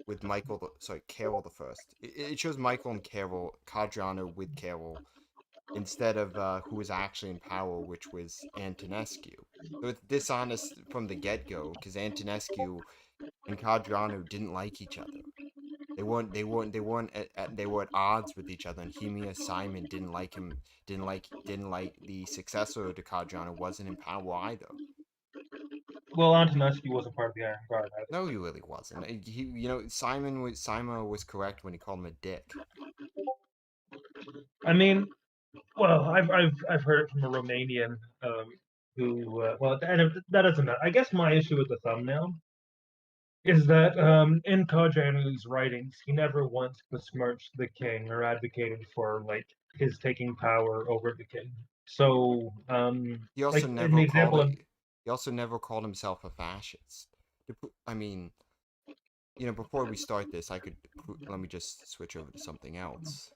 with Carol the First. It shows Michael and Carol, Cardano with Carol, instead of who was actually in power, which was Antonescu. So it's dishonest from the get go because Antonescu and Cardano didn't like each other. They were at odds with each other, and Hemia Simon didn't like him. Didn't like the successor to Cardano wasn't in power either. Well, Antonescu wasn't part of the Iron Guard either. No, he really wasn't. Simon was correct when he called him a dick. I mean, well, I've heard it from a Romanian who well, that doesn't matter. I guess my issue with the thumbnail is that in Kajanu's writings, he never once besmirched the king or advocated for like his taking power over the king. So, He also like in the never called example of it. He also never called himself a fascist. I mean, before we start this, let me just switch over to something else.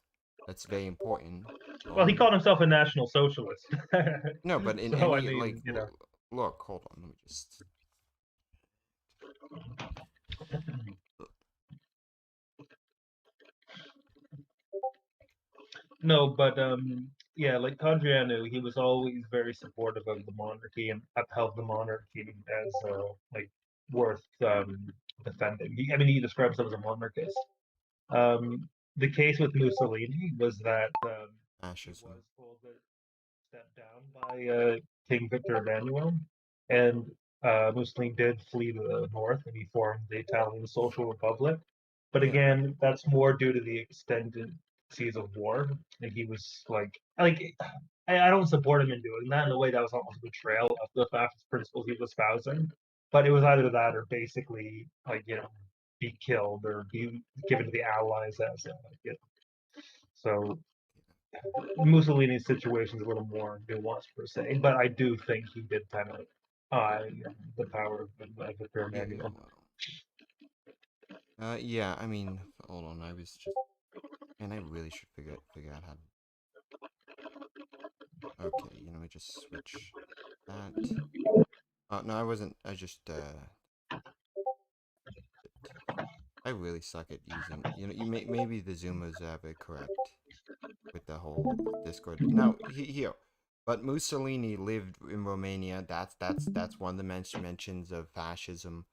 That's very important. well, he called himself a national socialist. No, but in So I any like, mean, you know, look, hold on, let me just. no, but yeah, like Codrianu, he was always very supportive of the monarchy and upheld the monarchy as like worth defending. I mean, he describes himself as a monarchist. The case with Mussolini was that he was Fascism. told to step down by King Victor Emmanuel, and Mussolini did flee to the north and he formed the Italian Social Republic. But Yeah. again, that's more due to the extended seas of war, and he was like I don't support him in doing that. In a way, that was almost a betrayal of the fascist principles he was espousing. But it was either that or basically like be killed or be given to the Allies as so Mussolini's situation is a little more nuanced per se, but I do think he did kind of the power of Victor Yeah. Emmanuel. Well. Yeah. I mean, hold on. I was just, and I really should figure out how to. Okay. Let me just switch that. No, I wasn't. I just. I really suck at using. Maybe the Zoomers have it correct with the whole Discord. Now here, but Mussolini lived in Romania. That's one of the mentions of fascism.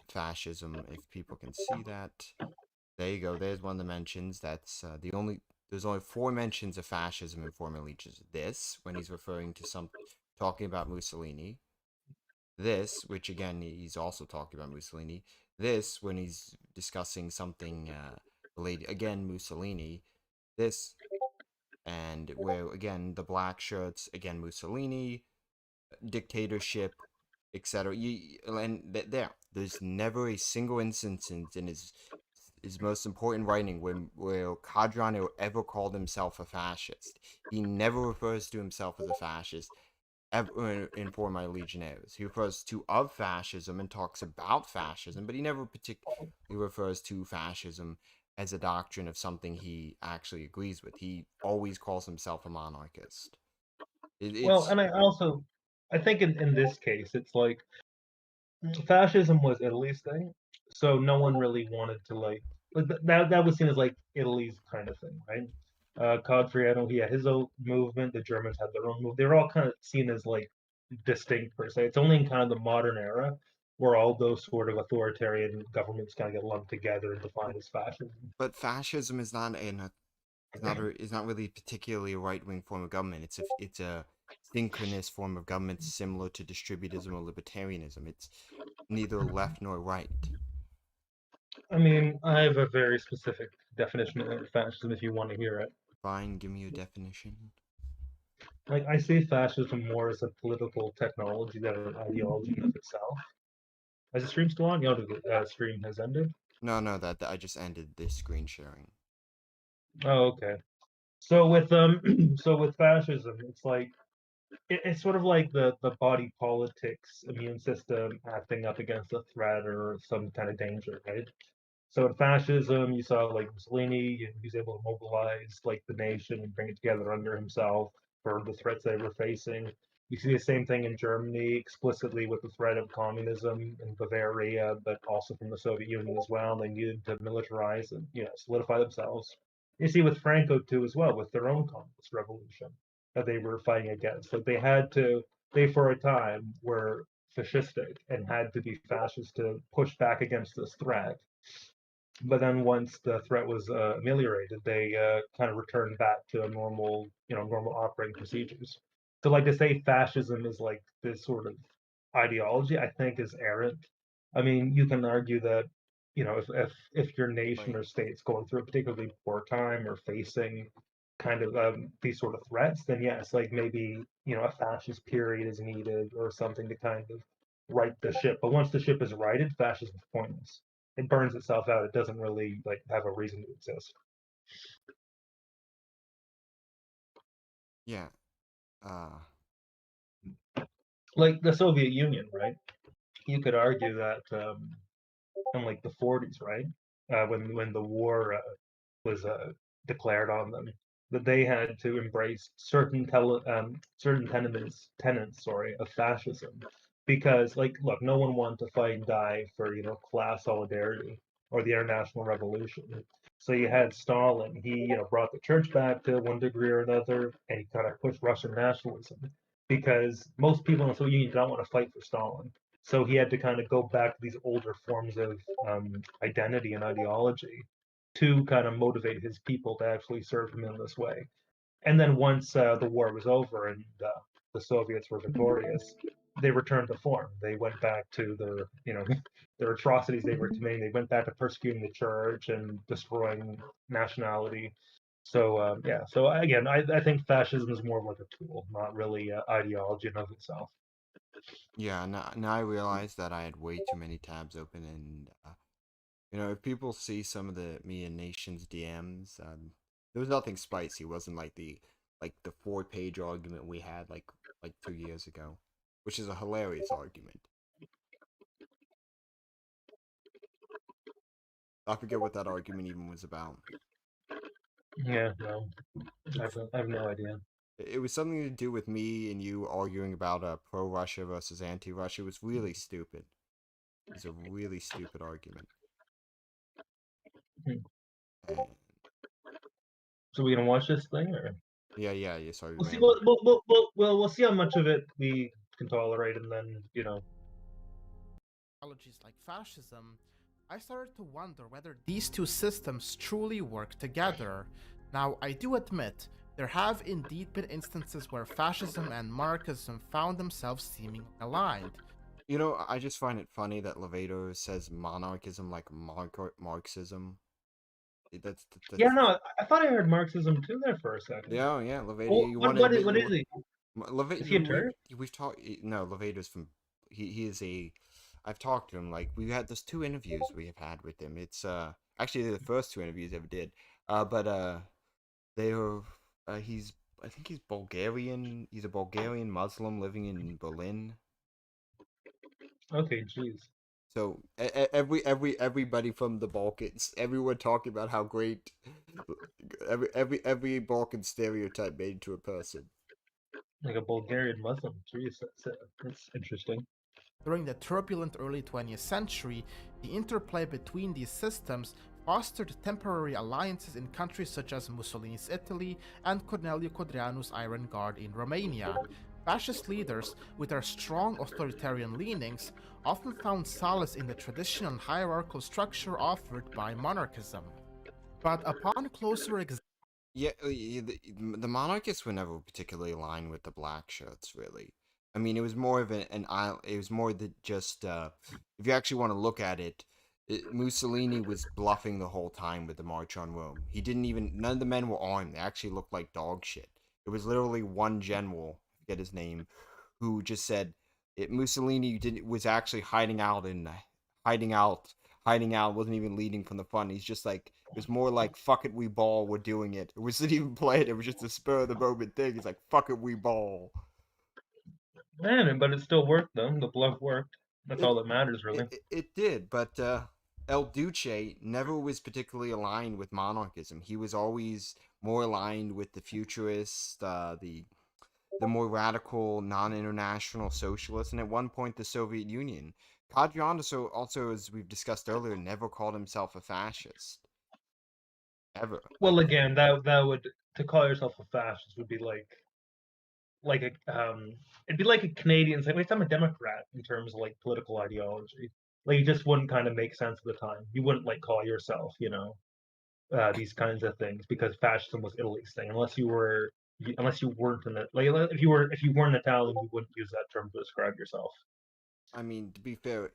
Fascism. If people can see that, there you go. There's one of the mentions. That's the only. There's only 4 mentions of fascism in Former Leeches. This when he's referring to talking about Mussolini. This, which again he's also talking about Mussolini. This when he's discussing something related again Mussolini. This and where again the black shirts again Mussolini, dictatorship, etc. And there's never a single instance in his most important writing where Cadrano ever called himself a fascist. He never refers to himself as a fascist ever in For My Legionnaires. He refers to of fascism and talks about fascism, but he never particularly refers to fascism as a doctrine of something he actually agrees with. He always calls himself a monarchist. Well, It's and I think in this case, it's like fascism was Italy's thing, so no one really wanted to like that was seen as like Italy's kind of thing, right? Codriano, he had his own movement. The Germans had their own move. They were all kind of seen as like distinct per se. It's only in kind of the modern era where all those sort of authoritarian governments kind of get lumped together and defined as fascism. but fascism is not really particularly a right wing form of government. It's a synchronous form of government similar to distributism or libertarianism. It's neither left nor right. I mean, I have a very specific definition of fascism if you want to hear it. Fine, give me a definition. Like I see fascism more as a political technology than an ideology in of itself. Is the stream still on? The stream has ended. No, that I just ended this screen sharing. Oh, okay. So with so with fascism, it's like it's sort of like the body politics immune system acting up against a threat or some kind of danger, right? So in fascism, you saw like Mussolini, and he was able to mobilize like the nation and bring it together under himself for the threats they were facing. You see the same thing in Germany, explicitly with the threat of communism in Bavaria, but also from the Soviet Union as well. They needed to militarize and solidify themselves. You see with Franco too as well, with their own communist revolution that they were fighting against. Like they for a time were fascistic and had to be fascist to push back against this threat. But then once the threat was ameliorated, they kind of returned back to a normal operating procedures. So, like to say fascism is like this sort of ideology, I think is errant. I mean, you can argue that if your nation Right. or state's going through a particularly poor time or facing kind of these sort of threats, then yes, like maybe a fascist period is needed or something to kind of right the ship. But once the ship is righted, fascism is pointless. It burns itself out. It doesn't really like have a reason to exist. Yeah. Uh. Like the Soviet Union, right? You could argue that in like the 40s, right, when the war was declared on them, that they had to embrace certain tenets, sorry, of fascism, because like, look, no one wanted to fight and die for class solidarity or the international revolution. So you had Stalin. He brought the church back to one degree or another, and he kind of pushed Russian nationalism because most people in the Soviet Union don't want to fight for Stalin. So he had to kind of go back to these older forms of identity and ideology to kind of motivate his people to actually serve him in this way. And then once the war was over and the Soviets were victorious, they returned to form. They went back to their atrocities they were committing. They went back to persecuting the church and destroying nationality. So yeah. So again, I think fascism is more of like a tool, not really ideology in of itself. Yeah. Now I realize that I had way too many tabs open, and if people see some of the me and Nation's DMs, there was nothing spicy. It wasn't like the 4-page argument we had like 2 years ago, which is a hilarious argument. I forget what that argument even was about. Yeah, no, I have no idea. It was something to do with me and you arguing about pro Russia versus anti Russia. It was really stupid. It was a really stupid argument. Hmm. And So we gonna watch this thing, or yeah. Sorry, we'll see. random. We'll see how much of it we can tolerate, and then Ideologies like fascism, I started to wonder whether these two systems truly work together. Now, I do admit, there have indeed been instances where fascism and monarchism found themselves seemingly aligned. I just find it funny that Levato says monarchism like Marxism. yeah, That's no, I thought I heard Marxism too there for a second. yeah. Levato, Well, you want what to what is, admit what you is he? Is he a turd? we've talked. No, Levato's from. He is a. I've talked to him. Like we had those 2 interviews we have had with him. It's actually they're the first 2 interviews I ever did. But they were. He's. I think he's Bulgarian. He's a Bulgarian Muslim living in Berlin. Okay, jeez. So everybody from the Balkans, everyone talking about how great every Balkan stereotype made into a person. Like a Bulgarian Muslim. Jeez, that's interesting. During the turbulent early 20th century, the interplay between these systems fostered temporary alliances in countries such as Mussolini's Italy and Corneliu Codreanu's Iron Guard in Romania. Fascist leaders, with their strong authoritarian leanings, often found solace in the traditional hierarchical structure offered by monarchism. But upon closer examination, Yeah, the monarchists were never particularly aligned with the black shirts, really. I mean, it was more of an island. It was more than just. If you actually want to look at it, Mussolini was bluffing the whole time with the March on Rome. He didn't even. None of the men were armed. They actually looked like dog shit. It was literally one general, I forget his name, who just said Mussolini did was actually hiding out, hiding out. Wasn't even leading from the front. He's just like it was more like "fuck it, we ball, we're doing it." It wasn't even planned. It was just a spur of the moment thing. He's like "fuck it, we ball." Man, but it still worked though. The bluff worked. That's It all that matters, really. it did, but El Duce never was particularly aligned with monarchism. He was always more aligned with the futurists, the more radical, non-international socialists, and at one point the Soviet Union. Codriano also, as we've discussed earlier, never called himself a fascist. Ever. Well, Like, again, that would, to call yourself a fascist would be like a it'd be like a Canadian saying, "Wait, I'm a Democrat," in terms of like political ideology. Like, it just wouldn't kind of make sense at the time. You wouldn't like call yourself, these kinds of things, because fascism was Italy's thing. Unless you weren't in it, like if you weren't Italian, you wouldn't use that term to describe yourself. I mean, to be fair,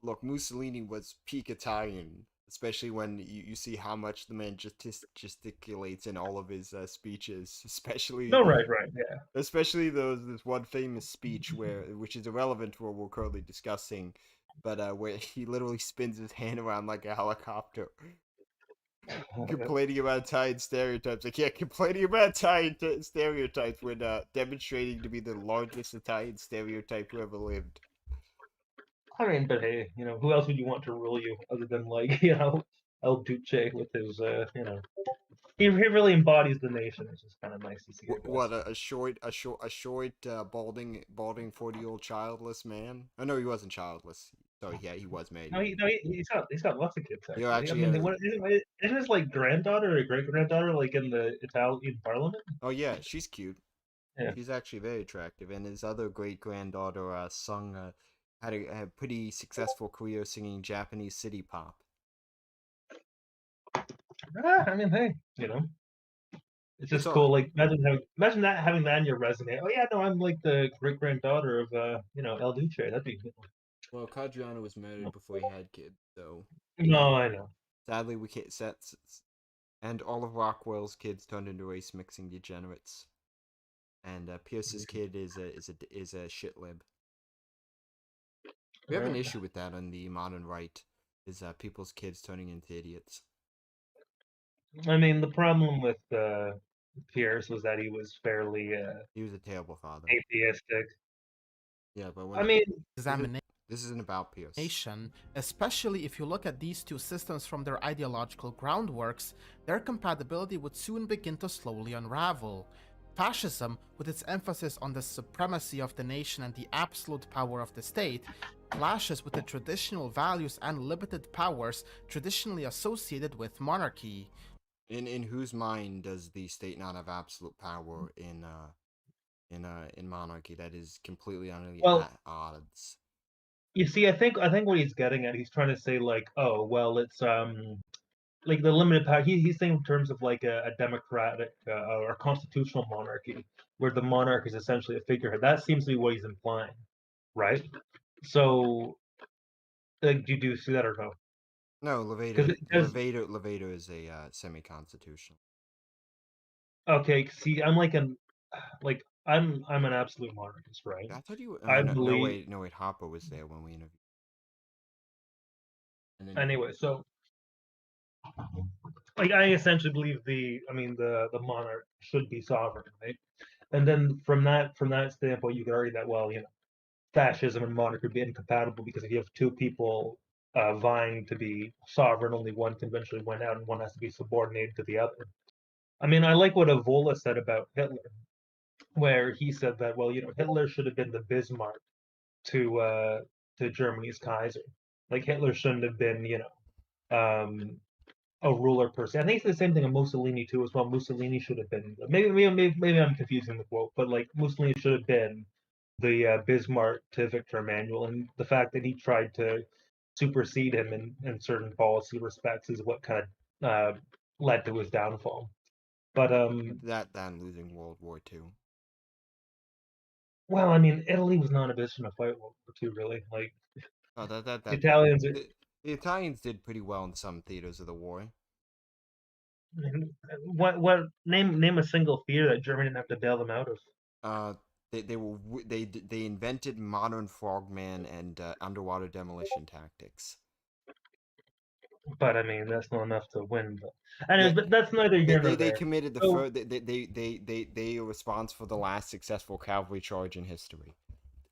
look, Mussolini was peak Italian, especially when you see how much the man gesticulates in all of his speeches, No, right, yeah. especially this one famous speech which is irrelevant to what we're currently discussing, but where he literally spins his hand around like a helicopter, complaining about Italian stereotypes. Like, yeah, complaining about Italian stereotypes when demonstrating to be the largest Italian stereotype who ever lived. I mean, but hey, who else would you want to rule you other than like, El Duce with his, he really embodies the nation. It's just kind of nice to see, I guess. What a short, balding 40-year-old childless man. Oh no, he wasn't childless. Sorry, yeah, he was married. No, he's got lots of kids. Actually. You're actually, I mean, isn't his like granddaughter or great granddaughter like in the Italian parliament? Oh yeah, she's cute. Yeah. She's actually very attractive, and his other great granddaughter had a pretty successful career singing Japanese city pop. I mean, hey, it's just cool. Like, imagine having that in your resume. Oh yeah, no, I'm like the great granddaughter of El Duce. That'd be cool. Well, Codriano was married before he had kids, so. No, I know. Sadly, we can't set. And all of Rockwell's kids turned into race mixing degenerates. And Pierce's kid is a shit lib. We have an issue with that on the modern right, is people's kids turning into idiots. I mean, the problem with Pierce was that he was fairly he was a terrible father. atheistic. Yeah, but I mean, this isn't about Pierce. Especially if you look at these two systems from their ideological groundworks, their compatibility would soon begin to slowly unravel. Fascism, with its emphasis on the supremacy of the nation and the absolute power of the state, clashes with the traditional values and limited powers traditionally associated with monarchy. In whose mind does the state not have absolute power in monarchy? That is completely under the odds. You see, I think what he's getting at, he's trying to say like, oh well, it's like the limited power. He's saying in terms of like a democratic or constitutional monarchy, where the monarch is essentially a figurehead. That seems to be what he's implying, right? So, like, do you see that or no? No, Levator is a semi-constitutional. Okay, see, I'm I'm an absolute monarchist, right? I thought you. I no, believe. No, wait. Hopper was there when we interviewed. Anyway, so like I essentially believe the monarch should be sovereign, right? And then from that standpoint, you could argue that fascism and monarchy would be incompatible, because if you have two people vying to be sovereign, only one can eventually win out, and one has to be subordinated to the other. I mean, I like what Avola said about Hitler, where he said that Hitler should have been the Bismarck to Germany's Kaiser. Like, Hitler shouldn't have been a ruler per se. I think it's the same thing of Mussolini too as well. Mussolini should have been, maybe I'm confusing the quote, but like Mussolini should have been the Bismarck to Victor Emmanuel, and the fact that he tried to supersede him in certain policy respects is what kind of led to his downfall. But that losing World War II. Well, I mean, Italy was not a position to fight World War II, really. Like, the Italians. The Italians did pretty well in some theaters of the war. What name a single theater that Germany didn't have to bail them out of? They invented modern frogman and underwater demolition tactics. But I mean, that's not enough to win. But that's neither here nor there. They committed they are responsible for the last successful cavalry charge in history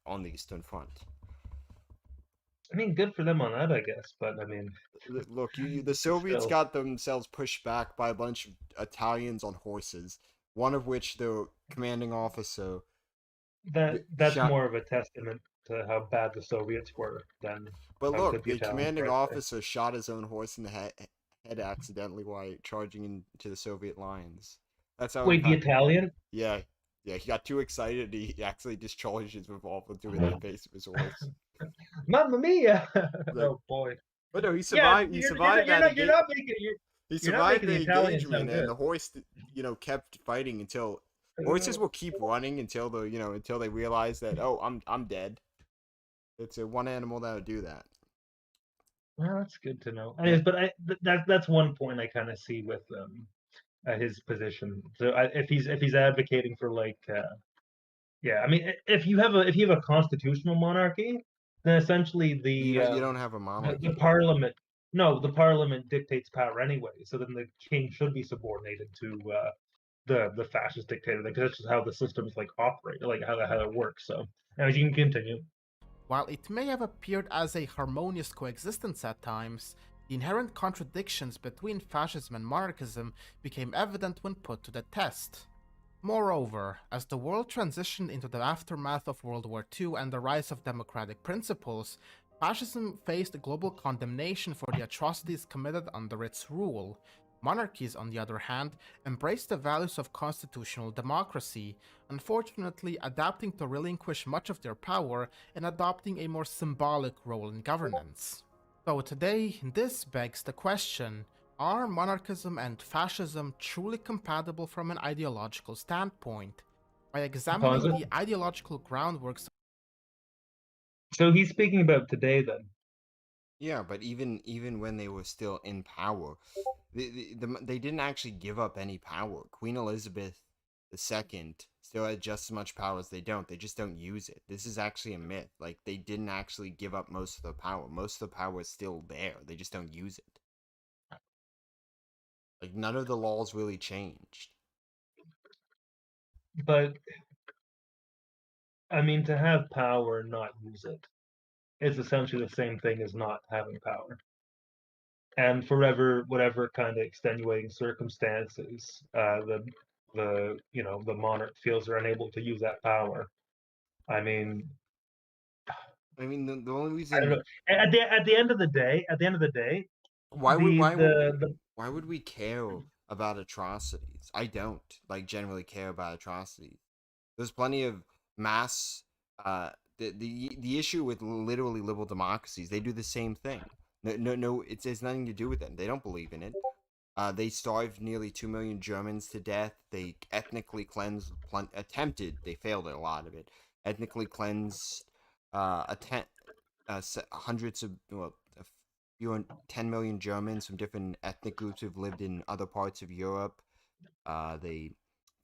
on the Eastern Front. I mean, good for them on that, I guess. But I mean, look, the Soviets got themselves pushed back by a bunch of Italians on horses. One of which, the commanding officer, That's Shot. more of a testament to how bad the Soviets were than But how look, good the the Italians commanding were. officer shot his own horse in the head accidentally while charging into the Soviet lines. That's how Wait, the impact. Italian? Yeah, yeah. He got too excited. He actually discharged his revolver into the face of his horse. Mamma mia! Like, Oh boy. but no, he Yeah, survived. He survived that you're engage. not making He you're not survived making the the Italians engagement, sound and good. the horse, kept fighting until horses will keep running until until they realize that, oh, I'm dead. It's a one animal that would do that. Well, that's good to know. Yeah. Anyways, but that's one point I kind of see with his position. So if he's advocating for like yeah, I mean if you have a constitutional monarchy, then essentially You don't have a the monarchy. parliament no the parliament dictates power anyway. So then the king should be subordinated to the fascist dictator because that's just how the systems like operate, like how it works. So anyways, you can continue. While it may have appeared as a harmonious coexistence at times, the inherent contradictions between fascism and monarchism became evident when put to the test. Moreover, as the world transitioned into the aftermath of World War II and the rise of democratic principles, fascism faced global condemnation for the atrocities committed under its rule. Monarchies, on the other hand, embraced the values of constitutional democracy, unfortunately adapting to relinquish much of their power and adopting a more symbolic role in governance. So today, this begs the question, are monarchism and fascism truly compatible from an ideological standpoint? By Pause examining it. the ideological groundworks. So he's speaking about today then. Yeah, but even when they were still in power, they didn't actually give up any power. Queen Elizabeth II still had just as much power as they don't. They just don't use it. This is actually a myth. Like, they didn't actually give up most of the power. Most of the power is still there. They just don't use it. Like, none of the laws really changed. But I mean, to have power and not use it is essentially the same thing as not having power. And forever, whatever kind of extenuating circumstances, the monarch feels they're unable to use that power. I mean, I mean, the only I don't reason know. At the end of the day, why would the why would the why would we care about atrocities? I don't like generally care about atrocities. There's plenty of mass. The issue with literally liberal democracies, they do the same thing. No. It has nothing to do with them. They don't believe in it. They starved nearly 2 million Germans to death. They ethnically cleansed, attempted. They failed at a lot of it. Ethnically cleansed, hundreds of, well, a few 10 million Germans from different ethnic groups who've lived in other parts of Europe. The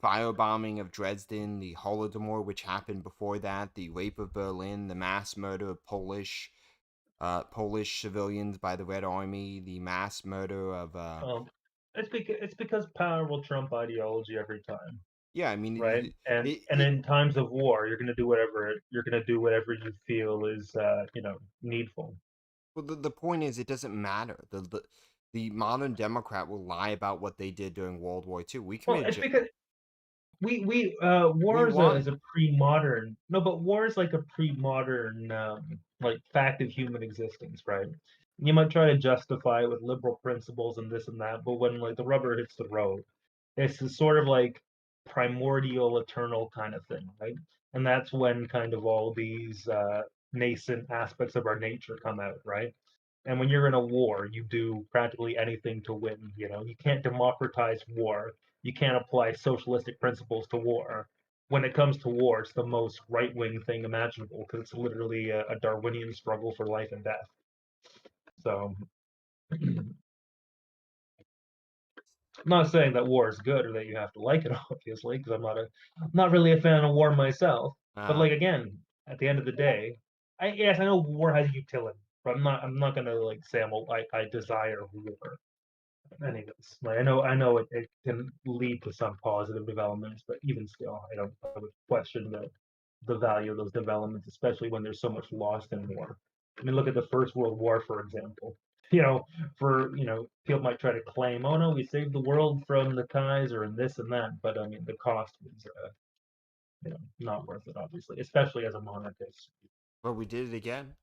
firebombing of Dresden, the Holodomor, which happened before that, the rape of Berlin, the mass murder of Polish civilians by the Red Army, the mass murder of it's because power will trump ideology every time, yeah. I mean, right? And it in times of war, you're gonna do whatever you feel is needful. well, the point is, it doesn't matter. The modern Democrat will lie about what they did during World War II. We Well, committed it's because we war is won. a pre-modern no, but war is like a pre-modern like fact of human existence, right? You might try to justify it with liberal principles and this and that, but when like the rubber hits the road, it's this sort of like primordial, eternal kind of thing, right? And that's when kind of all these nascent aspects of our nature come out, right? And when you're in a war, you do practically anything to win. You can't democratize war. You can't apply socialistic principles to war. When it comes to war, it's the most right wing thing imaginable because it's literally a Darwinian struggle for life and death. So, I'm not saying that war is good or that you have to like it, obviously, because not really a fan of war myself. But Uh, like again, at the end of the day, yes, I know war has utility, but I'm not gonna like say I desire war. Anyways, like I know it can lead to some positive developments, but even still, I would question the value of those developments, especially when there's so much lost in war. I mean, look at the First World War, for example. People might try to claim, oh no, we saved the world from the Kaiser and this and that, but I mean, the cost was not worth it, obviously, especially as a monarchist. But we did it again.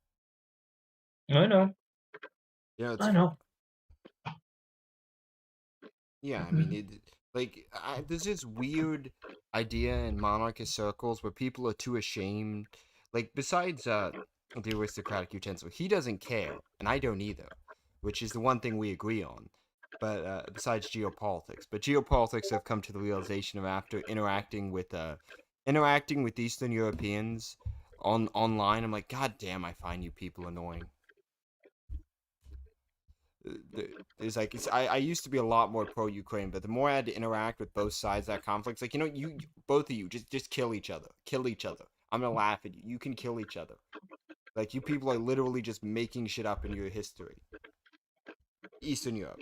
I know. It's I know. yeah. I mean, there's this weird idea in monarchist circles where people are too ashamed. Like besides the aristocratic utensil, he doesn't care, and I don't either, which is the one thing we agree on. But besides geopolitics, but geopolitics have come to the realization of after interacting with Eastern Europeans online. I'm like, God damn, I find you people annoying. There's like I used to be a lot more pro Ukraine, but the more I had to interact with both sides of that conflict, it's like you both of you just kill each other, I'm gonna laugh at you. You can kill each other. Like you people are literally just making shit up in your history. Eastern Europe.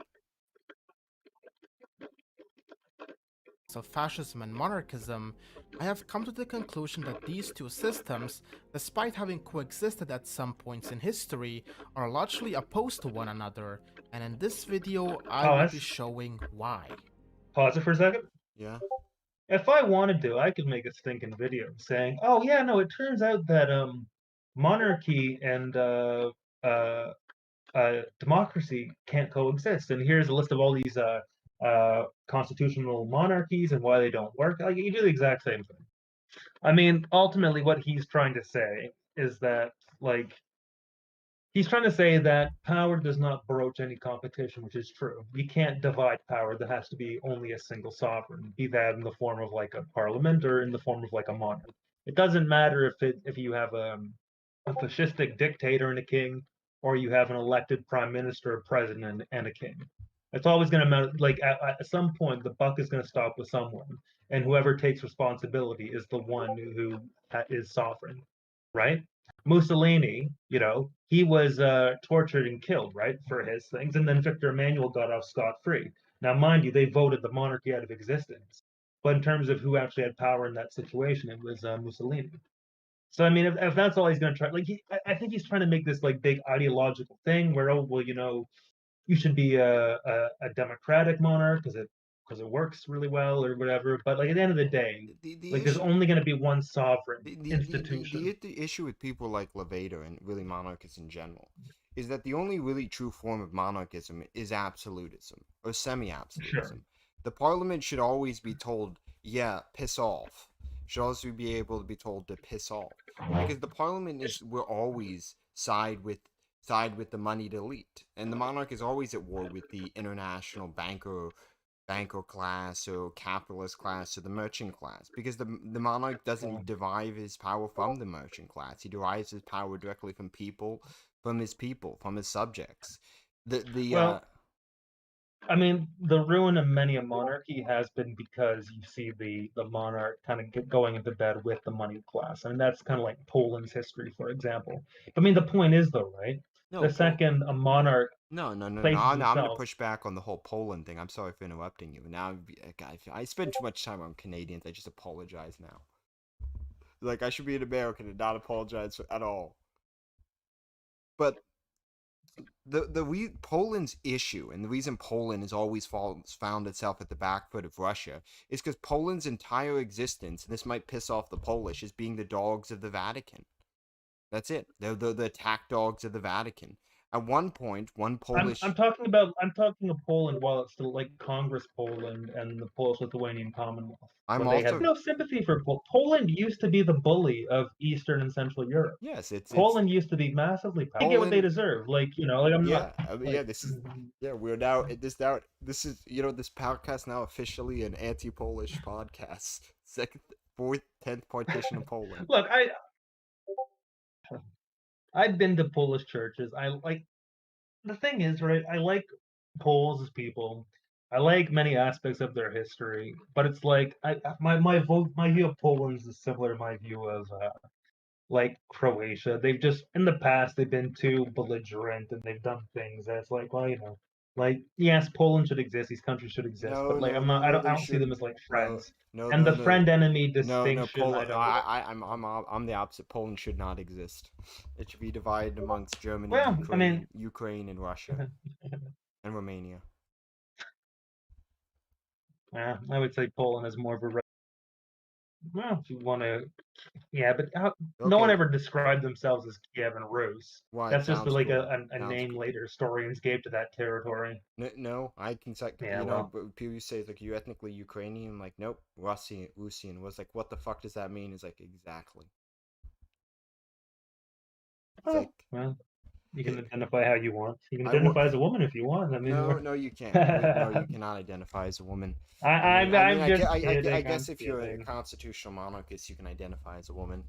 of fascism and monarchism, I have come to the conclusion that these two systems, despite having coexisted at some points in history, are largely opposed to one another, and in this video I will be showing why. Pause it for a second. Yeah. If I wanted to, I could make a stinking video saying, "Oh yeah, no, it turns out that monarchy and democracy can't coexist, and here's a list of all these constitutional monarchies and why they don't work." Like you do the exact same thing. I mean, ultimately, what he's trying to say is that, like, he's trying to say that power does not broach any competition, which is true. You can't divide power. There has to be only a single sovereign, be that in the form of like a parliament or in the form of like a monarch. It doesn't matter if you have a fascistic dictator and a king, or you have an elected prime minister, a president, and a king. It's always going to matter. Like at some point, the buck is going to stop with someone, and whoever takes responsibility is the one who is sovereign, right? Mussolini, he was tortured and killed, right, for his things, and then Victor Emmanuel got off scot-free. Now, mind you, they voted the monarchy out of existence, but in terms of who actually had power in that situation, it was Mussolini. So, I mean, if that's all he's going to try, like, I think he's trying to make this like big ideological thing where, oh, well, you should be a democratic monarch because it works really well or whatever. But like at the end of the day, like there's only going to be one sovereign institution. The issue with people like Levada and really monarchists in general is that the only really true form of monarchism is absolutism or semi-absolutism. Sure. The parliament should always be told, yeah, piss off. Should also be able to be told to piss off, because the parliament will always side with the moneyed elite, and the monarch is always at war with the international banker class or capitalist class or the merchant class, because the monarch doesn't derive his power from the merchant class. He derives his power directly from his subjects. I mean, the ruin of many a monarchy has been because you see the monarch kind of going into bed with the money class. I mean, that's kind of like Poland's history, for example. I mean, the point is, though, right? No, second a monarch No, I'm himself... going to push back on the whole Poland thing. I'm sorry for interrupting you. Now, I spend too much time on Canadians. I just apologize now. Like, I should be an American and not apologize at all. But Poland's issue, and the reason Poland has always found itself at the back foot of Russia, is because Poland's entire existence, and this might piss off the Polish, is being the dogs of the Vatican. That's it. They're the attack dogs of the Vatican. At one point, one Polish... I'm talking of Poland while it's still like Congress Poland and the Polish-Lithuanian Commonwealth. They have no sympathy for Poland. Used to be the bully of Eastern and Central Europe. Yes, Poland used to be massively powerful. They get what they deserve. Like, I'm not... we're now... This is, this podcast now officially an anti-Polish podcast. 4th, 10th partition of Poland. Look, I've been to Polish churches. The thing is, right, I like Poles as people. I like many aspects of their history, but it's like my view of Poland is similar to my view of like Croatia. They've just in the past they've been too belligerent and they've done things that's like, well, like, yes, Poland should exist, these countries should exist, but like I don't see them as like friends. The friend enemy distinction. I'm the opposite. Poland should not exist. It should be divided amongst Germany, Ukraine, and Russia, and Romania. Yeah, I would say Poland is more of a Well, if you want to, yeah, but no one Okay, ever described themselves as Kiev and Rus. why it That's just sounds like cool. a Sounds name cool. later historians gave to that territory. No, I can say, Yeah, well, but people say like you ethnically Ukrainian. I'm like, nope, Russian. Was like, what the fuck does that mean? It's like exactly. It's oh, like well, you can it, identify how you want. You can I work. identify as a woman if you want. I mean, No, no, you can't. No, you cannot identify as a woman. I'm just I kidding. I'm guess if you're a kidding. constitutional monarchist, you can identify as a woman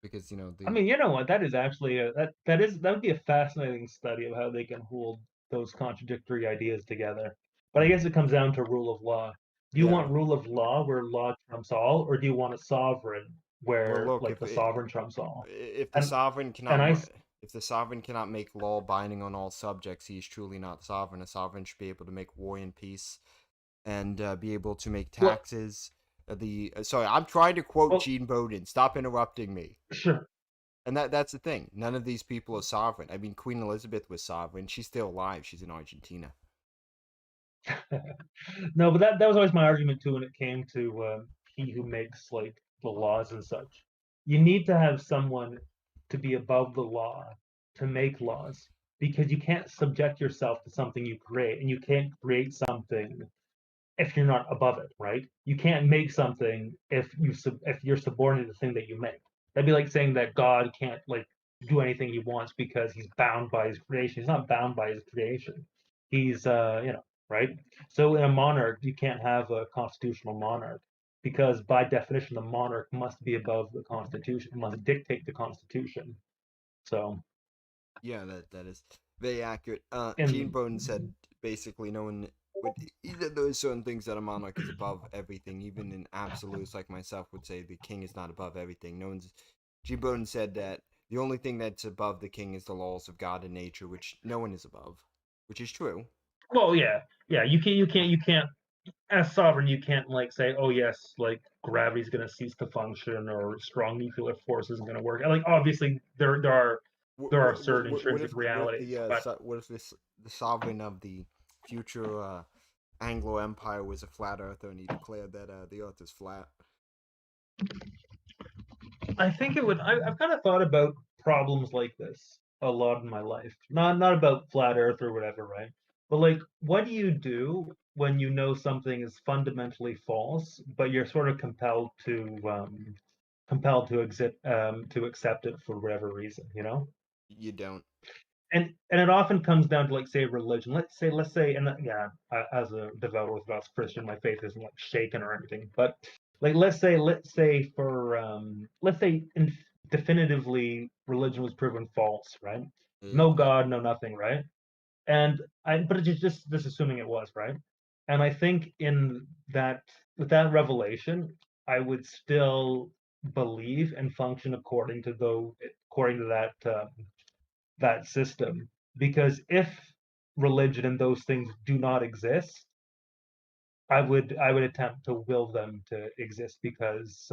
because I the mean, you know what? That is actually that would be a fascinating study of how they can hold those contradictory ideas together. But I guess it comes down to rule of law. Do you yeah. want rule of law where law trumps all, or do you want a sovereign Well, where look, like the sovereign trumps all? if the And sovereign and I if the sovereign cannot make law binding on all subjects, he is truly not sovereign. A sovereign should be able to make war and peace, and be able to make well taxes. Sorry, I'm trying to quote well Gene Bowden. Stop interrupting me. sure. And that's the thing. None of these people are sovereign. I mean, Queen Elizabeth was sovereign. She's still alive. She's in Argentina. No, but that was always my argument too when it came to he who makes like the laws and such. You need to have someone to be above the law to make laws because you can't subject yourself to something you create, and you can't create something if you're not above it, right? You can't make something if you're subordinate to the thing that you make. That'd be like saying that God can't like do anything he wants because he's bound by his creation. He's not bound by his creation. He's right? So in a monarch, you can't have a constitutional monarch because by definition the monarch must be above the constitution, must dictate the constitution. So Yeah, that is very accurate. Gene in Bowden said basically no one would either there's certain things that a monarch is above everything, even in absolutes like myself would say the king is not above everything. No one's Gene Bowden said that the only thing that's above the king is the laws of God and nature, which no one is above. Which is true. well, yeah, you can't as sovereign, you can't like say, "Oh yes, like gravity's going to cease to function or strong nuclear force isn't going to work." Like obviously, there are certain intrinsic What if realities, but what if this the sovereign of the future Anglo Empire was a flat earther and he declared that the earth is flat? I think it would. I've kind of thought about problems like this a lot in my life. Not about flat Earth or whatever, right? But like, what do you do when you know something is fundamentally false, but you're sort of compelled to accept it for whatever reason, you know? You don't. And it often comes down to like say religion. Let's say, and yeah, as a devout Orthodox Christian, my faith isn't like shaken or anything. But like let's say definitively religion was proven false, right? No Okay. God, no nothing, right? But it's just assuming it was right. And I think in that with that revelation, I would still believe and function according to that system, because if religion and those things do not exist, I would attempt to will them to exist because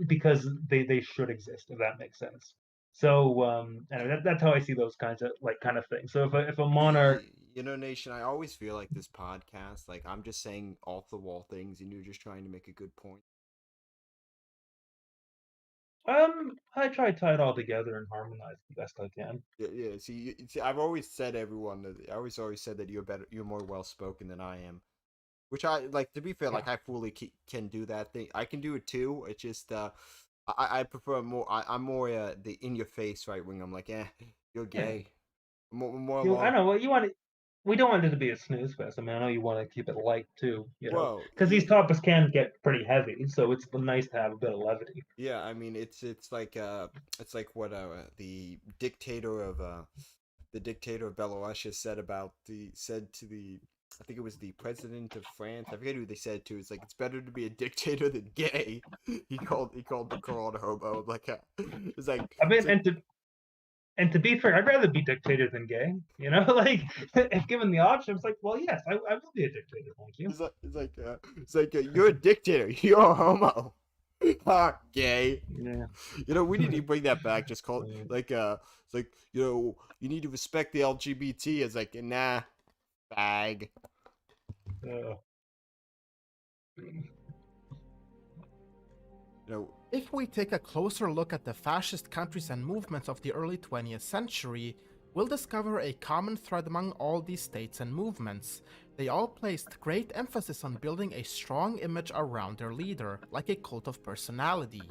because they should exist, if that makes sense. So anyway, that's how I see those kinds of like kind of things. So if a monarch, Nation, I always feel like this podcast, like I'm just saying off the wall things and you're just trying to make a good point. I try to tie it all together and harmonize the best I can. Yeah. See, I've always said everyone that I always said that you're more well spoken than I am. Which I like to be fair, Yeah. like I fully can do that thing. I can do it too. It's just I prefer more. I'm more the in your face right wing. I'm like, you're Yeah. gay. More I along. know what you want. We don't want it to be a snooze fest. I mean, I know you want to keep it light too, Well, because these topics can get pretty heavy. So it's nice to have a bit of levity. yeah. I mean, it's like what the dictator of Belarus said to the I think it was the president of France. I forget who they said to. It's like it's better to be a dictator than gay. He called Macron a homo. Like it's like I it's mean, like and to be fair, I'd rather be dictator than gay. Like if given the option, it's like, well, yes, I will be a dictator. Thank you. it's like you're a dictator. You're a homo. Gay. Yeah. We need to bring that back. Just call it like it's like you need to respect the LGBT. It's like nah, bag. Uh, You know, If we take a closer look at the fascist countries and movements of the early 20th century, we'll discover a common thread among all these states and movements. They all placed great emphasis on building a strong image around their leader, like a cult of personality.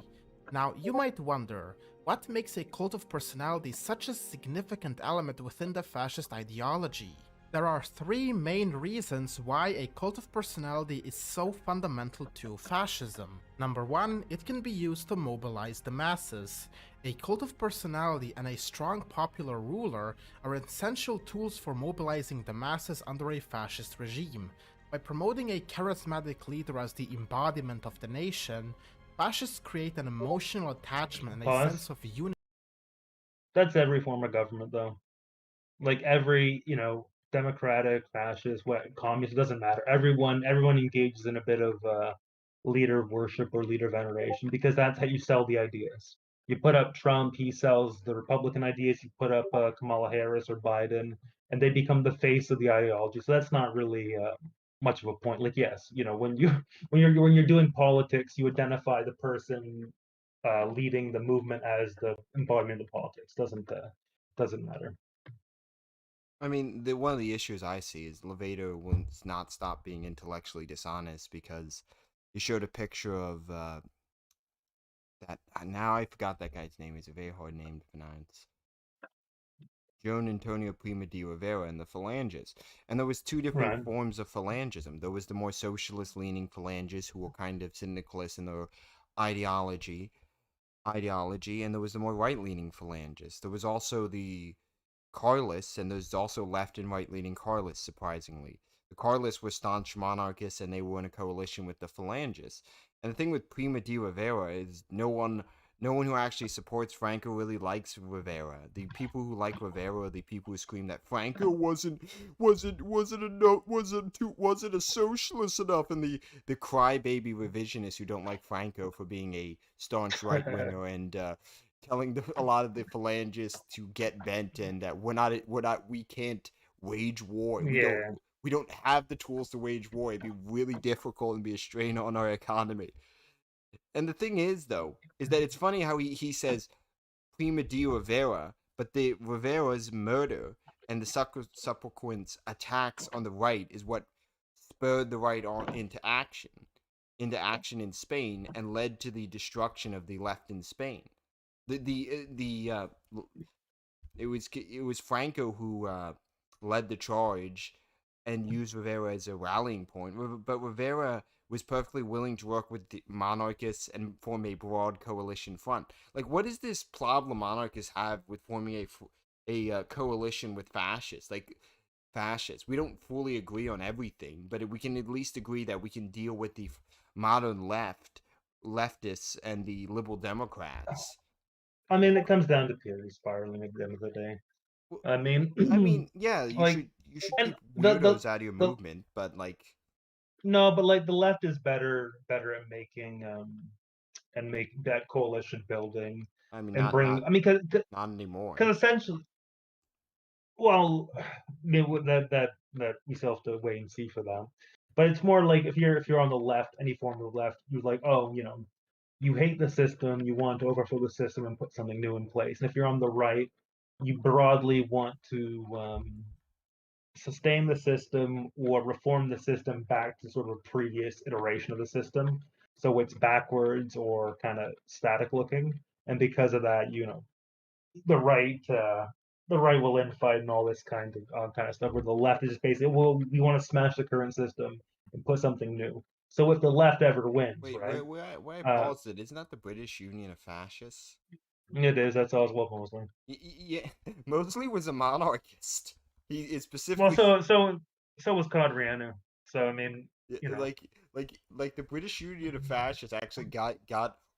Now, you might wonder, what makes a cult of personality such a significant element within the fascist ideology? There are three main reasons why a cult of personality is so fundamental to fascism. Number one, it can be used to mobilize the masses. A cult of personality and a strong popular ruler are essential tools for mobilizing the masses under a fascist regime. By promoting a charismatic leader as the embodiment of the nation, fascists create an emotional attachment and a Pause. sense of unity. That's every form of government, though. Like every, democratic, fascist, what communist, doesn't matter. Everyone engages in a bit of leader worship or leader veneration because that's how you sell the ideas. You put up Trump, he sells the Republican ideas. You put up Kamala Harris or Biden, and they become the face of the ideology. So that's not really much of a point. Like, yes, when you when you're doing politics, you identify the person leading the movement as the embodiment of politics. Doesn't matter. I mean, one of the issues I see is Levator will not stop being intellectually dishonest because he showed a picture of that. Now I forgot that guy's name. It's a very hard name to pronounce. Joan Antonio Prima de Rivera and the Phalanges. And there was two different Right. forms of Phalangism. There was the more socialist-leaning Phalanges who were kind of syndicalists in their ideology, and there was the more right-leaning Phalanges. There was also the Carlists, and there's also left and right-leaning Carlists, surprisingly. The Carlists were staunch monarchists, and they were in a coalition with the Phalanges. And the thing with Prima de Rivera is no one who actually supports Franco really likes Rivera. The people who like Rivera are the people who scream that Franco wasn't a socialist enough, and the crybaby revisionists who don't like Franco for being a staunch right winger and telling a lot of the phalangists to get bent and that we can't wage war. Yeah. We don't have the tools to wage war. It'd be really difficult and be a strain on our economy. And the thing is, though, is that it's funny how he says Prima de Rivera, but the Rivera's murder and the subsequent attacks on the right is what spurred the right on into action in Spain and led to the destruction of the left in Spain. It was Franco who led the charge and used Rivera as a rallying point. But Rivera was perfectly willing to work with the monarchists and form a broad coalition front. Like, what is this problem monarchists have with forming a coalition with fascists? Like, fascists, we don't fully agree on everything, but we can at least agree that we can deal with the modern leftists and the liberal Democrats. I mean, it comes down to theory spiraling at the end of the day. I mean, Yeah, like, you should and keep weirdos out of your the movement, but like, no, but like the left is better at making and make that coalition building I mean, and bring. I mean, not anymore. because essentially, well, I mean, that we still have to wait and see for that. But it's more like if you're on the left, any form of left, you're like, oh, you hate the system, you want to overthrow the system and put something new in place. And if you're on the right, you broadly want to sustain the system or reform the system back to sort of a previous iteration of the system. So it's backwards or kind of static looking. And because of that, the right will infight and all this kind of stuff. Where the left is just basically, well, we want to smash the current system and put something new. So if the left ever wins, Wait, right? where I Uh, paused it, isn't that the British Union of Fascists? it is. That's all. Well, mostly. Yeah, Mosley was a monarchist. He is Well, specifically so was Codrianu. So I mean, you know, like the British Union of Fascists actually got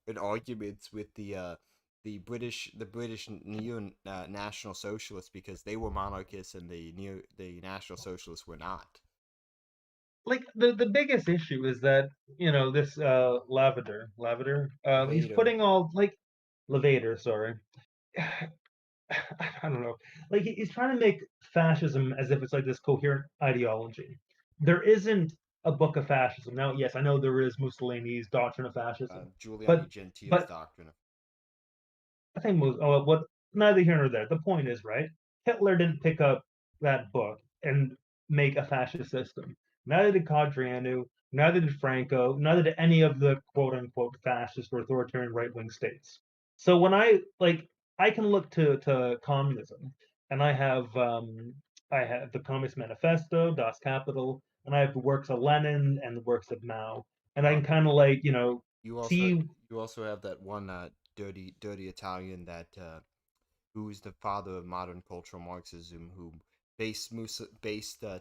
in arguments with the British neo National Socialists because they were monarchists and the National Socialists were not. like the biggest issue is that this Lavater, he's Later, putting all like Levator, sorry. I don't know. Like he's trying to make fascism as if it's like this coherent ideology. There isn't a book of fascism. Now, yes, I know there is Mussolini's Doctrine of Fascism, Giuliani but Gentile's but doctrine of I think what neither here nor there. The point is, right? Hitler didn't pick up that book and make a fascist system. Neither did Codrianu, neither did Franco, neither did any of the quote unquote fascist or authoritarian right wing states. So when I can look to communism, and I have the Communist Manifesto, Das Kapital, and I have the works of Lenin and the works of Mao, and I Uh, can kind of you also see. you also have that one dirty Italian that who is the father of modern cultural Marxism, who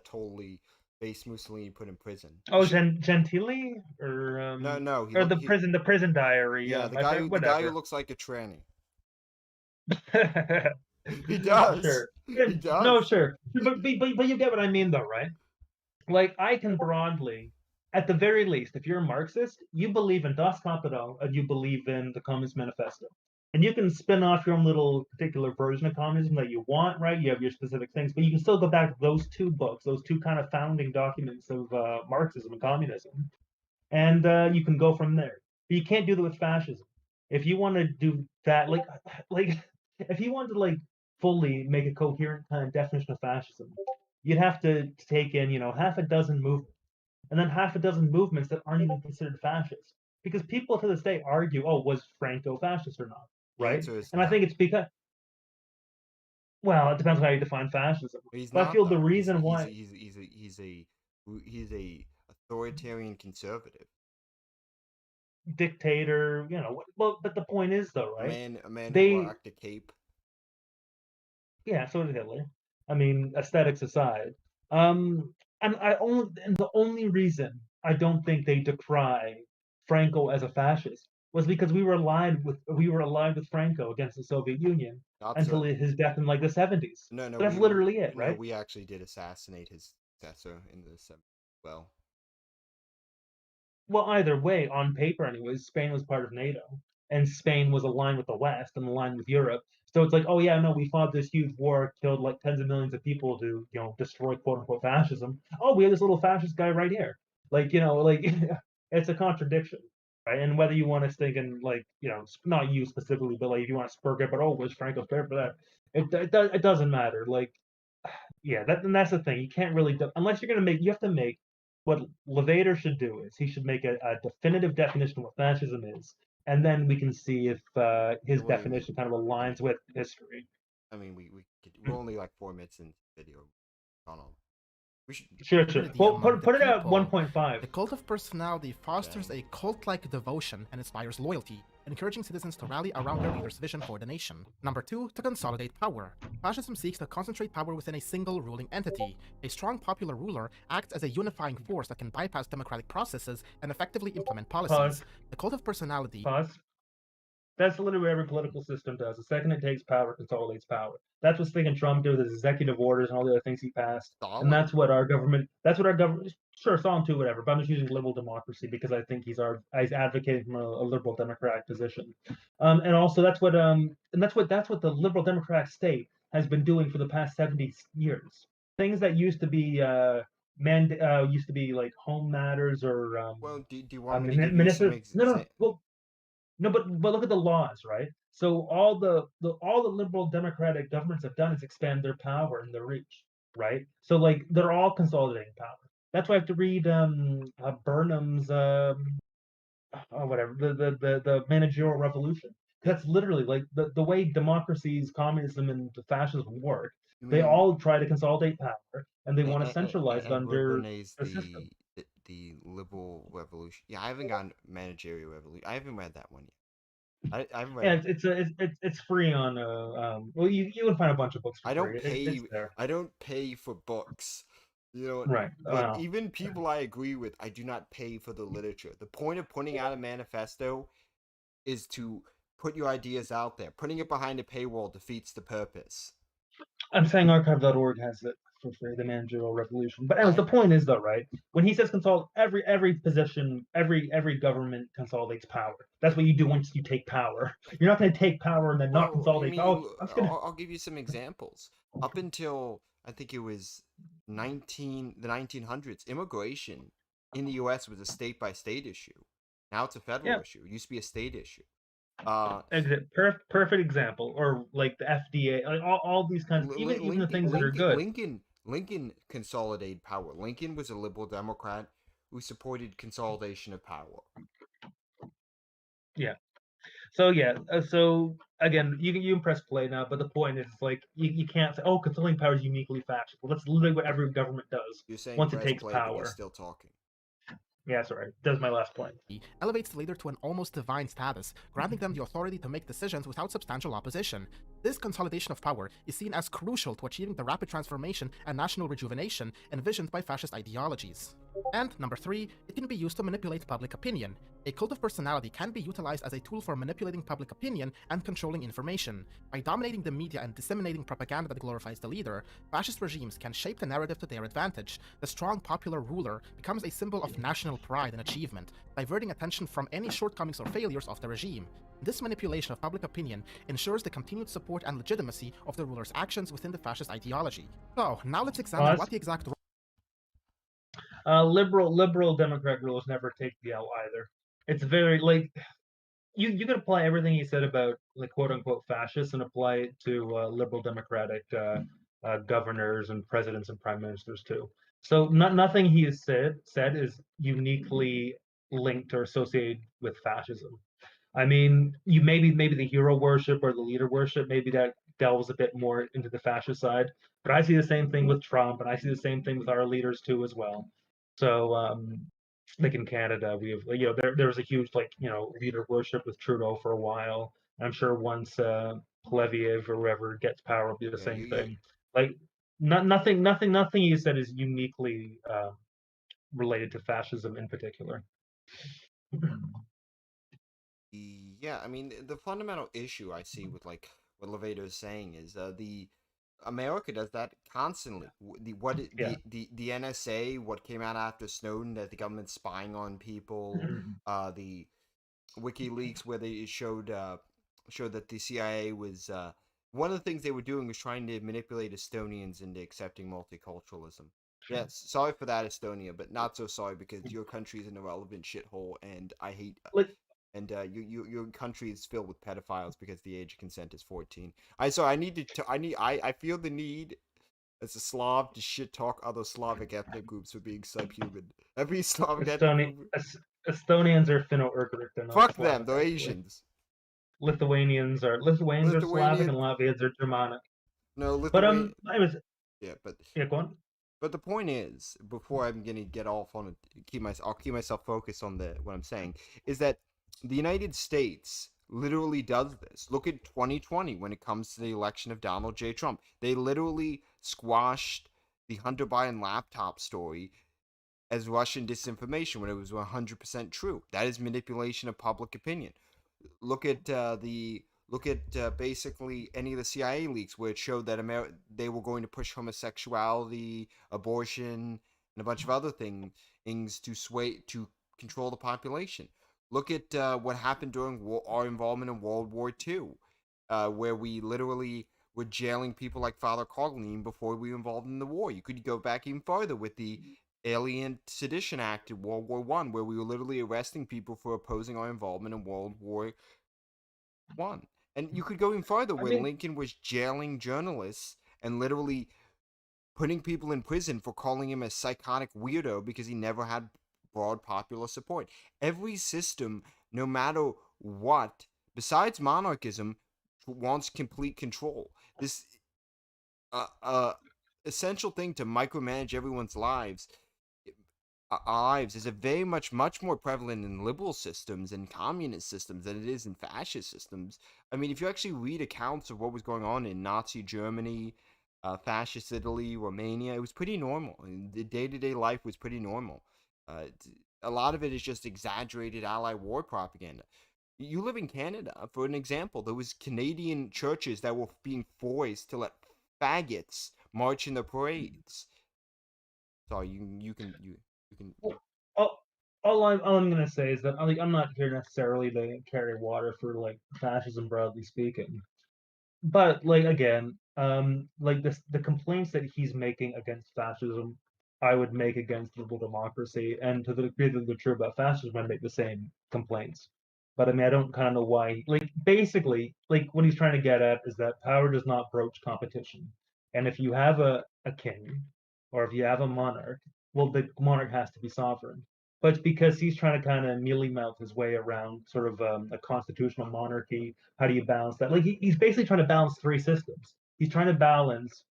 totally based Mussolini, put in prison. Oh, Gentili No, or the prison diary. yeah, the guy who Whatever. looks like a tranny. He does. Sure. He No, does. sure. But you get what I mean, though, right? Like I can broadly, at the very least, if you're a Marxist, you believe in Das Kapital and you believe in the Communist Manifesto. And you can spin off your own little particular version of communism that you want, right? You have your specific things, but you can still go back to those two books, those two kind of founding documents of Marxism and communism, and you can go from there. But you can't do that with fascism. If you want to do that, like if you want to fully make a coherent kind of definition of fascism, you'd have to take in half a dozen movements, and then half a dozen movements that aren't even considered fascist. Because people to this day argue, oh, was Franco fascist or not, The right? answer is And I no. think it's because, well, it depends on how you define fascism. He's But I not feel the though. reason why He's a authoritarian conservative. dictator, well, but the point is though, right? A man who They rocked a cape. Yeah, so did Hitler. I mean, aesthetics aside. And the only reason I don't think they decry Franco as a fascist was because we were allied with Franco against the Soviet Union Not until so. his death in the 70s. No, no, But that's literally it, right? we actually did assassinate his successor in the 70s. Well, Well, either way, on paper, anyways, Spain was part of NATO, and Spain was aligned with the West and aligned with Europe. So it's like, oh yeah, no, we fought this huge war, killed like tens of millions of people to, destroy quote unquote fascism. Oh, we have this little fascist guy right here. It's a contradiction, right? And whether you want to think in not you specifically, but like if you want to spur it, but oh, was Franco fair for that? It doesn't matter. Yeah, that's the thing. You can't really unless you're gonna make. You have to make what Levator should do is he should make a definitive definition of what fascism is, and then we can see if his well, definition kind of aligns with history. we're only like 4 minutes into the video. I don't know. We should. Sure. Well, among the put it at people. 1.5. The cult of personality fosters a cult-like devotion and inspires loyalty, encouraging citizens to rally around their leader's vision for the nation. Number 2, to consolidate power. Fascism seeks to concentrate power within a single ruling entity. A strong popular ruler acts as a unifying force that can bypass democratic processes and effectively implement policies. Pause. The cult of personality. Pause. That's literally what every political system does. The second it takes power, it consolidates power. That's what's thinking Trump did with his executive orders and all the other things he passed. Stalin. And that's what our government. Sure, Stalin too, whatever. But I'm just using liberal democracy because I think he's advocating from a liberal democratic position. And also that's what the liberal democratic state has been doing for the past 70 years. Things that used to be like home matters or Well, do you want me to give you some no. Well, no, but look at the laws, right? So all the liberal democratic governments have done is expand their power and their reach, right? So they're all consolidating power. That's why I have to read Burnham's whatever the managerial revolution. That's literally like the way democracies, communism, and fascism work. They all try to consolidate power and they want to centralize it under the system. The liberal revolution. Yeah, I haven't gotten managerial revolution. I haven't read that one yet. I haven't read. Yeah, it's free on well you can find a bunch of books for free. It's there. I don't pay for books. Right. But even people I agree with, I do not pay for the literature. The point of putting out a manifesto is to put your ideas out there. Putting it behind a paywall defeats the purpose. I'm saying archive.org has it for free, the managerial revolution. But anyways, the point is though, right? When he says every position, every government consolidates power. That's what you do once you take power. You're not going to take power and then not consolidate power. I'll give you some examples. Up until I think it was the 1900s, immigration in the U.S. was a state-by-state issue. Now it's a federal Yeah, issue. It used to be a state issue. perfect example. Or like the FDA, like all these kinds, even the things that are good. Lincoln consolidated power. Lincoln was a liberal Democrat who supported consolidation of power. Yeah. So yeah, so again, you can press play now, but the point is, like, you can't say, oh, controlling power is uniquely fascist. Well, that's literally what every government does You're saying once it press takes play, but you're power. still talking. Yeah, sorry. That's my last point. Elevates the leader to an almost divine status, granting them the authority to make decisions without substantial opposition. This consolidation of power is seen as crucial to achieving the rapid transformation and national rejuvenation envisioned by fascist ideologies. And number 3, it can be used to manipulate public opinion. A cult of personality can be utilized as a tool for manipulating public opinion and controlling information. By dominating the media and disseminating propaganda that glorifies the leader, fascist regimes can shape the narrative to their advantage. The strong popular ruler becomes a symbol of national pride and achievement, diverting attention from any shortcomings or failures of the regime. This manipulation of public opinion ensures the continued support and legitimacy of the ruler's actions within the fascist ideology. So, now let's examine what the exact Liberal Democrat rulers never take the L either. It's very, like, you can apply everything he said about, like, quote unquote fascists and apply it to liberal democratic governors and presidents and prime ministers too. So nothing he has said is uniquely linked or associated with fascism. I mean, you maybe the hero worship or the leader worship, maybe that delves a bit more into the fascist side. But I see the same thing with Trump, and I see the same thing with our leaders too as well. So, like in Canada, we have, there was a huge, like, leader worship with Trudeau for a while. I'm sure once Poilievre or whoever gets power, will be the Yeah, same thing. Like, nothing you said is uniquely related to fascism in particular. Yeah, I mean, the fundamental issue I see with like what Levator is saying is the America does that constantly. Yeah. The NSA, what came out after Snowden, that the government's spying on people, the WikiLeaks where they showed that the CIA was one of the things they were doing was trying to manipulate Estonians into accepting multiculturalism. Yes, sorry for that, Estonia, but not so sorry because your country is an irrelevant shithole, and I hate. Like, And your country is filled with pedophiles because the age of consent is 14. I feel the need as a Slav to shit talk other Slavic ethnic groups for being subhuman. Every Slavic ethnic group, Estonians are Finno-Ugric, they're not fuck them, Slavic, they're actually. Asians. Lithuanians are Slavic, and Lithuanian, Latvians are Germanic. no But Lithuanian. I was Yeah, yeah, go on. but the point is, before I'm gonna get off on it, I'll keep myself focused on the what I'm saying is that the United States literally does this. Look at 2020 when it comes to the election of Donald J. Trump. They literally squashed the Hunter Biden laptop story as Russian disinformation when it was 100% true. That is manipulation of public opinion. Look at basically any of the CIA leaks where it showed that they were going to push homosexuality, abortion, and a bunch of other things to control the population. Look at what happened during our involvement in World War II, where we literally were jailing people like Father Coughlin before we were involved in the war. You could go back even farther with the Alien Sedition Act in World War One, where we were literally arresting people for opposing our involvement in World War One. And you could go even farther, I where mean, Lincoln was jailing journalists and literally putting people in prison for calling him a psychotic weirdo because he never had broad popular support. Every system, no matter what, besides monarchism, wants complete control. This essential thing to micromanage everyone's lives is a much more prevalent in liberal systems and communist systems than it is in fascist systems. I mean, if you actually read accounts of what was going on in Nazi Germany, fascist Italy, Romania, it was pretty normal. I mean, the day-to-day life was pretty normal. A lot of it is just exaggerated Allied war propaganda. You live in Canada, for an example. There was Canadian churches that were being forced to let faggots march in the parades. Sorry, you can. All I'm gonna say is that, like, I'm not here necessarily to carry water for, like, fascism broadly speaking, but, like, again, like, the complaints that he's making against fascism I would make against liberal democracy, and to the degree that they're true about fascism, I make the same complaints. But I mean, I don't kind of know why. Like, basically, like what he's trying to get at is that power does not broach competition, and if you have a king, or if you have a monarch, well, the monarch has to be sovereign. But it's because he's trying to kind of mealy mouth his way around sort of a constitutional monarchy. How do you balance that? Like he's basically trying to balance three systems. He's trying to balance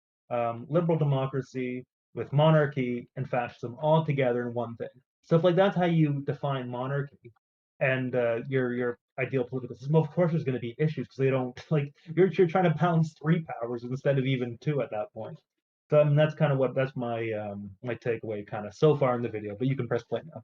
liberal democracy with monarchy and fascism all together in one thing. So if like that's how you define monarchy and your ideal political system, of course there's going to be issues because they don't like you're trying to balance three powers instead of even two at that point. So I mean, that's kind of that's my my takeaway kind of so far in the video. But you can press play now.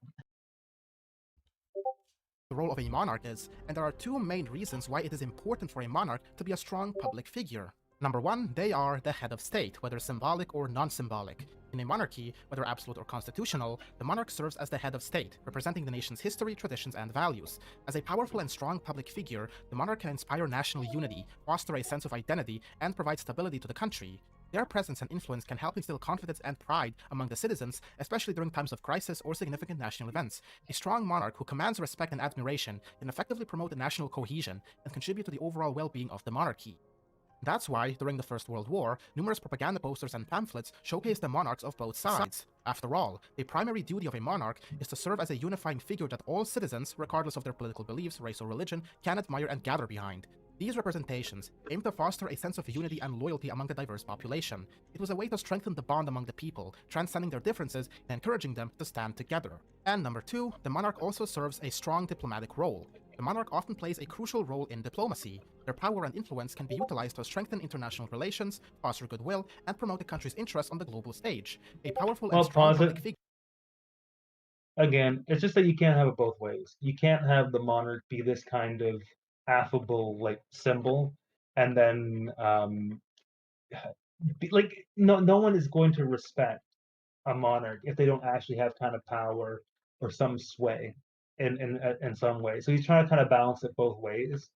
The role of a monarch is, and there are two main reasons why it is important for a monarch to be a strong public figure. Number one, they are the head of state, whether symbolic or non-symbolic. In a monarchy, whether absolute or constitutional, the monarch serves as the head of state, representing the nation's history, traditions, and values. As a powerful and strong public figure, the monarch can inspire national unity, foster a sense of identity, and provide stability to the country. Their presence and influence can help instill confidence and pride among the citizens, especially during times of crisis or significant national events. A strong monarch who commands respect and admiration can effectively promote national cohesion and contribute to the overall well-being of the monarchy. That's why, during the First World War, numerous propaganda posters and pamphlets showcased the monarchs of both sides. After all, the primary duty of a monarch is to serve as a unifying figure that all citizens, regardless of their political beliefs, race, or religion, can admire and gather behind. These representations aim to foster a sense of unity and loyalty among the diverse population. It was a way to strengthen the bond among the people, transcending their differences and encouraging them to stand together. And number two, the monarch also serves a strong diplomatic role. The monarch often plays a crucial role in diplomacy. Their power and influence can be utilized to strengthen international relations, foster goodwill, and promote the country's interests on the global stage. A powerful and strong public figure. Again, it's just that you can't have it both ways. You can't have the monarch be this kind of affable like symbol, and then like no one is going to respect a monarch if they don't actually have kind of power or some sway in some way. So he's trying to kind of balance it both ways.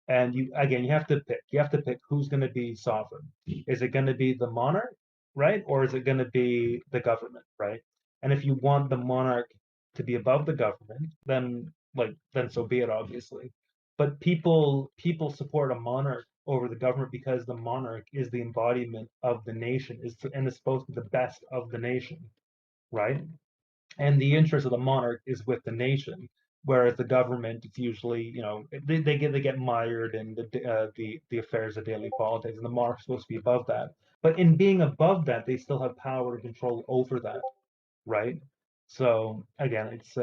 And you again, you have to pick. You have to pick who's going to be sovereign. Is it going to be the monarch, right, or is it going to be the government, right? And if you want the monarch to be above the government, then so be it, obviously. But people support a monarch over the government because the monarch is the embodiment of the nation, and is supposed to be the best of the nation, right? And the interest of the monarch is with the nation, whereas the government it's usually they get mired in the affairs of daily politics, and the monarch's supposed to be above that. But in being above that, they still have power and control over that, right? So again, it's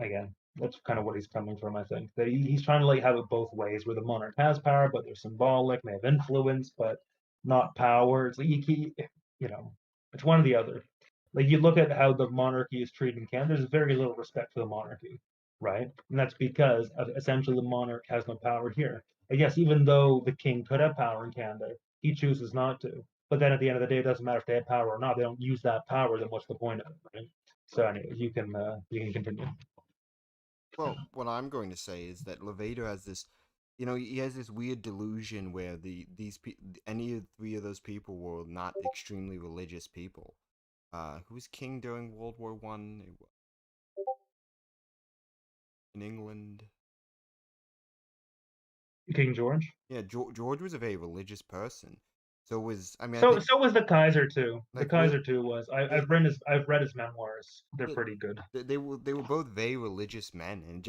again that's kind of what he's coming from. I think that he's trying to like have it both ways, where the monarch has power, but they're symbolic, they have influence, but not power. It's like it's one or the other. Like you look at how the monarchy is treated in Canada, there's very little respect for the monarchy, right? And that's because essentially the monarch has no power here. I guess even though the king could have power in Canada, he chooses not to. But then at the end of the day, it doesn't matter if they have power or not. They don't use that power. Then what's the point of it, right? So anyway, you can continue. Well, what I'm going to say is that Levator has this, he has this weird delusion where any of three of those people were not extremely religious people. Who was king during World War One in England? King George. Yeah, George was a very religious person. So was I mean I So think so was the Kaiser too. The like Kaiser too was. I've read his memoirs. They're yeah, pretty good. they were both very religious men, and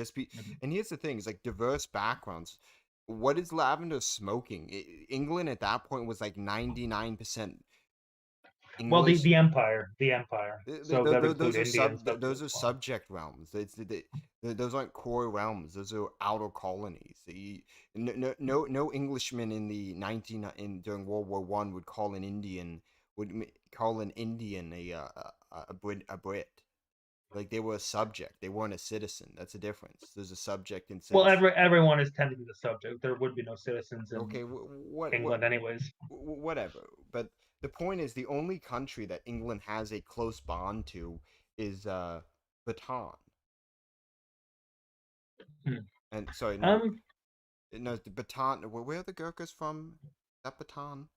here's the thing: it's like diverse backgrounds. What is Lavender smoking? England at that point was like 99% Well, English. the Empire. So that includes India and stuff Those as are well. subject realms. Those aren't core realms. Those are outer colonies. No Englishman in the during World War One would call an Indian a Brit. Like they were a subject. They weren't a citizen. That's a difference. There's a subject and Well, citizen. everyone is technically the subject. There would be no citizens in Okay, what England, anyways. whatever. But the point is, the only country that England has a close bond to is Bhutan. Hmm. And sorry, Um, no, the Bhutan. Where are the Gurkhas from? That Bhutan,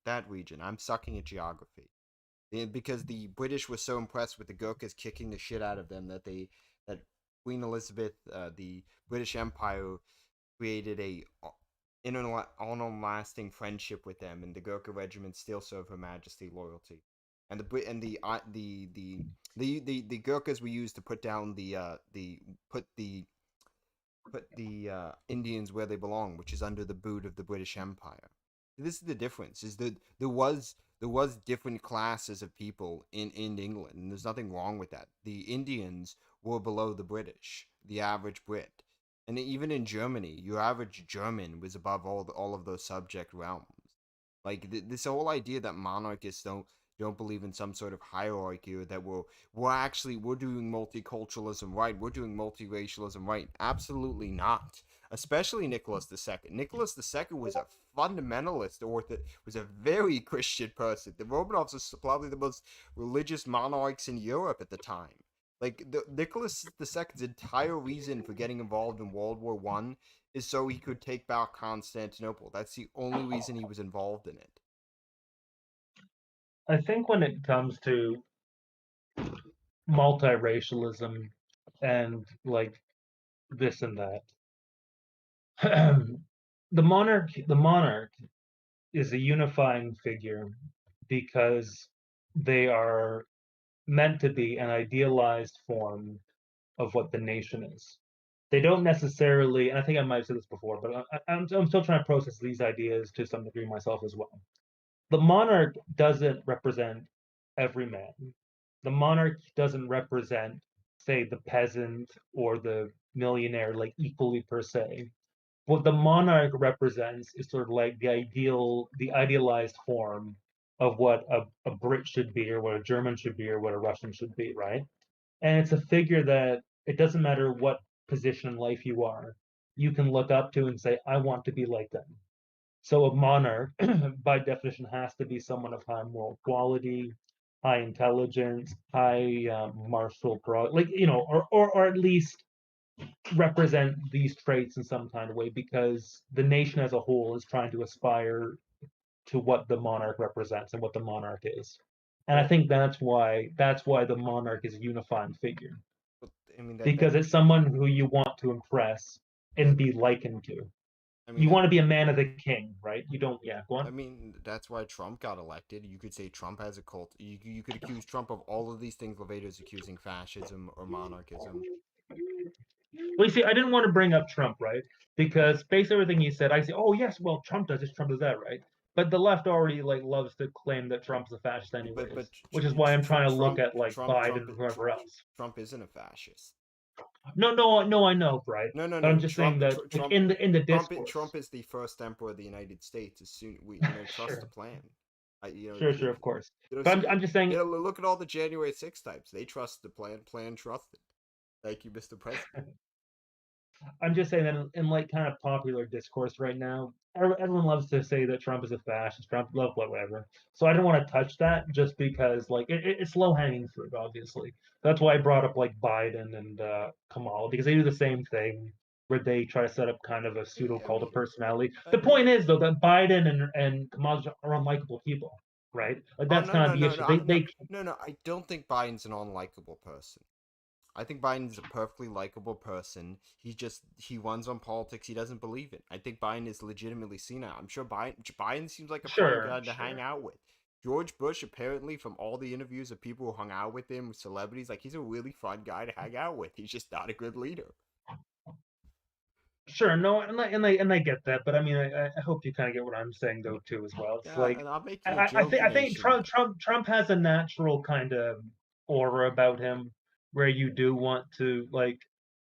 that region. I'm sucking at geography. because the British were so impressed with the Gurkhas kicking the shit out of them that Queen Elizabeth, the British Empire, created a lasting friendship with them, and the Gurkha regiment still serve Her Majesty loyalty. And the Gurkhas were used to put down the Indians where they belong, which is under the boot of the British Empire. This is the difference: is that there was different classes of people in England, and there's nothing wrong with that. The Indians were below the British, the average Brit, and even in Germany, your average German was above all of those subject realms. Like this whole idea that monarchists don't believe in some sort of hierarchy, or that we're doing multiculturalism right, we're doing multiracialism right. Absolutely not. Especially Nicholas II. Nicholas II was a fundamentalist, or was a very Christian person. The Romanovs were probably the most religious monarchs in Europe at the time. Like Nicholas II's entire reason for getting involved in World War I is so he could take back Constantinople. That's the only reason he was involved in it. I think when it comes to multiracialism and like this and that, the monarch is a unifying figure because they are meant to be an idealized form of what the nation is. They don't necessarily, and I think I might have said this before, but I'm still trying to process these ideas to some degree myself as well. The monarch doesn't represent every man. The monarch doesn't represent, say, the peasant or the millionaire, like equally per se. What the monarch represents is sort of like the idealized form of what a Brit should be, or what a German should be, or what a Russian should be, right? And it's a figure that it doesn't matter what position in life you are, you can look up to and say, I want to be like them. So a monarch, by definition, has to be someone of high moral quality, high intelligence, high martial pro, like or at least represent these traits in some kind of way, because the nation as a whole is trying to aspire to what the monarch represents and what the monarch is. And I think that's why the monarch is a unifying figure, I mean because it's someone who you want to impress and be likened to. You want to be a man of the king, right? You don't. Yeah, go on. I mean, that's why Trump got elected. You could say Trump has a cult. You could accuse Trump of all of these things Levator's accusing fascism or monarchism. Well, you see, I didn't want to bring up Trump, right? Because based on everything he said, I say, oh yes, well, Trump does this, Trump does that, right? But the left already loves to claim that Trump's a fascist anyways, which is why I'm trying to look at Biden and whoever else. Trump isn't a fascist. No, I know, right? No. But I'm just saying that in the discourse, Trump is the first emperor of the United States. As soon we trust the plan. Sure, of course. But I'm just saying. Look at all the January 6th types. They trust the plan. Plan trusted. Thank you, Mr. President. I'm just saying that in kind of popular discourse right now, everyone loves to say that Trump is a fascist, Trump love whatever. So I didn't want to touch that just because it's low hanging fruit, obviously. That's why I brought up Biden and Kamala, because they do the same thing where they try to set up kind of a pseudo cult of personality. The point is though that Biden and Kamala are unlikable people, right? That's kind of the issue. No, I don't think Biden's an unlikable person. I think Biden's a perfectly likable person. He runs on politics he doesn't believe in. I think Biden is legitimately senile. I'm sure Biden seems like a fun guy to hang out with. George Bush, apparently, from all the interviews of people who hung out with him, with celebrities, he's a really fun guy to hang out with. He's just not a good leader. Sure, no, and I get that, but I mean, I hope you kind of get what I'm saying though too as well. It's I think Trump has a natural kind of aura about him where you do want to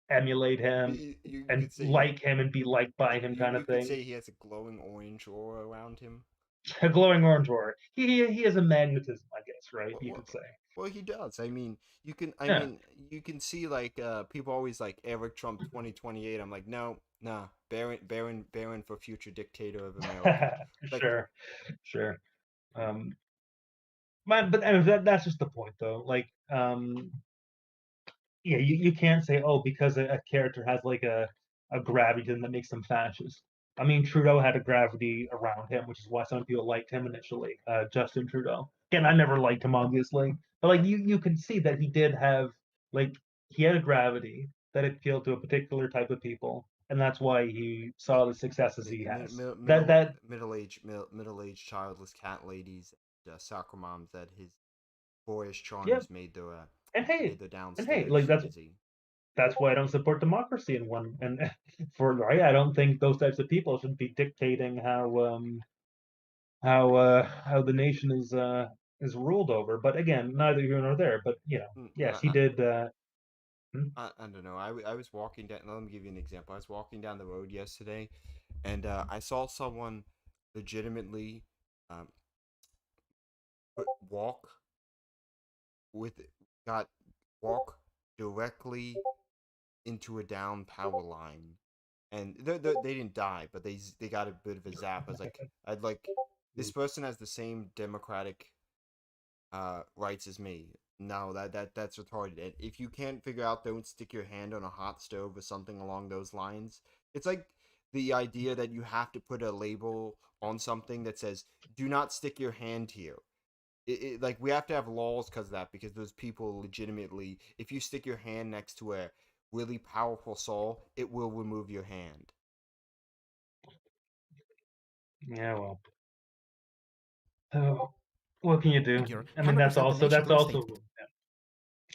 emulate him and like him and be liked by him, kind of thing. You could say he has a glowing orange aura around him. A glowing orange aura. He has a magnetism, I guess, right? You could say. Well, he does. I mean, you can see people always Eric Trump 2028. I'm like, no, nah, Barron for future dictator of America. Sure. But that's just the point, though. Yeah, you can't say, oh, because a character has a gravity that makes them fascist. I mean, Trudeau had a gravity around him, which is why some people liked him initially. Justin Trudeau. Again, I never liked him, obviously, but like you can see that he did have like he had a gravity that appealed to a particular type of people, and that's why he saw the successes he has. That middle-aged childless cat ladies, soccer moms that his boyish Yep. charms And made hey, their and hey, downstairs like busy. that's why I don't support democracy in one. And for right, I don't think those types of people should be dictating how the nation is ruled over. But again, neither here nor there. But yes, he did. I don't know. I was walking down. Let me give you an example. I was walking down the road yesterday, and I saw someone legitimately um, walk with got walk directly into a down power line, and they didn't die, but they got a bit of a zap. I was like, I'd like this person has the same democratic rights as me. No, that's retarded. And if you can't figure out, don't stick your hand on a hot stove or something along those lines. It's like the idea that you have to put a label on something that says "Do not stick your hand here." Like we have to have laws because of that, because those people legitimately, if you stick your hand next to a really powerful saw, it will remove your hand. Yeah, well, so what can you do? Figure I can mean, represent the nation through a state.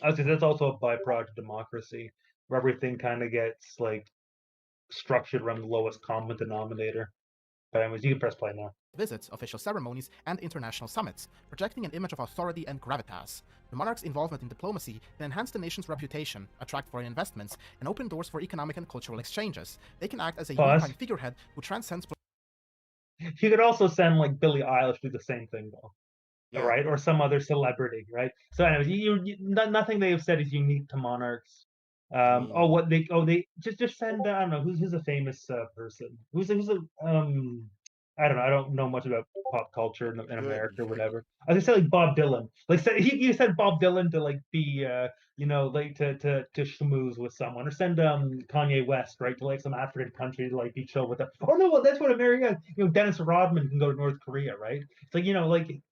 I would say that's also a byproduct of democracy, where everything kind of gets like structured around the lowest common denominator. But anyways, you can press play now. Visits, official ceremonies, and international summits, projecting an image of authority and gravitas. The monarch's involvement in diplomacy can enhance the nation's reputation, attract foreign investments, and open doors for economic and cultural exchanges. They can act as a Pause. unifying figurehead who transcends. You could also send like Billie Eilish do the same thing though. Yeah. Right? Or some other celebrity, right? So, anyways, nothing they have said is unique to monarchs. They just send I don't know who's a famous person who's a I don't know much about pop culture in America or whatever. I was gonna say like Bob Dylan. Like say, you said Bob Dylan to like be like to schmooze with someone, or send Kanye West right to like some African country to like be chill with them. Oh no, well, that's what America. Dennis Rodman can go to North Korea, right? It's like like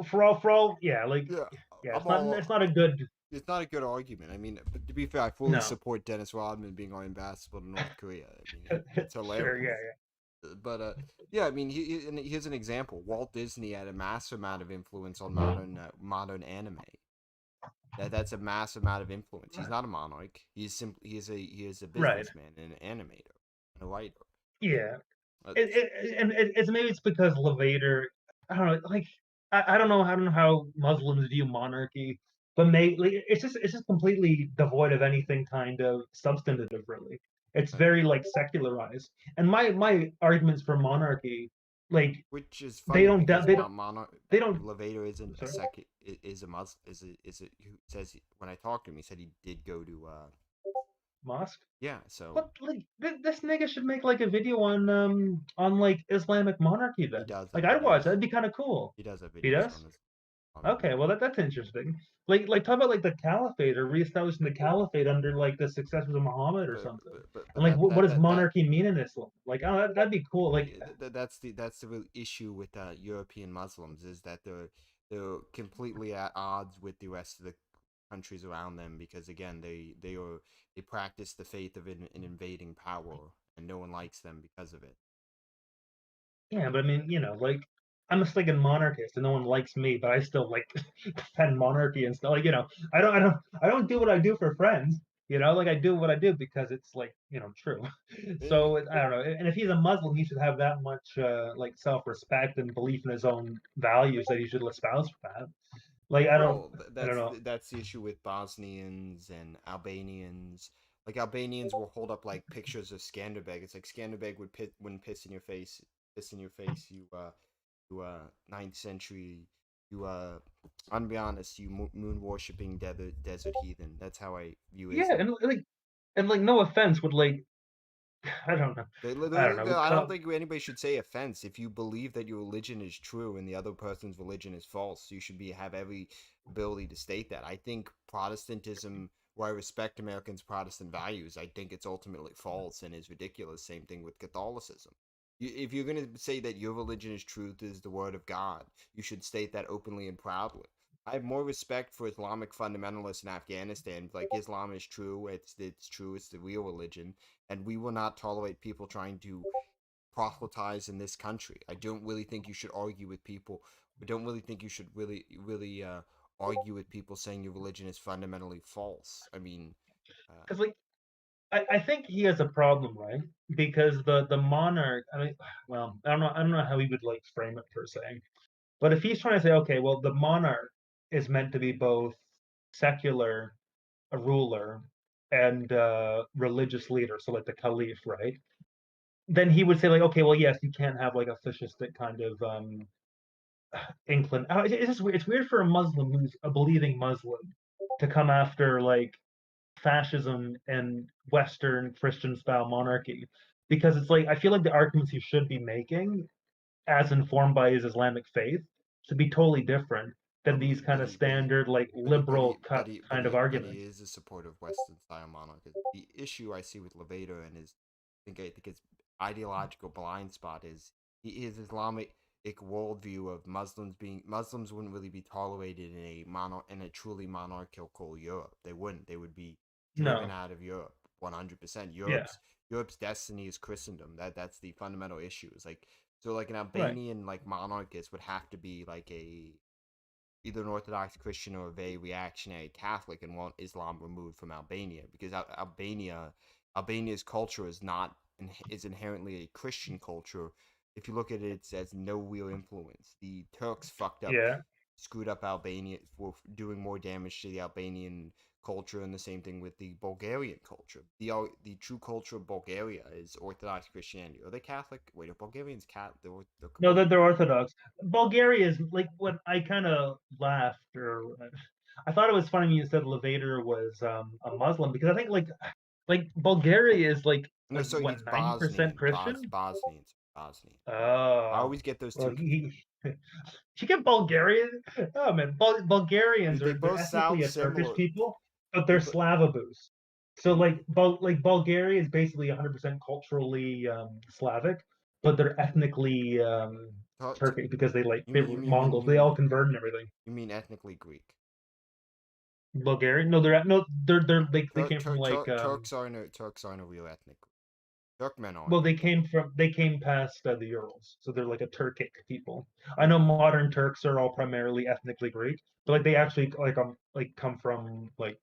for all yeah, like Yeah, yeah, I'm all. it's not a good. It's not a good argument. I mean, but to be fair, I fully No. support Dennis Rodman being our ambassador to North Korea. I mean, it's Sure, hilarious. yeah. But yeah, I mean, here's an example. Walt Disney had a massive amount of influence on modern anime. That's a massive amount of influence. He's not a monarch. He is a Right. businessman and an animator and a writer. Yeah. Uh, It's maybe it's because Levator, I don't know, like I don't know how Muslims view monarchy, but like, it's just completely devoid of anything kind of substantive, really. It's very like secularized. And my arguments for monarchy, like which is they funny don't because they don't they don't Levator isn't a sorry. second is a Muslim is a who says when I talked to him he said he did go to Mosque. yeah, so But like this nigga should make like a video on like Islamic monarchy he then. does Like have I'd watch videos. that'd be kind of cool. He does have He videos does? on the Okay, well that's interesting. Like talk about like the caliphate or reestablishing the caliphate under like the successors of Muhammad or something. but And like what does that monarchy mean in Islam? Like oh that'd be cool. Like that's the real issue with European Muslims is that they're completely at odds with the rest of the countries around them because again they practice the faith of an invading power and no one likes them because of it. yeah, but I mean, like I'm a sticking monarchist and no one likes me, but I still like defend monarchy and stuff. Like, I don't do what I do for friends. Like I do what I do because it's like, true. So I don't know. And if he's a Muslim, he should have that much like self-respect and belief in his own values that he should espouse for that. Like Well, I don't know. that's the issue with Bosnians and Albanians. Like Albanians will hold up like pictures of Skanderbeg. It's like Skanderbeg wouldn't piss in your face. Ninth century. You I'm be honest. You moon worshipping desert heathen. That's how I view Yeah, Islam. and like no offense, would like I don't know. I don't know. I don't think anybody should say offense. If you believe that your religion is true and the other person's religion is false, you should have every ability to state that. I think Protestantism, where I respect Americans' Protestant values, I think it's ultimately false and is ridiculous. Same thing with Catholicism. If you're gonna say that your religion is truth, is the word of God, you should state that openly and proudly. I have more respect for Islamic fundamentalists in Afghanistan. Like Islam is true, it's true, it's the real religion, and we will not tolerate people trying to proselytize in this country. I don't really think you should argue with people. I don't really think you should really argue with people saying your religion is fundamentally false. I mean, Because like I think he has a problem, right? Because the monarch, I mean, well, I don't know how he would like frame it per se, but if he's trying to say, okay, well, the monarch is meant to be both secular, a ruler, and religious leader, so like the caliph, right? Then he would say like, okay, well, yes, you can't have like a fascistic kind of inclin. It's just weird. It's weird for a Muslim who's a believing Muslim to come after like fascism and Western Christian style monarchy, because it's like I feel like the arguments he should be making, as informed by his Islamic faith, should be totally different than these kind of standard like liberal cut kind of but he arguments. is a supporter of Western style monarchy. The issue I see with Levator and his, I think his ideological blind spot is his Islamic worldview of Muslims wouldn't really be tolerated in a truly monarchical Europe. They wouldn't. They would be driven No, out of Europe 100%. yeah, Europe's destiny is Christendom. That's the fundamental issue. It's like so like an right, Albanian like monarchist would have to be like a either an Orthodox Christian or a very reactionary Catholic and want Islam removed from Albania because Albania's culture is not is inherently a Christian culture. If you look at it, it says no real influence. The Turks yeah. screwed up Albania for doing more damage to the Albanian culture, and the same thing with the Bulgarian culture. The true culture of Bulgaria is Orthodox Christianity. Are they Catholic? Wait, are Bulgarians Catholic? They're No, complete. they're Orthodox. Bulgaria is like what I kind of laughed or I thought it was funny when you said Levator was a Muslim because I think like Bulgaria is No, like so what he's 90% Bosnian. Christian. Bosnian. I Oh, always get those well, two confused. you get Bulgarian. Oh man, Bulgarians Dude, they are they're both ethnically sound a Turkish similar. people, but They they're but Slavophobes. So like Bulgaria is basically 100% culturally Slavic, but they're ethnically Turkish because they were Mongols. They all converted and everything. you mean ethnically Greek? Bulgarian? No, they're like they came from Turks aren't a real ethnic group. Turkmen are. well they came past the Urals, so they're like a Turkic people. I know modern Turks are all primarily ethnically Greek, but like they actually like come from like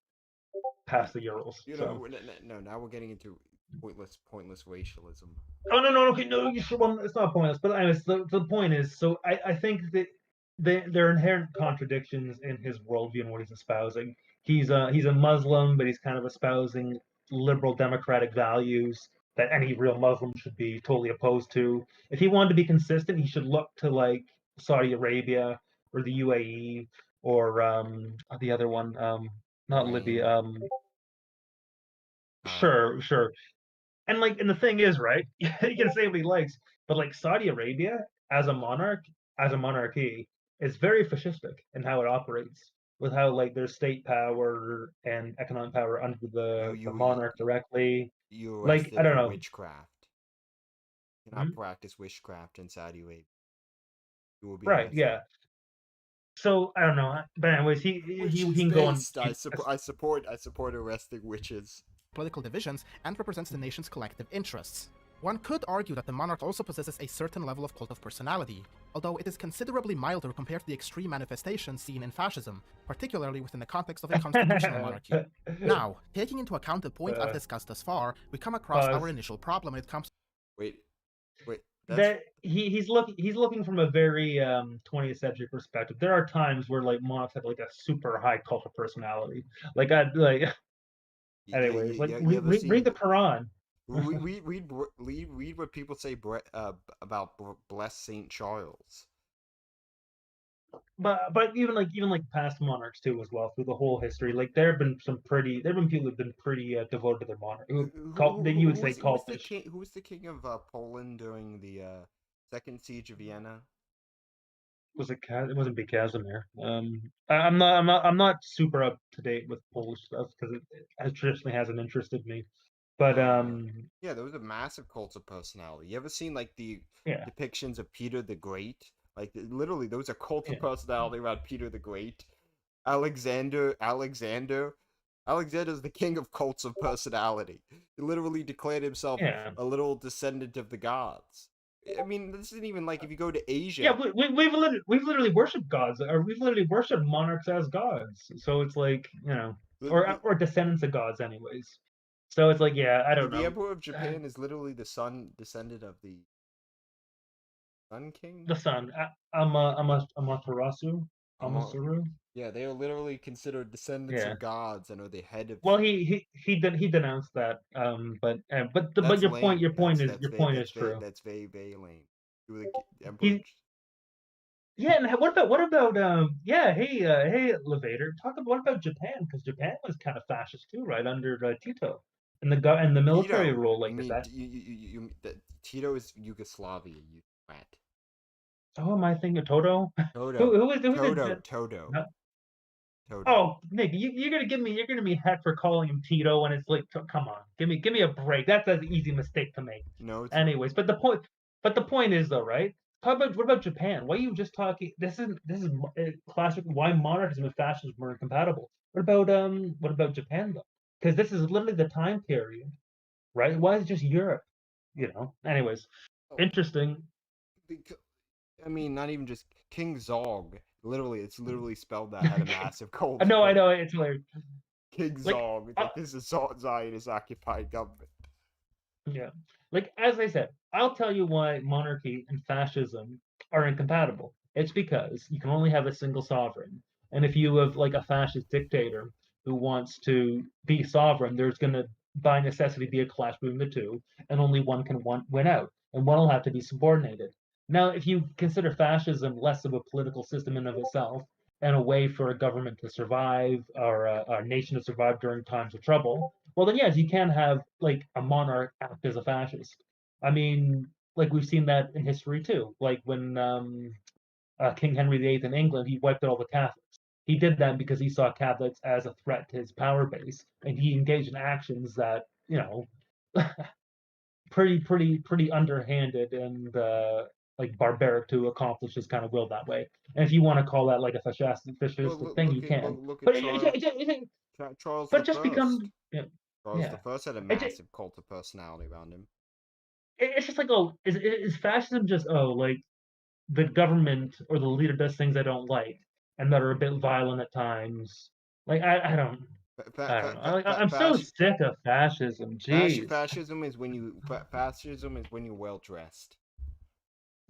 You, past the Urals. you So know, no. Now we're getting into pointless racialism. oh no okay no you should well it's not pointless, but anyways the point is so I think that there are inherent contradictions in his worldview and what he's espousing. He's a Muslim, but he's kind of espousing liberal democratic values that any real Muslim should be totally opposed to. If he wanted to be consistent, he should look to like Saudi Arabia or the UAE or the other one, not Libya. Iran. Sure. And like, and the thing is, right? He can say what he likes, but like Saudi Arabia as a monarch, as a monarchy, is very fascistic in how it operates, with how like there's state power and economic power under You the you monarch directly. you Like I arrested don't for know. witchcraft. You cannot Hmm? practice witchcraft in Saudi Arabia. You will be Right? arrested. Yeah. So I don't know. But anyways, he Witches can go on. based. I support arresting witches. Political divisions and represents the nation's collective interests. One could argue that the monarch also possesses a certain level of cult of personality, although it is considerably milder compared to the extreme manifestations seen in fascism, particularly within the context of a constitutional monarchy. Now, taking into account the point I've discussed thus far, we come across our Pause. initial problem when it comes Wait, that's That he's looking from a very 20th century perspective. There are times where like monarchs have like a super high cult of personality. Like I like anyways, like you ever read seen the Quran. read what people say about blessed Saint Charles. But even like past monarchs too as well through the whole history. Like there have been people who've been pretty devoted to their monarch who call that you would say cultish. Who was the king of Poland during the second siege of Vienna? Was it it wasn't Big Casimir. I'm not super up to date with Polish stuff because it has traditionally hasn't interested me. But Yeah, those are massive cults of personality. You ever seen like the yeah, depictions of Peter the Great? Like literally, those are cults of yeah, personality around Peter the Great. Alexander's the king of cults of personality. He literally declared himself yeah. a little descendant of the gods. I mean, this isn't even like if you go to Yeah, Asia. we've literally worshipped gods, or we've literally worshipped monarchs as gods. So it's like, The, or descendants of gods, anyways. So it's like, yeah, I don't the know. emperor of Japan is literally the son descendant of the Sun King. The son, Amaterasu, Amon. Amasuru. Yeah, they are literally considered descendants Yeah. of gods and are the head of. Well, he denounced that. But That's your point lame. your point is That's your very point is true. that's very very lame. You were the emperor. He Yeah, and what about yeah, hey Levator, talk about what about Japan? Because Japan was kind of fascist too, right, under Tito, and the military Tito. rule. You Like, is mean that? Tito is Yugoslavia? You rat. Oh, am I thinking Toto? Toto. Who's it? Toto. Toto. No. Toto. Oh, Nick, you're gonna be heck for calling him Tito, and it's like, come on, give me a break. That's an easy mistake to make. No, it's not. Anyways, but the point is though, right? What about Japan? Why are you just talking? This is classic. Why monarchism and fascism are incompatible? What about Japan though? Because this is literally the time period, right? Why is it just Europe? Anyways, Oh, interesting. I mean, not even just King Zog. Literally, it's literally spelled that had a massive I cult. know, I know, it's hilarious. King Like, Zog. uh, Like this is Zionist occupied government. yeah. Like, as I said, I'll tell you why monarchy and fascism are incompatible. It's because you can only have a single sovereign. And if you have like a fascist dictator who wants to be sovereign, there's going to, by necessity, be a clash between the two, and only one can win out, and one will have to be subordinated. Now, if you consider fascism less of a political system in of itself and a way for a government to survive or a nation to survive during times of trouble, well, then yes, you can have like a monarch act as a fascist. I mean, like we've seen that in history too. Like when King Henry VIII in England, he wiped out all the Catholics. He did that because he saw Catholics as a threat to his power base, and he engaged in actions that pretty underhanded and like barbaric to accomplish his kind of will that way. And if you want to call that like a Well, fascistic thing, you can. look at But Charles but the it just First. becomes yeah Charles yeah. the First had a It, ju- massive cult of personality around him. it's just like, oh, is fascism just, oh, like the government or the leader does things I don't like and that are a bit violent at times. Like, Fa- I don't fa- know. fa- fa- I'm so fasc- sick of fascism. Jeez. fascism is when you're well dressed.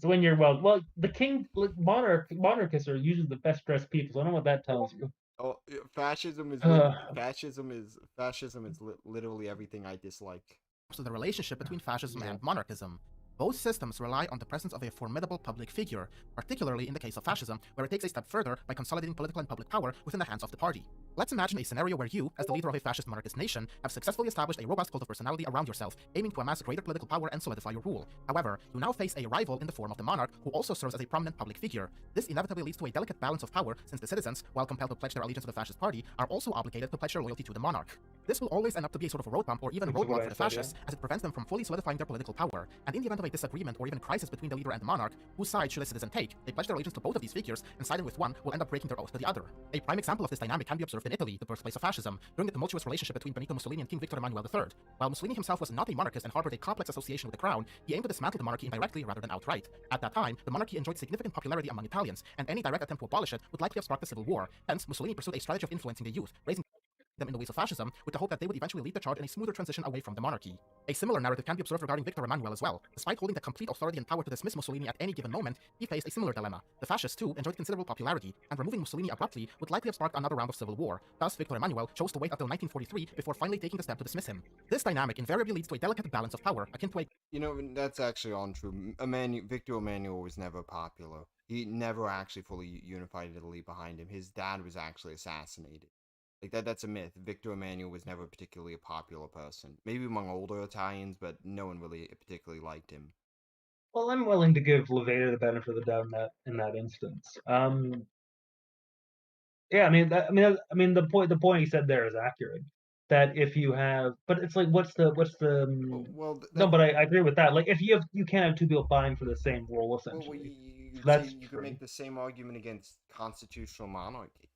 So when you're, the king, like, monarchists are usually the best dressed people. So I don't know what that tells you. Oh, fascism is when Uh, fascism is literally everything I dislike. To the relationship between fascism yeah. and monarchism. Both systems rely on the presence of a formidable public figure, particularly in the case of fascism, where it takes a step further by consolidating political and public power within the hands of the party. Let's imagine a scenario where you, as the leader of a fascist monarchist nation, have successfully established a robust cult of personality around yourself, aiming to amass greater political power and solidify your rule. However, you now face a rival in the form of the monarch, who also serves as a prominent public figure. This inevitably leads to a delicate balance of power, since the citizens, while compelled to pledge their allegiance to the fascist party, are also obligated to pledge their loyalty to the monarch. This will always end up to be a sort of a road bump or even Which is what roadblock I for the said, yeah. fascists, as it prevents them from fully solidifying their political power. And in the event of a disagreement or even crisis between the leader and the monarch, whose side should a citizen take? They pledge their allegiance to both of these figures, and siding with one will end up breaking their oath to the other. A prime example of this dynamic can be observed in Italy, the birthplace of fascism, during the tumultuous relationship between Benito Mussolini and King Victor Emmanuel III. While Mussolini himself was not a monarchist and harbored a complex association with the crown, he aimed to dismantle the monarchy indirectly rather than outright. At that time, the monarchy enjoyed significant popularity among Italians, and any direct attempt to abolish it would likely have sparked a civil war. Hence, Mussolini pursued a strategy of influencing the youth, raising them in the ways of fascism, with the hope that they would eventually lead the charge in a smoother transition away from the monarchy. A similar narrative can be observed regarding Victor Emmanuel as well. Despite holding the complete authority and power to dismiss Mussolini at any given moment, he faced a similar dilemma. The fascists too enjoyed considerable popularity, and removing Mussolini abruptly would likely have sparked another round of civil war. Thus, Victor Emmanuel chose to wait until 1943 before finally taking the step to dismiss him. This dynamic invariably leads to a delicate balance of power, akin to a That's actually untrue. Victor Emmanuel was never popular. He never actually fully unified Italy behind him. His dad was actually assassinated. Like that's a myth. Victor Emmanuel was never particularly a popular person. Maybe among older Italians, but no one really particularly liked him. Well, I'm willing to give Levator the benefit of the doubt in that instance. Yeah, I mean, the point he said there is accurate. that if you have, but it's like, what's the no, that but I agree with that. Like, if you can't have two people vying for the same role, well, essentially. you So could say that's you could true. make the same argument against constitutional monarchy.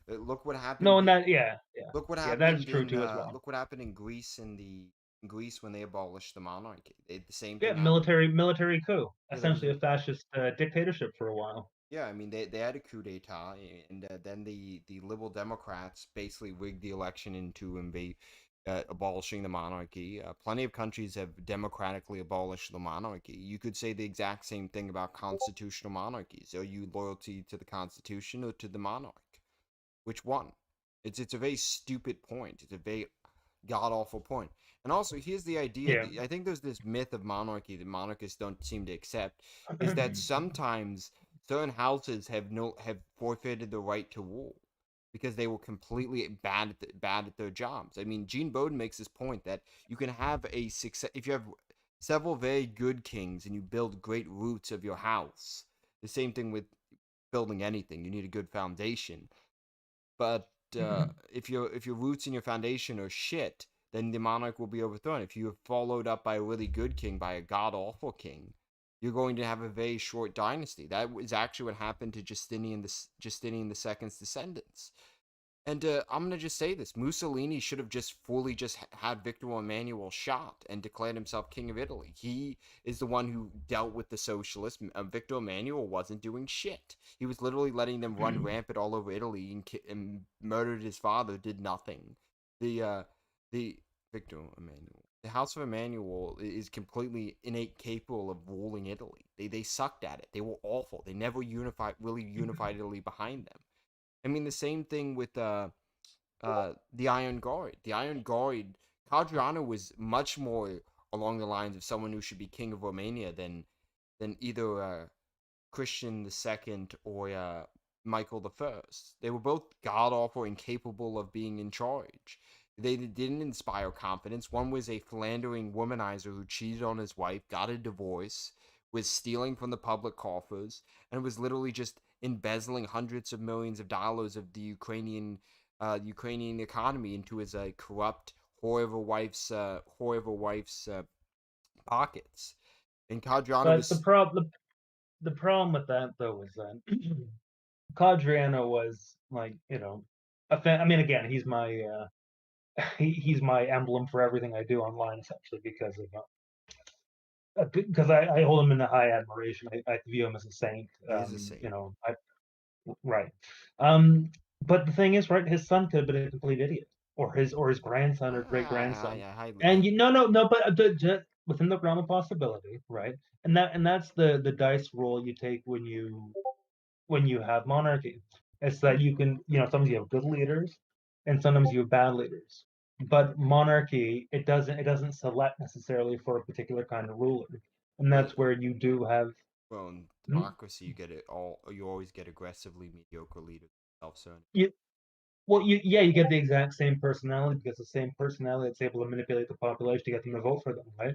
Look what No, happened. and that, yeah, that's true too as well. Look what happened in Greece in Greece when they abolished the monarchy. The same Yeah, thing happened. military coup, Yeah, there was essentially a fascist dictatorship for a while. yeah. I mean, they had a coup d'état, and then the liberal Democrats basically rigged the election into abolishing the monarchy. Plenty of countries have democratically abolished the monarchy. You could say the exact same thing about constitutional monarchies. Are you loyalty to the constitution or to the monarch? Which one? It's a very stupid point. It's a very god awful point. And also, here's the idea. Yeah. I think there's this myth of monarchy that monarchists don't seem to accept, is that sometimes certain houses have forfeited the right to rule because they were completely bad at their jobs. I mean, Gene Bowden makes this point that you can have a success if you have several very good kings and you build great roots of your house. The same thing with building anything. You need a good foundation. But if your roots and your foundation are shit, then the monarch will be overthrown. If you are followed up by a really good king, by a god awful king, you're going to have a very short dynasty. That is actually what happened to Justinian II's descendants. And I'm gonna just say this: Mussolini should have just fully just had Victor Emmanuel shot and declared himself king of Italy. He is the one who dealt with the socialists. Victor Emmanuel wasn't doing shit. He was literally letting them run rampant all over Italy and murdered his father. Did nothing. The Victor Emmanuel, the House of Emmanuel is completely innate capable of ruling Italy. They sucked at it. They were awful. They never really unified Italy behind them. I mean, the same thing with the Iron Guard. The Iron Guard, Codriano was much more along the lines of someone who should be king of Romania than either Christian II or Michael I. They were both god awful and capable of being in charge. They didn't inspire confidence. One was a philandering womanizer who cheated on his wife, got a divorce, was stealing from the public coffers, and was literally just embezzling hundreds of millions of dollars of the Ukrainian economy into his corrupt, horrible wife's pockets. And Codriano But was the problem with that though is that Codriano was like, I mean, again, he's my he's my emblem for everything I do online, essentially, because I hold him in a high admiration. I view him as a saint. he is a saint. Right. Um, but the thing is, right, his son could have been a complete idiot, or his grandson or great grandson. And no, but within the realm of possibility, right? And that's the dice roll you take when you have monarchy. It's that you can, sometimes you have good leaders, and sometimes you have bad leaders. But monarchy, it doesn't select necessarily for a particular kind of ruler, and Well, that's where you do have. well, in Hmm? democracy, you always get aggressively mediocre leaders, self-serving. You get the exact same personality, because the same personality that's able to manipulate the population to get them to vote for them, right?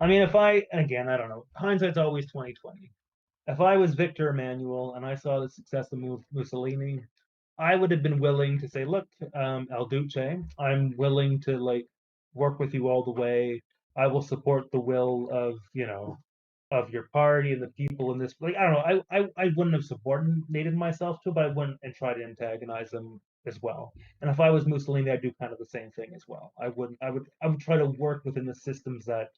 I mean, again, I don't know. Hindsight's always 2020. If I was Victor Emmanuel and I saw the success of Mussolini, I would have been willing to say, look, El Duce, I'm willing to work with you all the way. I will support the will of your party and the people in this. Like, I don't know. I wouldn't have subordinated myself to, but I wouldn't and try to antagonize them as well. And if I was Mussolini, I'd do kind of the same thing as well. I would try to work within the systems that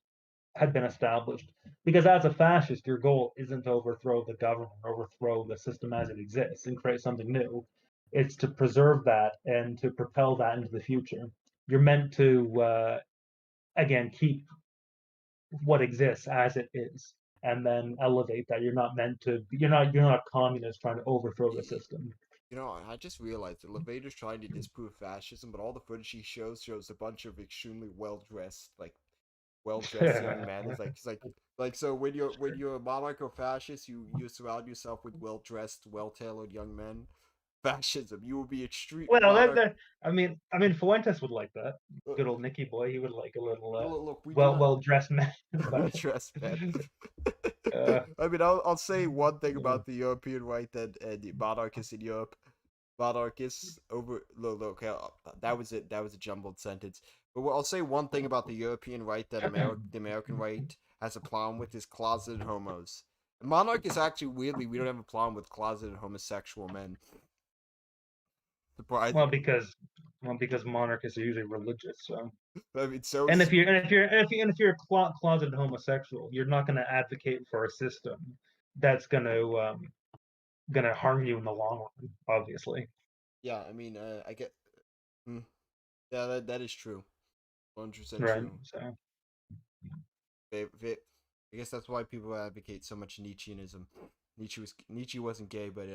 had been established. Because as a fascist, your goal isn't to overthrow the government, overthrow the system as it exists and create something new. It's to preserve that and to propel that into the future. You're meant to, again, keep what exists as it is, and then elevate that. You're not meant to. You're not communists trying to overthrow the system. I just realized that Levader's trying to disprove fascism, but all the footage he shows a bunch of extremely well-dressed young men. It's like so when you're a monarch or fascist, you surround yourself with well-dressed, well-tailored young men. Fascism, you will be extreme Well, monarch. I mean, Fuentes would like that. Uh, Good old Nicky boy. He would like a little Look, we do not well-dressed man. well-dressed men. Uh, I mean, I'll say one thing about the European right and the monarchists in Europe. monarchists over. Look, okay, that was it. That was a jumbled sentence. But I'll say one thing about the European right that the American right has a problem with is closeted homos. Monarchists actually weirdly we don't have a problem with closeted homosexual men. Well, Surprising. because monarchists are usually religious. So, I mean, so and is if you're a closeted homosexual, you're not going to advocate for a system that's going to harm you in the long run. Obviously, yeah. I mean, I get. Mm, yeah, that is true. 100% right? true. So, I guess that's why people advocate so much Nietzscheanism. Nietzsche wasn't gay, but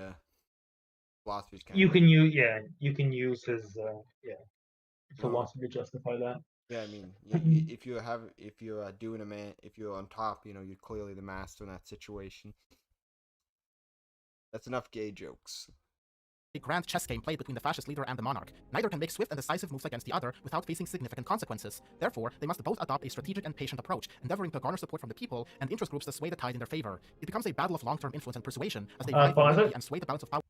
philosophy is kind of gay. you can use his No, philosophy to justify that. yeah, I mean, if you're doing a man, if you're on top, you're clearly the master in that situation. That's enough gay jokes. A grand chess game played between the fascist leader and the monarch. Neither can make swift and decisive moves against the other without facing significant consequences. Therefore, they must both adopt a strategic and patient approach, endeavoring to garner support from the people and interest groups to sway the tide in their favor. It becomes a battle of long-term influence and persuasion as they vie for Pause loyalty it. and sway the balance of power.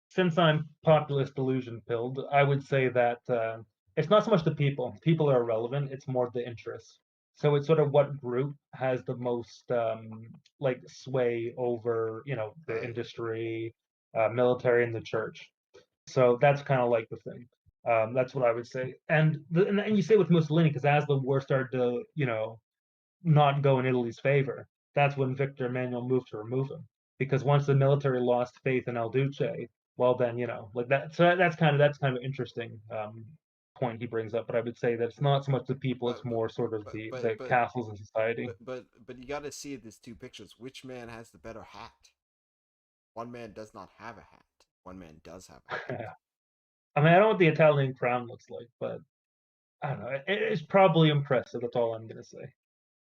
Since I'm populist delusion pilled, I would say that it's not so much the people. People are irrelevant. It's more the interests. So it's sort of what group has the most like sway over, the Right. industry, military, and the church. So that's kind of like the thing. That's what I would say. And you say with Mussolini, because as the war started to, not go in Italy's favor, that's when Victor Emmanuel moved to remove him. Because once the military lost faith in El Duce, well then, like that. So that's kind of an interesting point he brings up. But I would say that it's not so much the people; it's But more sort of but the but the but castles in society. but you got to see these two pictures. Which man has the better hat? One man does not have a hat. One man does have a hat. I mean, I don't know what the Italian crown looks like, but I don't know. It's probably impressive. That's all I'm gonna say.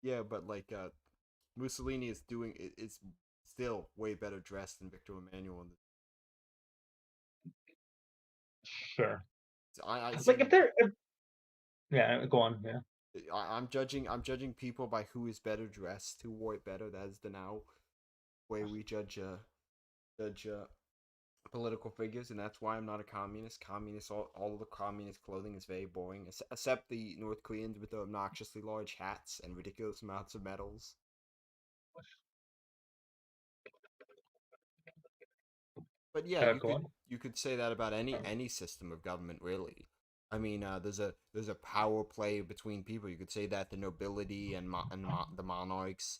Yeah, but like Mussolini is doing it. It's still way better dressed than Victor Emmanuel. Sure. I Like see. yeah, go on. Yeah. I'm judging people by who is better dressed, who wore it better. That is the now way we judge political figures, and that's why I'm not a communist. All of the communist clothing is very boring, except the North Koreans with their obnoxiously large hats and ridiculous amounts of medals. But yeah, Go on. you could say that about any system of government, really. I mean, there's a power play between people. You could say that the nobility the monarchs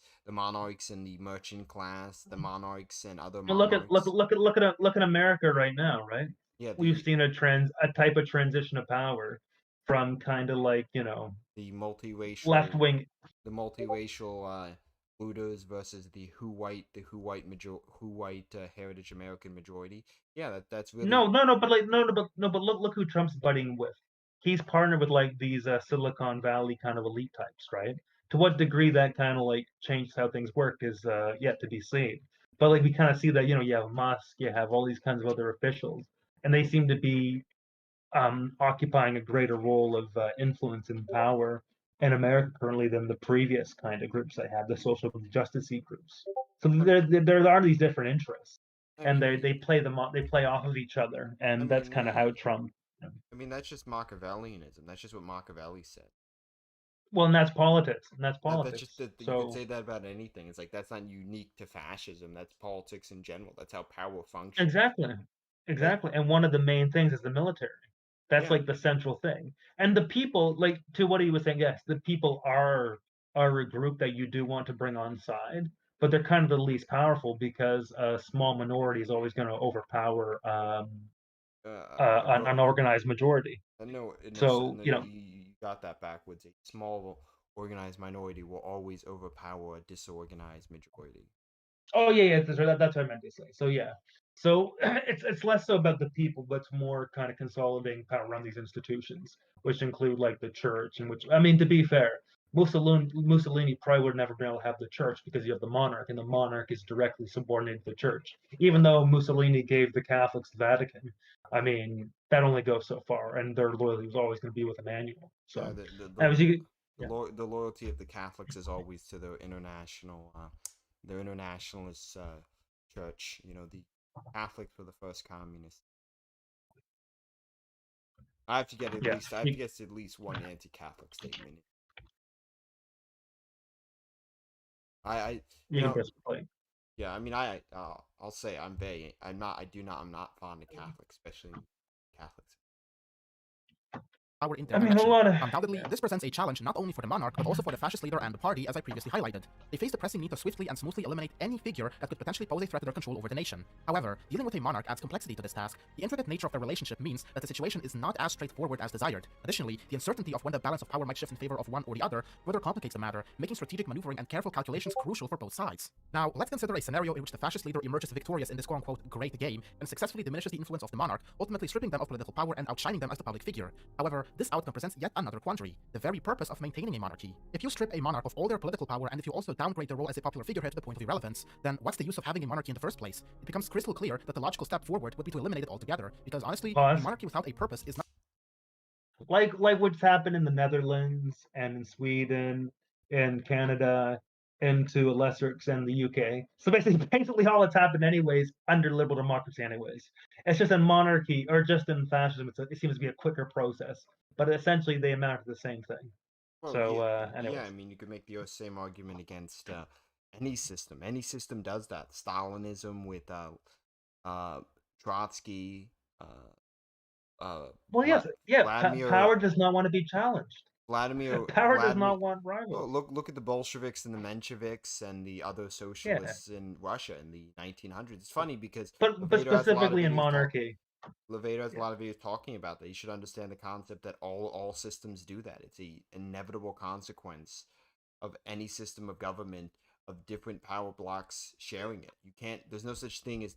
and the merchant class, the monarchs and other And monarchs. look at America right now, right? Yeah, We've seen a type of transition of power from kind of like the left multiracial wing. the multiracial Buddhas versus who white heritage American majority. Yeah, that's really No, but like no, but look who Trump's budding with. He's partnered with like these Silicon Valley kind of elite types, right? To what degree that kind of like changed how things work is yet to be seen. But like we kind of see that you have Musk, you have all these kinds of other officials, and they seem to be occupying a greater role of influence and power in America currently than the previous kind of groups they had, the social justice groups. So I, there are these different interests, I and mean they play off of each other, I and that's mean kind of how Trump. I mean that's just Machiavellianism. That's just what Machiavelli said. Well, and that's politics, That's just that you could So say that about anything. It's like that's not unique to fascism. That's politics in general. That's how power functions. exactly, Yeah, exactly, and one of the main things is the military. That's yeah. like the central thing. And the people, like to what he was saying, yes, the people are a group that you do want to bring on side, but they're kind of the least powerful because a small minority is always going to overpower an But unorganized majority. So no, you got that backwards. A small organized minority will always overpower a disorganized majority. oh yeah, that's what I meant to say. So yeah, so it's less so about the people, but it's more kind of consolidating power around these institutions, which include like the church, and which I mean to be fair, Mussolini probably would have never been able to have the church because you have the monarch, and the monarch is directly subordinated to the church. Even Yeah, though Mussolini gave the Catholics the Vatican, I mean that only goes so far, and their loyalty was always going to be with Emmanuel. yeah. So, as you, yeah. The loyalty of the Catholics is always to their internationalist church. You know, the Catholics were the first communists. I have to get Yeah, at least one anti-Catholic statement. I you can press play. yeah, I mean I'll say I'm not fond of Catholics, especially Catholics. Power in their I mean, a direction. lot of Undoubtedly, this presents a challenge not only for the monarch, but also for the fascist leader and the party, as I previously highlighted. They face the pressing need to swiftly and smoothly eliminate any figure that could potentially pose a threat to their control over the nation. However, dealing with a monarch adds complexity to this task. The intricate nature of their relationship means that the situation is not as straightforward as desired. Additionally, the uncertainty of when the balance of power might shift in favor of one or the other further complicates the matter, making strategic maneuvering and careful calculations crucial for both sides. Now, let's consider a scenario in which the fascist leader emerges victorious in this quote-unquote great game and successfully diminishes the influence of the monarch, ultimately stripping them of political power and outshining them as the public figure. However, this outcome presents yet another quandary, the very purpose of maintaining a monarchy. If you strip a monarch of all their political power and if you also downgrade their role as a popular figurehead to the point of irrelevance, then what's the use of having a monarchy in the first place? It becomes crystal clear that the logical step forward would be to eliminate it altogether, because honestly, a monarchy without a purpose is not like what's happened in the Netherlands and in Sweden and Canada and to a lesser extent the UK. So basically all that's happened anyways under liberal democracy anyways. It's just in monarchy or just in fascism, it seems to be a quicker process, but essentially they amount to the same thing. Well, So yeah, anyways. I mean you could make the same argument against any system. Any system does that. Stalinism with Trotsky, Well, yes, yeah. Vladimir Power does not want to be challenged. Power does Vladimir. not want Well, rivals. look at the Bolsheviks and the Mensheviks and the other Yeah, socialists in Russia in the 1900s. It's funny because but specifically in monarchy. Levator has a Yeah. lot of videos talking about that. You should understand the concept that all systems do that. It's a inevitable consequence of any system of government of different power blocks sharing it. You can't. There's no such thing as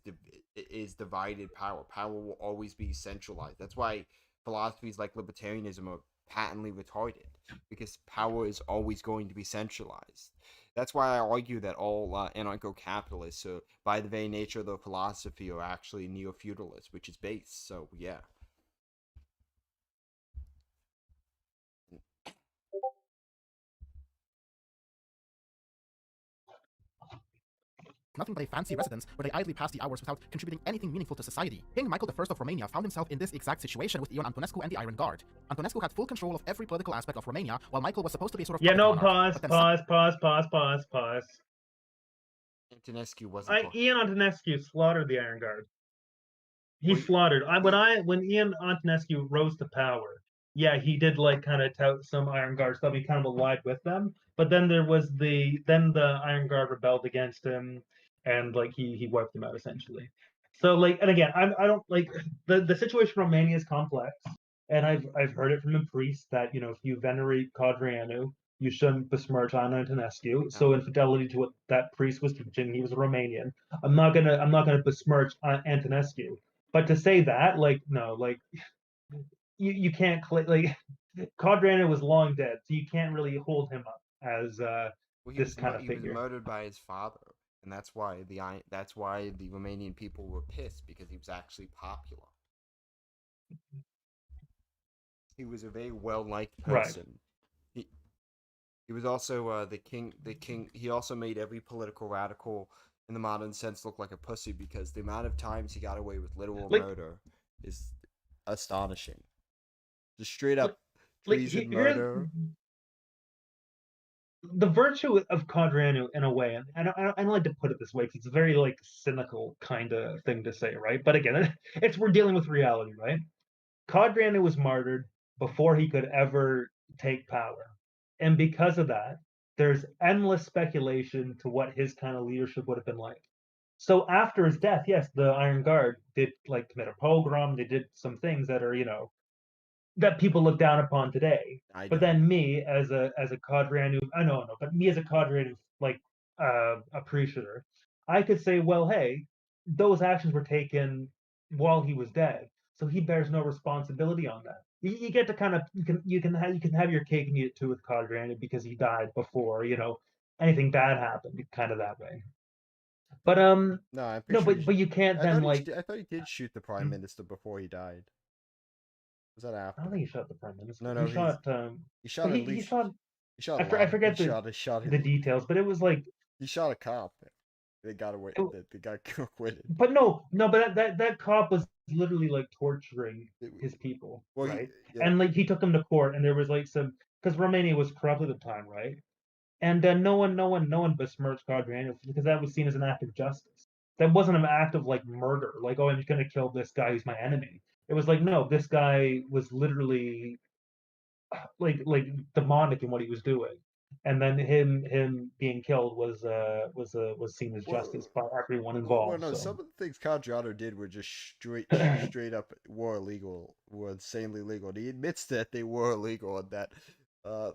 divided power. Power will always be centralized. That's why philosophies like libertarianism are patently retarded because power is always going to be centralized. That's why I argue that all anarcho-capitalists, by the very nature of their philosophy, are actually neo-feudalists, which is base. So yeah. nothing but a fancy residence where they idly pass the hours without contributing anything meaningful to society. King Michael I of Romania found himself in this exact situation with Ion Antonescu and the Iron Guard. Antonescu had full control of every political aspect of Romania, while Michael was supposed to be a sort of Yeah, no, monarch, pause. Antonescu wasn't. Ian Antonescu slaughtered the Iron Guard. He Well, slaughtered. When Ian Antonescu rose to power, yeah, he did like kind of tout some Iron Guard stuff. He kind of allied with them, but then the Iron Guard rebelled against him, and like he wiped them out essentially. So like, and again, I don't like the situation in Romania is complex, and I've heard it from a priest that if you venerate Codreanu, you shouldn't besmirch Ion Antonescu. So in fidelity to what that priest was teaching, he was a Romanian. I'm not gonna besmirch Antonescu. But to say that, like, no, like, you can't like Codreanu was long dead, so you can't really hold him up as this kind of he was figure. murdered by his father, and that's why the Romanian people were pissed because he was actually popular. He was a very well liked person. Right. He was also the king. He also made every political radical in the modern sense look like a pussy because the amount of times he got away with literal murder is astonishing. Just straight up treason, murder. The virtue of Codreanu, in a way, and I don't like to put it this way because it's a very like cynical kind of thing to say, right? But again, we're dealing with reality, right? Codreanu was martyred before he could ever take power, and because of that, there's endless speculation to what his kind of leadership would have been like. So after his death, yes, the Iron Guard did like commit a pogrom. They did some things that are that people look down upon today. But then me as a Codreanu, but me as a Codreanu like appreciator, I could say, well, hey, those actions were taken while he was dead, so he bears no responsibility on that. You get to kind of you can have your cake and eat it too with Codreanu because he died before anything bad happened, kind of that way. But no, I'm no, sure but you can't then like. I thought he did shoot the prime minister before he died. Was that after? I don't think he shot the prime minister. No, he shot. He shot at least. He shot. He shot. I forget the details, but it was like he shot a cop. They got away. They got acquitted. But but that cop was literally like torturing his people, Well, right? yeah, And like he took them to court, and there was like some because Romania was corrupt at the time, right? And then no one besmirched Quadriano because that was seen as an act of justice. That wasn't an act of like murder, like oh I'm just gonna kill this guy who's my enemy. It was like no, this guy was literally like demonic in what he was doing, and then him being killed was seen as justice by everyone well, involved. no, So some of the things Quadrado did were just straight up were illegal, were insanely illegal. And he admits that they were illegal and that,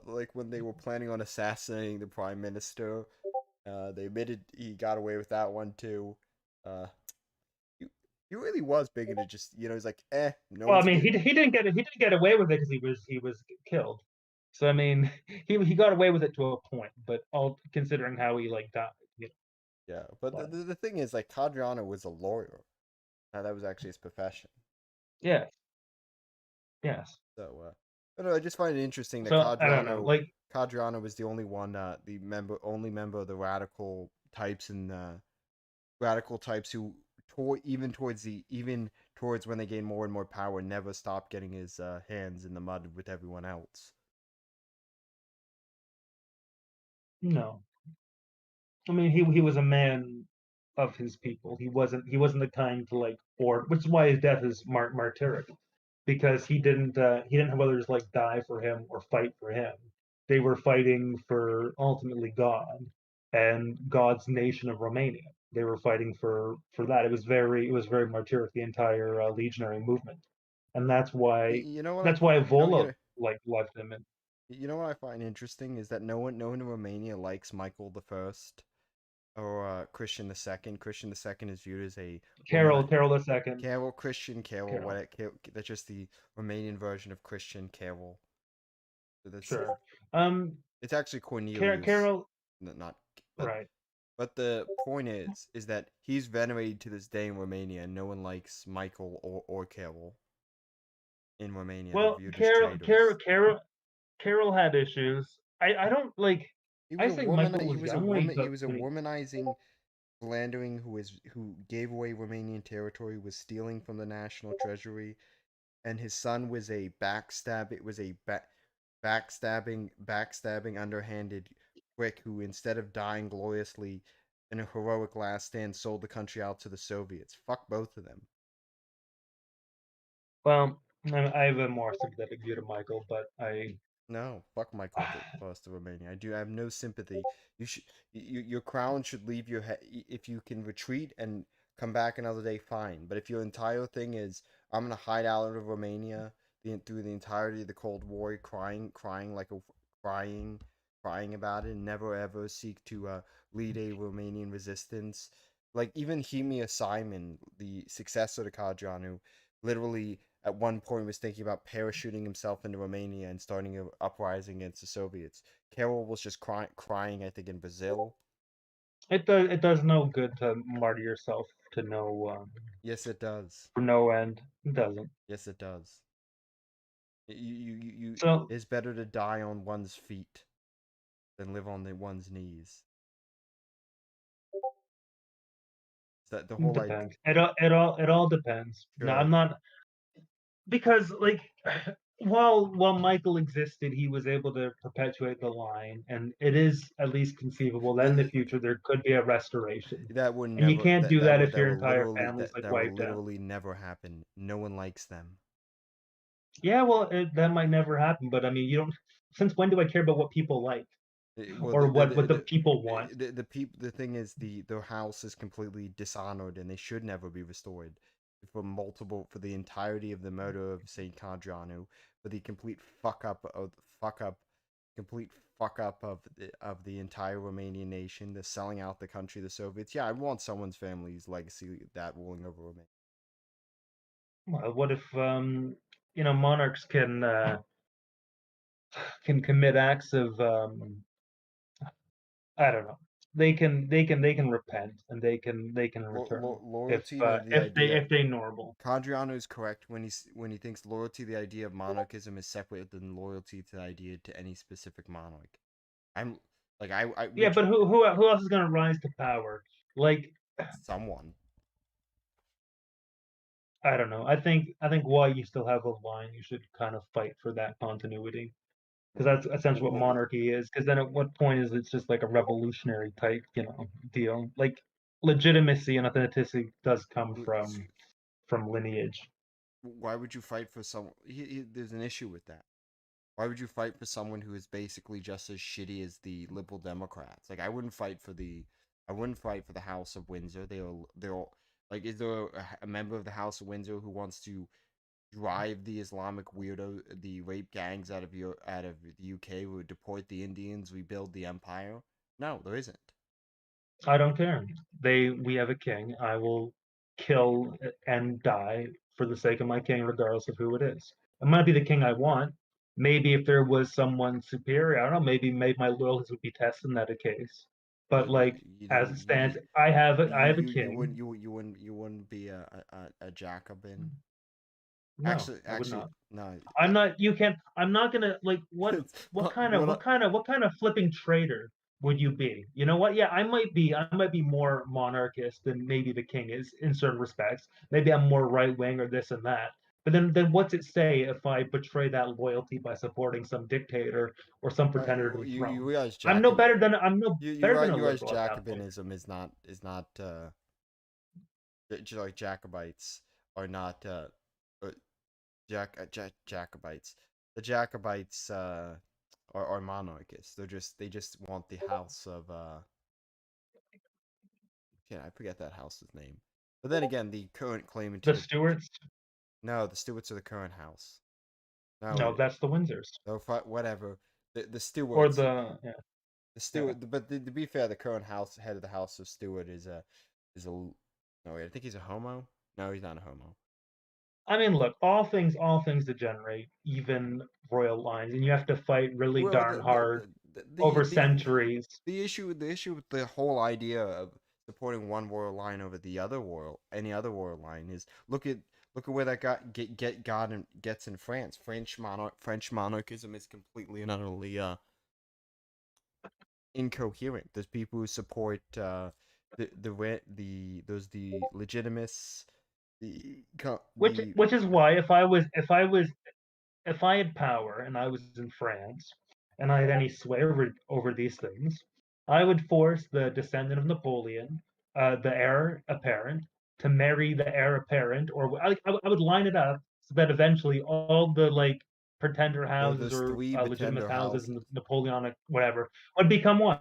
like when they were planning on assassinating the prime minister, they admitted he got away with that one too. Uh, he really was big into just, he's like, no well, I one's mean, getting. he didn't get away with it because he was killed. So I mean, he got away with it to a point, but all considering how he like died, Yeah, but the thing is, like, Quadrano was a lawyer. That was actually his profession. yeah, yes. So, I don't know, I just find it interesting that So I don't know, like Quadrano was the only one, only member of the radical types and radical types who, even towards when they gained more and more power, never stopped getting his hands in the mud with everyone else. no. I mean, he was a man of his people. He wasn't the kind to like or which is why his death is martyric because he didn't have others like die for him or fight for him. They were fighting for ultimately God and God's nation of Romania. They were fighting for that. It was very martyric, the entire legionary movement, and that's why You know what that's why Volov know, like left him. And you know what I find interesting is that no one in Romania likes Michael the First or Christian the Second. Christian the Second is viewed as a woman. Carol the second, Carol, Carol, that's just the Romanian version of Christian Carol. So sure. Um, it's actually Cornelius, Carol, not, right. but the point is that he's venerated to this day in Romania, and no one likes Michael or Carol in Romania. They're Well, viewed as traitors. Carol had issues. I don't like. He was I a think woman. Michael was young when he He took. was a womanizing, slandering who gave away Romanian territory, was stealing from the national treasury, and his son was a backstab. It was a backstabbing, underhanded prick who, instead of dying gloriously in a heroic last stand, sold the country out to the Soviets. Fuck both of them. Well, I have a more sympathetic view to Michael, but I. No, fuck Michael the First of Romania. I have no sympathy. Your crown should leave your head. If you can retreat and come back another day, fine. But if your entire thing is, I'm gonna hide out of Romania through the entirety of the Cold War, crying about it, and never ever seek to lead a Romanian resistance. Like even Hemia Simon, the successor to Cajanu, literally at one point was thinking about parachuting himself into Romania and starting an uprising against the Soviets. Carol was just crying, I think, in Brazil. It does no good to martyr yourself to Yes, it does. for no end. It doesn't. Yes, it does. So It's better to die on one's feet than live on one's knees. That the it whole idea. depends. It all depends. No, Sure. I'm not because like while Michael existed, he was able to perpetuate the line, and it is at least conceivable that in the future there could be a restoration. That would And you never. can't do That that would if that your would entire literally family's like that would wiped out. literally never happen. No one likes them. Yeah, well, that might never happen, but I mean, you don't. Since when do I care about what people like Well, or what the people want? the thing is the house is completely dishonored and they should never be restored for the entirety of the murder of Saint Cadranu, for the complete fuck up of the entire Romanian nation, the selling out the country to the Soviets. Yeah, I want someone's family's legacy that ruling over Romania. Well, what if monarchs can commit acts of I don't know. They can repent and they can return Loyalty to the idea. if they normal. Codriano is correct when he thinks loyalty to the idea of monarchism is separate than loyalty to the idea to any specific monarch. I'm like Yeah, but who else is going to rise to power Like, Someone. I don't know. I think while you still have a line, you should kind of fight for that continuity. Because that's essentially what monarchy is. Because then at what point is it's just like a revolutionary type, deal? Like legitimacy and authenticity does come from lineage. Why would you fight for someone? There's an issue with that. Why would you fight for someone who is basically just as shitty as the liberal Democrats? Like, I wouldn't fight for the House of Windsor. They're all, like, is there a member of the House of Windsor who wants to drive the Islamic weirdo, the rape gangs out of the UK, who would deport the Indians, rebuild the empire? No, there isn't. I don't care. We have a king. I will kill and die for the sake of my king, regardless of who it is. It might be the king I want. Maybe if there was someone superior, I don't know. Maybe my loyalties would be tested in that case. But But like you as don't it stands, I have a you king. wouldn't be a Jacobin. No, I would not. No. I'm not. You can't. I'm not gonna like. What what kind of flipping traitor would you be? You know what? Yeah, I might be. I might be more monarchist than maybe the king is in certain respects. Maybe I'm more right wing or this and that. But then what's it say if I betray that loyalty by supporting some dictator or some pretender to the You throne? realize I'm no better than a you realize liberal at that point. Jacobinism is not just like Jacobites are not Jacobites. The Jacobites are monarchists. They just want the house of yeah, I forget that house's name. But then again, the current claimant to The the Stuarts? no, the Stuarts are the current house. No, No, that's the Windsors no, whatever. The or Stuarts, the yeah. the Yeah. Stuart. But to be fair, the current head of the House of Stuart is a no wait, I think he's a homo. No, he's not a homo. I mean, look, all things degenerate, even royal lines, and you have to fight really Well, darn hard over centuries. the issue with the whole idea of supporting one royal line over any other royal line is look at where that gets in France. French monarchism is completely and utterly incoherent. There's people who support the legitimists, the Which is why if I had power and I was in France and I had any sway over these things, I would force the descendant of Napoleon, the heir apparent, to marry the heir apparent, or I would line it up so that eventually all the like pretender houses those or three legitimate pretender houses in the houses. Napoleonic whatever would become one.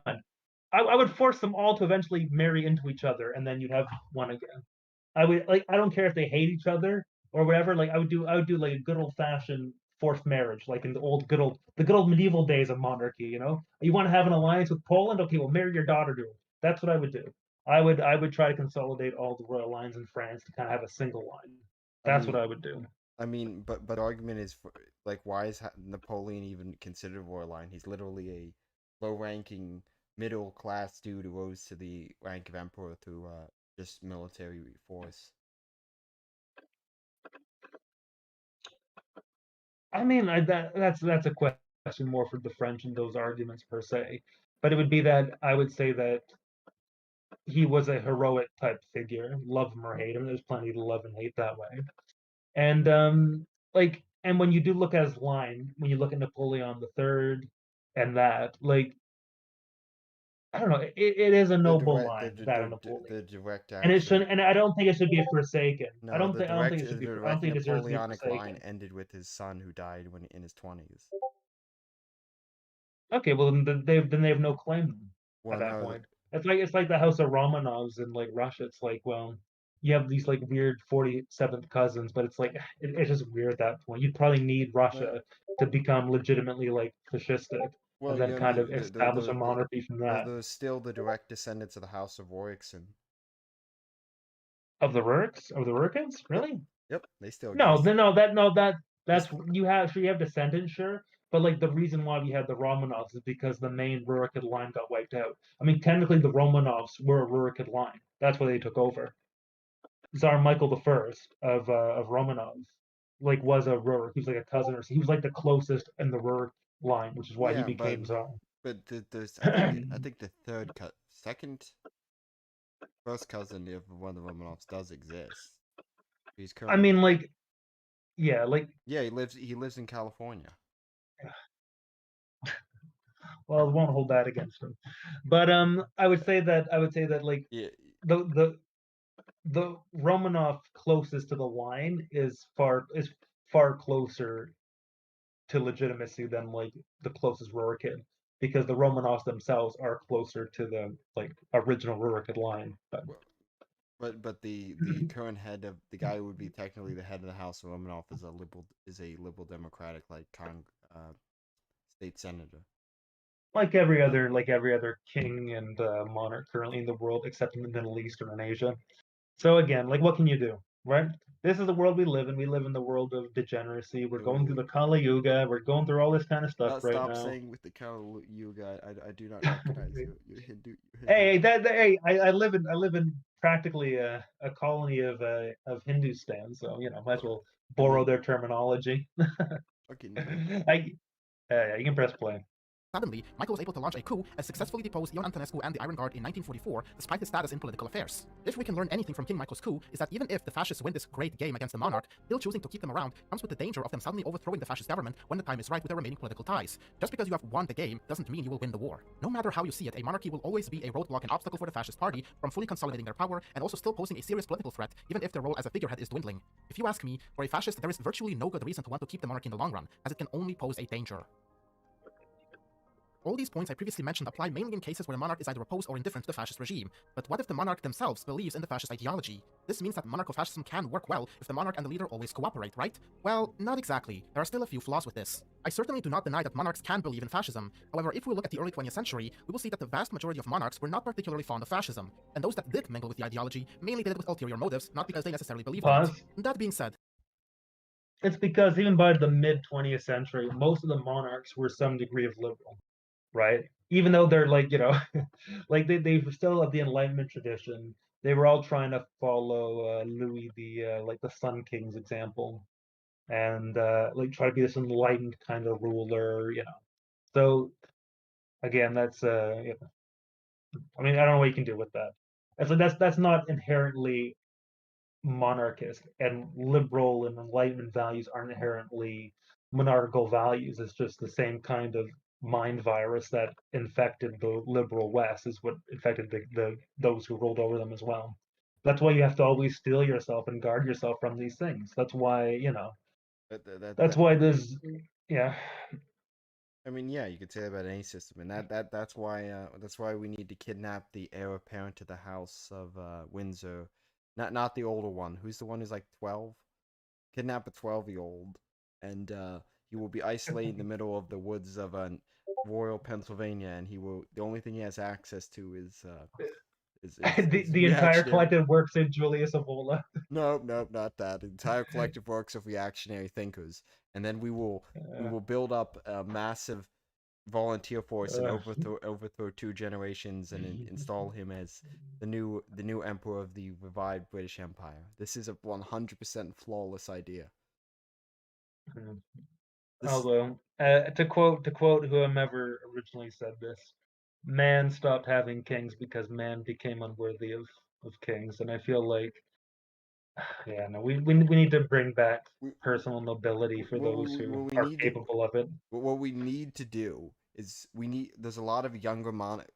I would force them all to eventually marry into each other, and then you'd have one again. I would like I don't care if they hate each other or whatever. Like I would do like a good old fashioned forced marriage, like in the good old medieval days of monarchy. You want to have an alliance with Poland? Okay, well marry your daughter to it. That's what I would do. I would try to consolidate all the royal lines in France to kind of have a single line. I That's what mean, I would do. but the argument is like, why is Napoleon even considered a royal line? He's literally a low-ranking middle class dude who rose to the rank of emperor through just military force. I mean, that's a question more for the French and those arguments per se. But it would be that I would say that he was a heroic type figure. Love him or hate him, there's plenty to love and hate that way. And and when you do look at his line, when you look at Napoleon the Third and that, like I don't know, it is a noble line that of Napoleon, the direct and it actually should, and I don't think it should be forsaken. no I don't think it should the be. I don't direct think it deserves to be Napoleonic line forsaken. ended with his son who died when in his 20s. Okay, well then they have no claim at Well, that no, point. It's like the House of Romanovs in like Russia. It's like, well, you have these like weird 47th cousins, but it's like it's just weird at that point. You'd probably need well, Russia to become legitimately like fascistic and then kind you of establish a monarchy from that. they're still the direct descendants of the House of Royxon. Of the Rurikins? Yep, Really? yep, they still No, exist. They that's st- you have descendants, sure, but like the reason why we had the Romanovs is because the main Rurikid line got wiped out. I mean, technically the Romanovs were a Rurikid line. That's why they took over. Tsar Michael the First of Romanov, like was a Rurik. He was like a cousin, or he was like the closest in the Rurik line, which is why he yeah, became Tsar. but there's I think the third cut second first cousin of one of the Romanovs does exist. He's I currently. mean, like, yeah, like, Yeah, he lives in California. well, it won't hold that against him. But I would say that like Yeah, the Romanov closest to the line is far closer to legitimacy than like the closest Rurikid, because the Romanovs themselves are closer to the like original Rurikid line. but the current head of the guy who would be technically the head of the House of Romanov is a liberal democratic state senator. Like every other king and monarch currently in the world, except in the Middle East or in Asia. So again, like, what can you do, right? This is the world we live in. We live in the world of degeneracy. We're going through the Kali Yuga. We're going through all this kind of stuff right Stop now. saying with the Kali Yuga. I do not recognize you. You're Hindu. Hey, hey, I live in practically a colony of Hindustan, so might as well borrow their terminology. Fucking Yeah, you can press play. Suddenly, Michael was able to launch a coup and successfully depose Ion Antonescu and the Iron Guard in 1944, despite his status in political affairs. If we can learn anything from King Michael's coup, is that even if the fascists win this great game against the monarch, still choosing to keep them around comes with the danger of them suddenly overthrowing the fascist government when the time is right with their remaining political ties. Just because you have won the game doesn't mean you will win the war. No matter how you see it, a monarchy will always be a roadblock and obstacle for the fascist party from fully consolidating their power and also still posing a serious political threat, even if their role as a figurehead is dwindling. If you ask me, for a fascist, there is virtually no good reason to want to keep the monarchy in the long run, as it can only pose a danger. All these points I previously mentioned apply mainly in cases where the monarch is either opposed or indifferent to the fascist regime. But what if the monarch themselves believes in the fascist ideology? This means that monarcho-fascism can work well if the monarch and the leader always cooperate, right? Well, not exactly. There are still a few flaws with this. I certainly do not deny that monarchs can believe in fascism. However, if we look at the early 20th century, we will see that the vast majority of monarchs were not particularly fond of fascism. And those that did mingle with the ideology mainly did it with ulterior motives, not because they necessarily believed in it. That being said, it's because even by the mid 20th century, most of the monarchs were some degree of liberal, right? Even though they're like, like they were still of the Enlightenment tradition. They were all trying to follow Louis the Sun King's example, and like try to be this enlightened kind of ruler, So again, that's I mean, I don't know what you can do with that. It's like that's not inherently monarchist, and liberal and enlightenment values aren't inherently monarchical values. It's just the same kind of mind virus that infected the liberal West is what infected those who ruled over them as well. That's why you have to always steel yourself and guard yourself from these things. That's why that's why there's yeah. I mean, yeah, you could say that about any system, and that's why we need to kidnap the heir apparent to the House of Windsor, not the older one. Who's the one who's like 12? Kidnap a 12-year-old, and he will be isolated in the middle of the woods of Royal Pennsylvania, and the only thing he has access to is the entire collective works of Julius Evola. Nope, not that. The entire collective works of reactionary thinkers, and then we will build up a massive volunteer force and overthrow 2 generations and install him as the new emperor of the revived British Empire. This is a 100% flawless idea. Although, to quote whomever originally said this, man stopped having kings because man became unworthy of kings, and I feel like, yeah, no, we need to bring back personal nobility for those who are capable of it. What we need to do is there's a lot of younger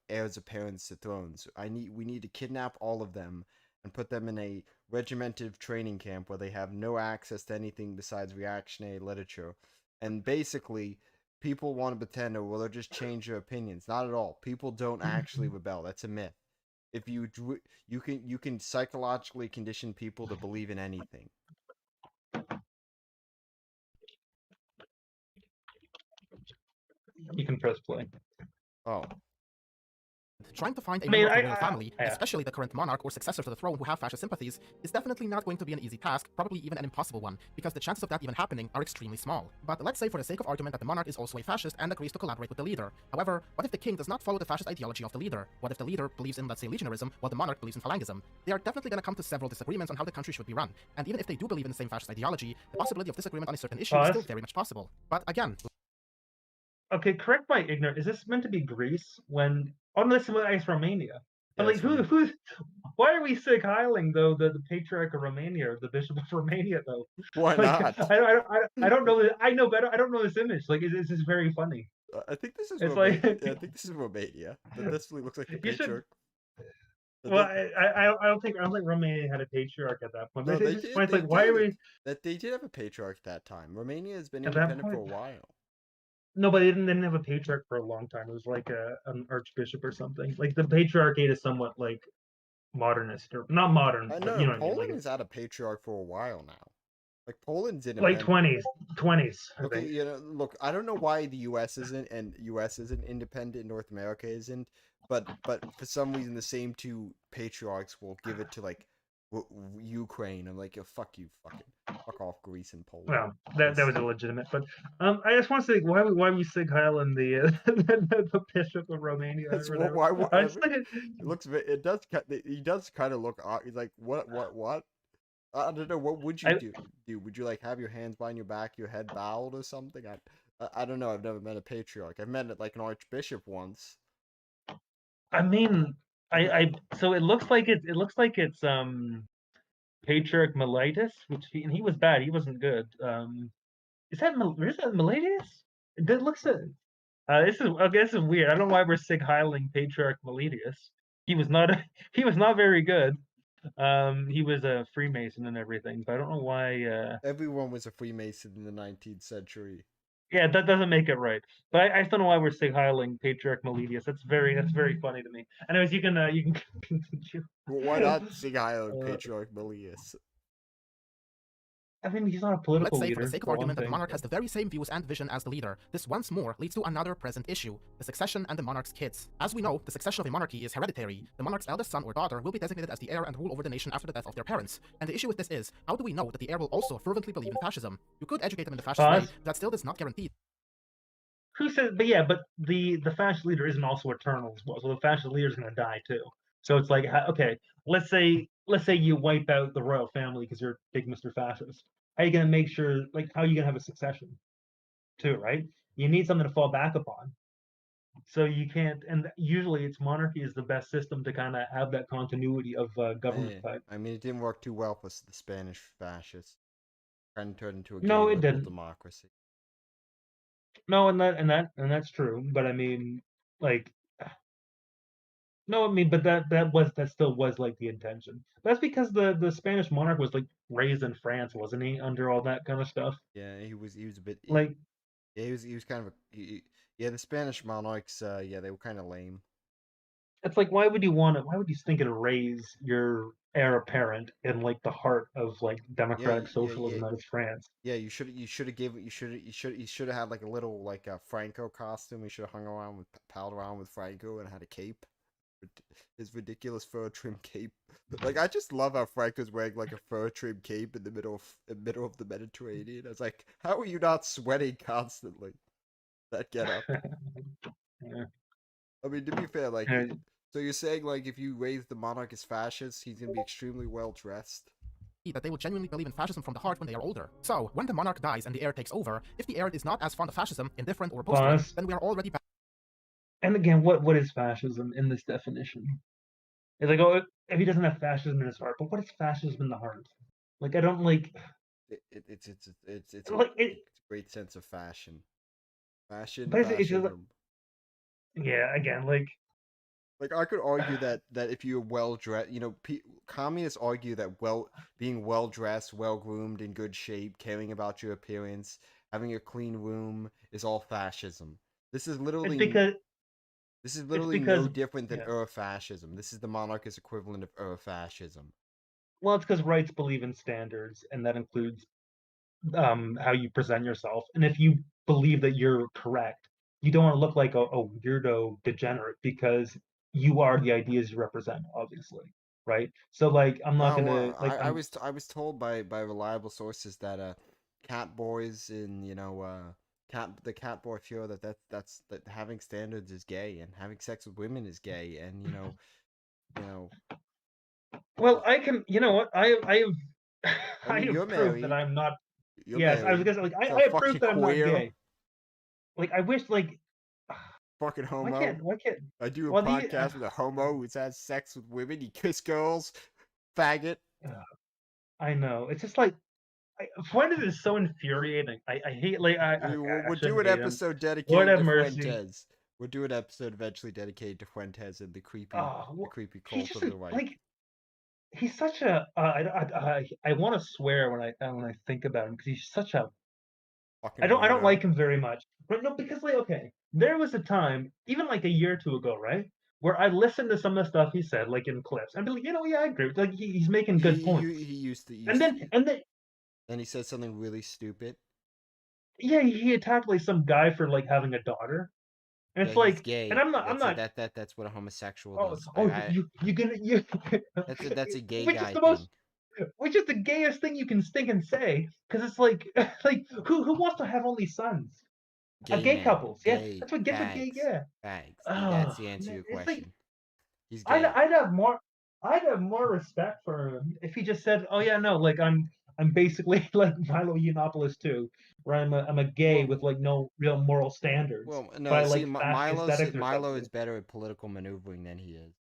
heirs apparent to thrones. We need to kidnap all of them and put them in a regimented training camp where they have no access to anything besides reactionary literature. And basically, people want to pretend, well, they'll just change their opinions. Not at all. People don't actually rebel. That's a myth. If you can psychologically condition people to believe in anything. You can press play. Oh. Trying to find a member of the royal family, especially the current monarch or successor to the throne who have fascist sympathies, is definitely not going to be an easy task, probably even an impossible one, because the chances of that even happening are extremely small. But let's say for the sake of argument that the monarch is also a fascist and agrees to collaborate with the leader. However, what if the king does not follow the fascist ideology of the leader? What if the leader believes in, let's say, legionarism, while the monarch believes in phalangism? They are definitely going to come to several disagreements on how the country should be run, and even if they do believe in the same fascist ideology, the possibility of disagreement on a certain issue is still very much possible. But again... Okay, correct my ignorance. Is this meant to be Greece when... Oh, no, this is, I guess, Romania. I'm like, who's? Why are we Sig Heiling though the Patriarch of Romania or the Bishop of Romania though? Why Like, not? I don't know. I know better. I don't know this image. Like, it's just very funny. I think this is It's Romania. like Yeah, I think this is Romania. That definitely looks like the you should. patriarch. Well, I don't think Romania had a patriarch at that point. No, But they it's did. like, They why are did. we That they did have a patriarch at that time. Romania has been at that independent for a point? while. No, but they didn't have a patriarch for a long time. It was like an archbishop or something. Like the patriarchate is somewhat like modernist or not modern, but No, you know what I mean. Poland Like has had a patriarch for a while now. Like Poland's like independent. 20s. I Okay, think. you know, look, I don't know why the U.S. isn't and U.S. isn't independent, North America isn't, but for some reason the same two patriarchs will give it to like Ukraine. I'm like, fuck you, fuck off, Greece and Poland. Well, that was illegitimate, but I just want to say why we Sig Heil in the Bishop of Romania. That's Or whatever. why I just it does he does kind of look odd. He's like, what? I don't know. What would you do? Would you like have your hands behind your back, your head bowed or something? I don't know. I've never met a patriarch. I've met like an archbishop once. I mean, so it looks like it's Patriarch Mellitus, he was bad. He wasn't good. Is that Mellitus? It looks at. This is weird. I don't know why we're Sig Heiling Patriarch Mellitus. He was not very good. He was a Freemason and everything, but I don't know why. Everyone was a Freemason in the 19th century. Yeah, that doesn't make it right. But I just don't know why we're Sig Heiling Patriarch Mellitus. That's very funny to me. Anyways, you can continue. Well, why not Sig Heiling Patriarch Mellitus? I mean, he's not a political Let's say, leader. for the sake of argument, that the monarch has the very same views and vision as the leader. This once more leads to another present issue, the succession and the monarch's kids. As we know, the succession of a monarchy is hereditary. The monarch's eldest son or daughter will be designated as the heir and rule over the nation after the death of their parents. And the issue with this is, how do we know that the heir will also fervently believe in fascism? You could educate them in the fascist way, that still does not guarantee. Who says? But yeah, but the fascist leader isn't also eternal as well. So the fascist leader is going to die too. So it's like, okay, let's say you wipe out the royal family because you're big Mr. Fascist. How are you going to make sure? Like, how are you going to have a succession? Too, right? You need something to fall back upon. So you can't. And usually, it's monarchy is the best system to kind of have that continuity of government type. I mean, it didn't work too well for the Spanish fascists. Kind of turned into a no, it liberal didn't. democracy. No, and that's true. But I mean, like, no, I mean, but that still was like the intention. That's because the Spanish monarch was like raised in France, wasn't he? Under all that kind of stuff. Yeah, he was a bit like. Yeah, he was kind of yeah. The Spanish monarchs, yeah, they were kind of lame. It's like, why would you think to raise your heir apparent in like the heart of like democratic socialism that is France? Yeah, you should have had like a little like a Franco costume. You should have palled around with Franco and had a cape. His ridiculous fur trim cape. Like, I just love how Franco's wearing like a fur trim cape in the middle of the Mediterranean. I was like, how are you not sweating constantly? That get up. Yeah. I mean, to be fair, like, so you're saying like if you raise the monarch as fascist, he's gonna be extremely well dressed? That they will genuinely believe in fascism from the heart when they are older. So, when the monarch dies and the heir takes over, if the heir is not as fond of fascism, indifferent or opposed, then we are already back. And again, what is fascism in this definition? It's like, oh, if he doesn't have fascism in his heart, but what is fascism in the heart? Like, I don't like. It's like, a great sense of fashion. Fashion. But it's just, yeah, again, like I could argue that if you're well dressed, you know, communists argue that being well dressed, well groomed, in good shape, caring about your appearance, having a clean room is all fascism. This is literally no different than fascism. This is the monarchist equivalent of fascism. Well, it's because rights believe in standards, and that includes how you present yourself. And if you believe that you're correct, you don't want to look like a weirdo degenerate because you are the ideas you represent, obviously, right? So, like, I'm not gonna like. I was told by reliable sources that cat boys in the cat boy feel that having standards is gay and having sex with women is gay, and you know. Well, I can. You know what? I have proof that I'm not. You're yes, married, I was gonna say, like, I have proof that I'm not gay. Like, I wish, like, Fucking Why homo. can't? Why can't? I do a Well, podcast with a homo who's had sex with women. He kiss girls. Faggot. I know. It's just like Fuentes is so infuriating. I hate like okay, I We'll do shouldn't an hate him. episode Lord dedicated have to mercy. Fuentes. We'll do an episode eventually dedicated to Fuentes and the Well, creepy he's cult just of the right. like he's such a. I want to swear when I think about him because he's such a. Fucking I don't weirdo. like him very much. But no, because like okay, there was a time, even like a year or two ago, right, where I listened to some of the stuff he said, like in clips. I'd be like, yeah, I agree. Like he's making good points. He used to And then then he said something really stupid. yeah, he attacked like some guy for like having a daughter, and Yeah, it's he's like, gay. and I'm not. That's what a homosexual Oh, does. you gonna you. That's a gay Which is guy the thing. most, which is the gayest thing you can stink and say, because it's like, like who wants to have only sons? Gay Gay man. couples, yeah, Gay. that's what gay, Fags. yeah. Fags. That's Oh, the answer to man, your it's like question. He's gay. I'd have more respect for him if he just said, "Oh yeah, no, like I'm basically like Milo Yiannopoulos too, where I'm a gay Well, with like no real moral standards, well, but no. I See, like fashion aesthetics or Milo something." is better at political maneuvering than he is.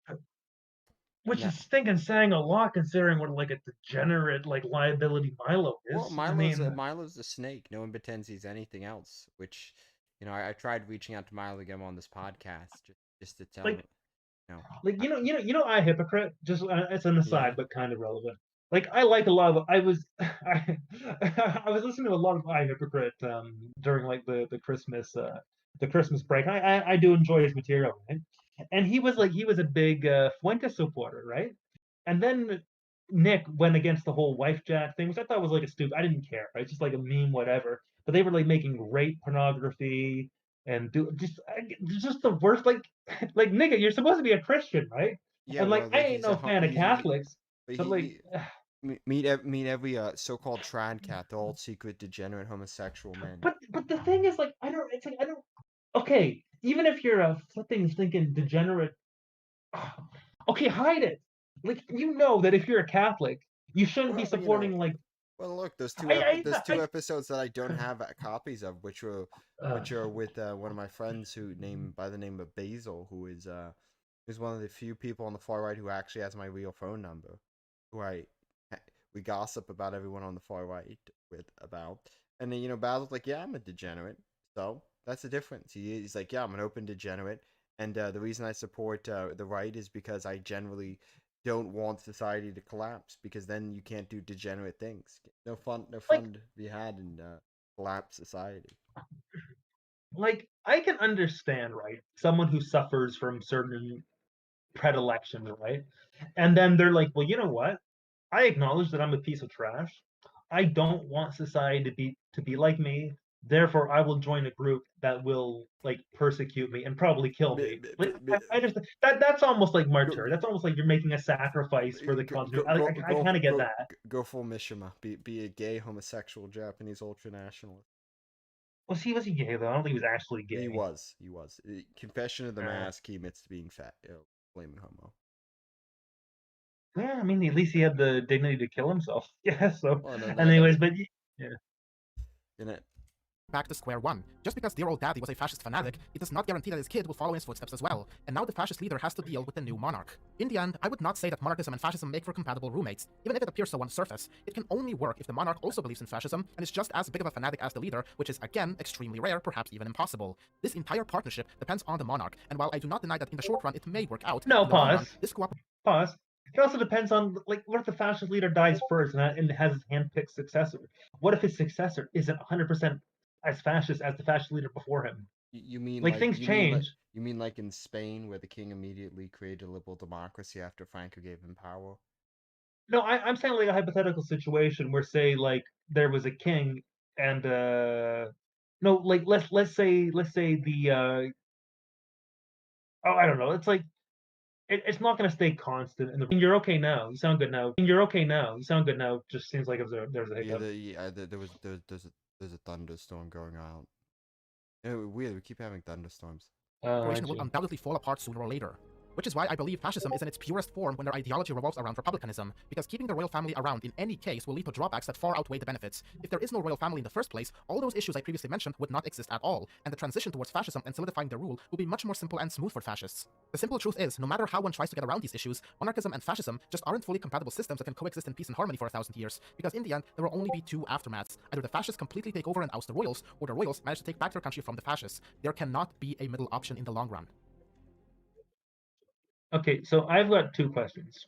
Which No. is stinking saying a lot considering what like a degenerate like liability Milo Well, is. I mean, Milo's a snake. No one pretends he's anything else. Which, I tried reaching out to Milo to get him on this podcast just to tell him, like you know, like I hypocrite. Just it's an aside, yeah, but kind of relevant. Like I like a lot of. I was I was listening to a lot of I hypocrite during like the Christmas break. I do enjoy his material, right? And he was a big Fuentes supporter, right? And then Nick went against the whole wife jack thing, which I thought was like a stupid. I didn't care, right? Just like a meme, whatever. But they were like making rape pornography and do just the worst. Like nigga, you're supposed to be a Christian, right? yeah. And like Well, I ain't no fan of Catholics, but but like, meet every so-called trad cat, the old secret degenerate homosexual man. but the thing is, like, I don't. It's like I don't. Okay, even if you're a flipping thinking degenerate, okay, hide it. Like you know that if you're a Catholic, you shouldn't be Well, supporting like. well, look, there's two I episodes that I don't have copies of, which are with one of my friends by the name of Basil, who's one of the few people on the far right who actually has my real phone number, who we gossip about everyone on the far right about, and then Basil's like, yeah, I'm a degenerate, so that's the difference. He's like, yeah, I'm an open degenerate, and the reason I support the right is because I generally don't want society to collapse, because then you can't do degenerate things. No fun like to be had in collapse society. like I can understand, right? Someone who suffers from certain predilections, right? And then they're like, well, you know what? I acknowledge that I'm a piece of trash. I don't want society to be like me. Therefore, I will join a group that will like persecute me and probably kill me. Like I just that's almost like martyr. That's almost like you're making a sacrifice for the country. I kind of get that. Go full Mishima. Be a gay homosexual Japanese ultranationalist. Was he gay though? I don't think he was actually gay. He was. Confession of the Uh, Mask. He admits to being fat. Blaming homo. Yeah, I mean, at least he had the dignity to kill himself. Yeah. So, Well, no, anyways, but yeah. in it. Back to square one. Just because dear old daddy was a fascist fanatic, it does not guarantee that his kid will follow in his footsteps as well, and now the fascist leader has to deal with the new monarch. In the end, I would not say that monarchism and fascism make for compatible roommates. Even if it appears so on the surface, it can only work if the monarch also believes in fascism and is just as big of a fanatic as the leader, which is again extremely rare, perhaps even impossible. This entire partnership depends on the monarch, and while I do not deny that in the short run it may work out, No, in the long run, pause. this Pause. It also depends on like what if the fascist leader dies first and has his hand-picked successor? What if his successor isn't 100% as fascist as the fascist leader before him? You mean Like things change. you mean like in Spain, where the king immediately created a liberal democracy after Franco gave him power? No, I'm saying like a hypothetical situation where say like there was a king and no, like let's say the oh I don't know. It's like it's not going to stay constant. And you're okay now. You sound good now. You're okay now. You sound good now. Just seems like there's a hiccup. There's a thunderstorm going on. Weird. We keep having thunderstorms. I will undoubtedly fall apart sooner or later. Which is why I believe fascism is in its purest form when their ideology revolves around republicanism, because keeping the royal family around in any case will lead to drawbacks that far outweigh the benefits. If there is no royal family in the first place, all those issues I previously mentioned would not exist at all, and the transition towards fascism and solidifying their rule will be much more simple and smooth for fascists. The simple truth is, no matter how one tries to get around these issues, monarchism and fascism just aren't fully compatible systems that can coexist in peace and harmony for 1,000 years, because in the end, there will only be two aftermaths. Either the fascists completely take over and oust the royals, or the royals manage to take back their country from the fascists. There cannot be a middle option in the long run. Okay, so I've got two questions.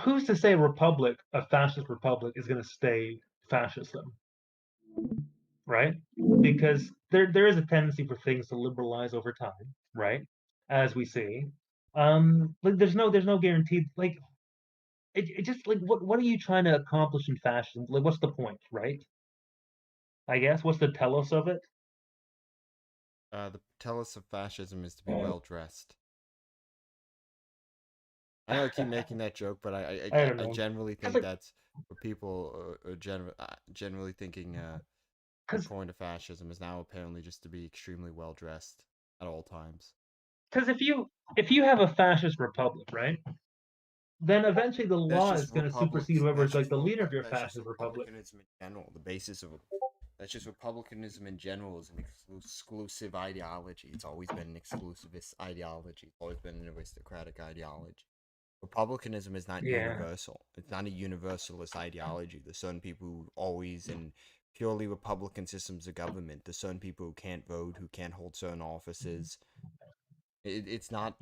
Who's to say a fascist republic, is going to stay fascism, right? Because there is a tendency for things to liberalize over time, right? As we see, like there's no guarantee. Like it just like what are you trying to accomplish in fascism? Like what's the point, right? I guess what's the telos of it? The telos of fascism is to be well dressed. I know I keep making that joke, but I don't I know. generally think like- that's what people are generally thinking. The 'Cause- point of fascism is now apparently just to be extremely well dressed at all times. Because if you have a fascist republic, right, then eventually the law is going to supersede whoever's like the leader of your fascist republic. Republicanism in general. The basis of that's just republicanism in general is an exclusive ideology. It's always been an exclusivist ideology. It's always been an aristocratic ideology. Republicanism is not Yeah. universal. It's not a universalist ideology. There's certain people who always in purely Republican systems of government. There's certain people who can't vote, who can't hold certain offices. It's not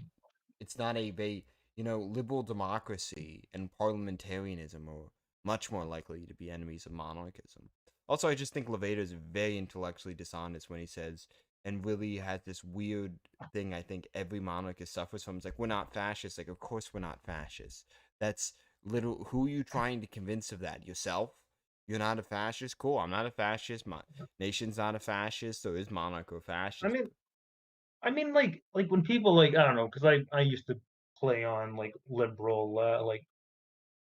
a very, liberal democracy and parliamentarianism are much more likely to be enemies of monarchism. Also, I just think Levator is very intellectually dishonest when he says, and really has this weird thing I think every monarchist suffers from. It's like, we're not fascists. Like, of course we're not fascists. That's little. Who are you trying to convince of that? Yourself? You're not a fascist? Cool, I'm not a fascist. My nation's not a fascist. There is monarcho-fascist. I mean, like when people like I don't know, because I used to play on like liberal like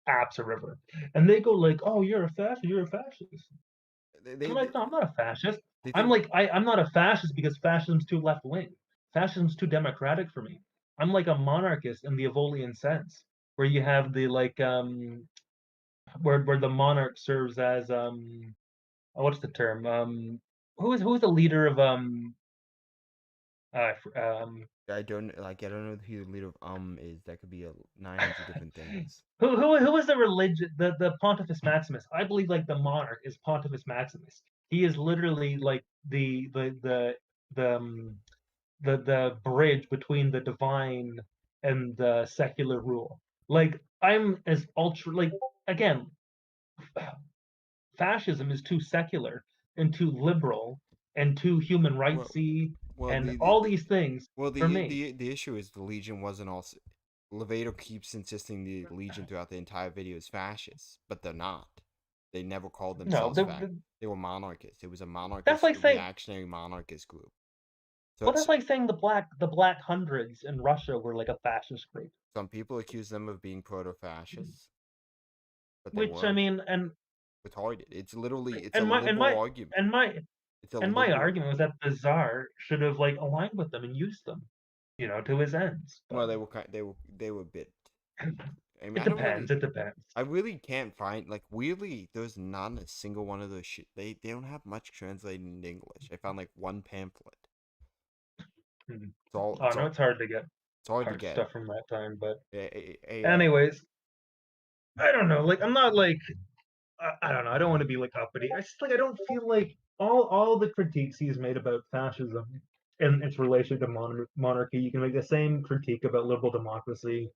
apps or whatever, and they go like, "Oh, you're a fascist. You're a fascist." I'm like, no, I'm not a fascist. I'm not a fascist because fascism's too left wing. Fascism's too democratic for me. I'm like a monarchist in the Evolian sense, where you have the like where the monarch serves as what's the term who's the leader of uh fr- um I don't know who the leader of is. That could be 900 different things. who is the religion the Pontifex Maximus? I believe like the monarch is Pontifex Maximus. He is literally like the the bridge between the divine and the secular rule. Like I'm as ultra like again, fascism is too secular and too liberal and too human rightsy and all these things for me. The issue is the Legion wasn't all. Levator keeps insisting the Legion throughout the entire video is fascist, but they're not. They never called No, themselves they were monarchists. It was a monarchist, that's like saying reactionary monarchist group. So well, that's like saying the Black Hundreds in Russia were like a fascist group. some people accuse them of being proto-fascists, but they Which weren't. I mean, and Retarded. It's literally and a my liberal argument. my argument was that the Tsar should have like aligned with them and used them, to his ends. Well, they were a bit. I mean, It depends. It depends. I really can't find weirdly. There's not a single one of those shit. They don't have much translated into English. I found like one pamphlet. It's all. It's hard to get. It's hard to get stuff from that time, but a anyways, I don't know. Like I'm not like I don't know. I don't want to be like uppity. I just like I don't feel like all the critiques he's made about fascism and its relation to monarchy. You can make the same critique about liberal democracy.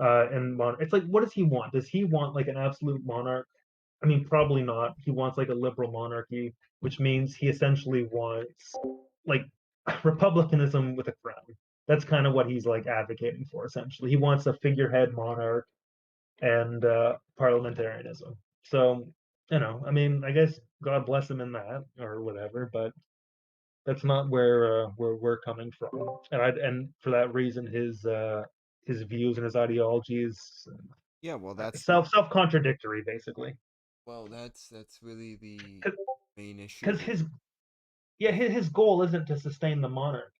It's like, what does he want? Does he want like an absolute monarch? I mean, probably not. He wants like a liberal monarchy, which means he essentially wants like republicanism with a crown. That's kind of what he's like advocating for. Essentially, he wants a figurehead monarch and parliamentarianism. So, I mean, I guess God bless him in that or whatever, but that's not where we're coming from. And for that reason, his views and his ideologies well, that's self contradictory, basically. Well, that's really the main issue. Because his goal isn't to sustain the monarch.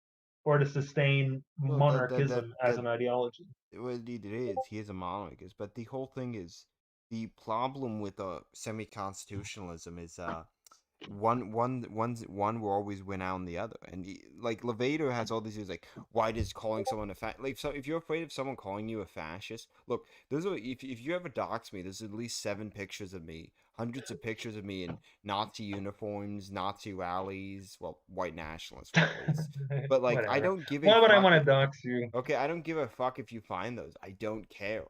or to sustain Well, monarchism as an ideology. well, indeed it is. He is a monarchist, but the whole thing is the problem with semi-constitutionalism is one will always win out on the other, and like Levator has all these things like, why does calling someone a like, so if you're afraid of someone calling you a fascist, look, there's if you ever dox me, there's at least 7 pictures of me, hundreds of pictures of me in Nazi uniforms, Nazi rallies, well, white nationalist rallies, but like I Whatever. don't give a Why would I fuck. want to dox you? Okay, I don't give a fuck if you find those. I don't care.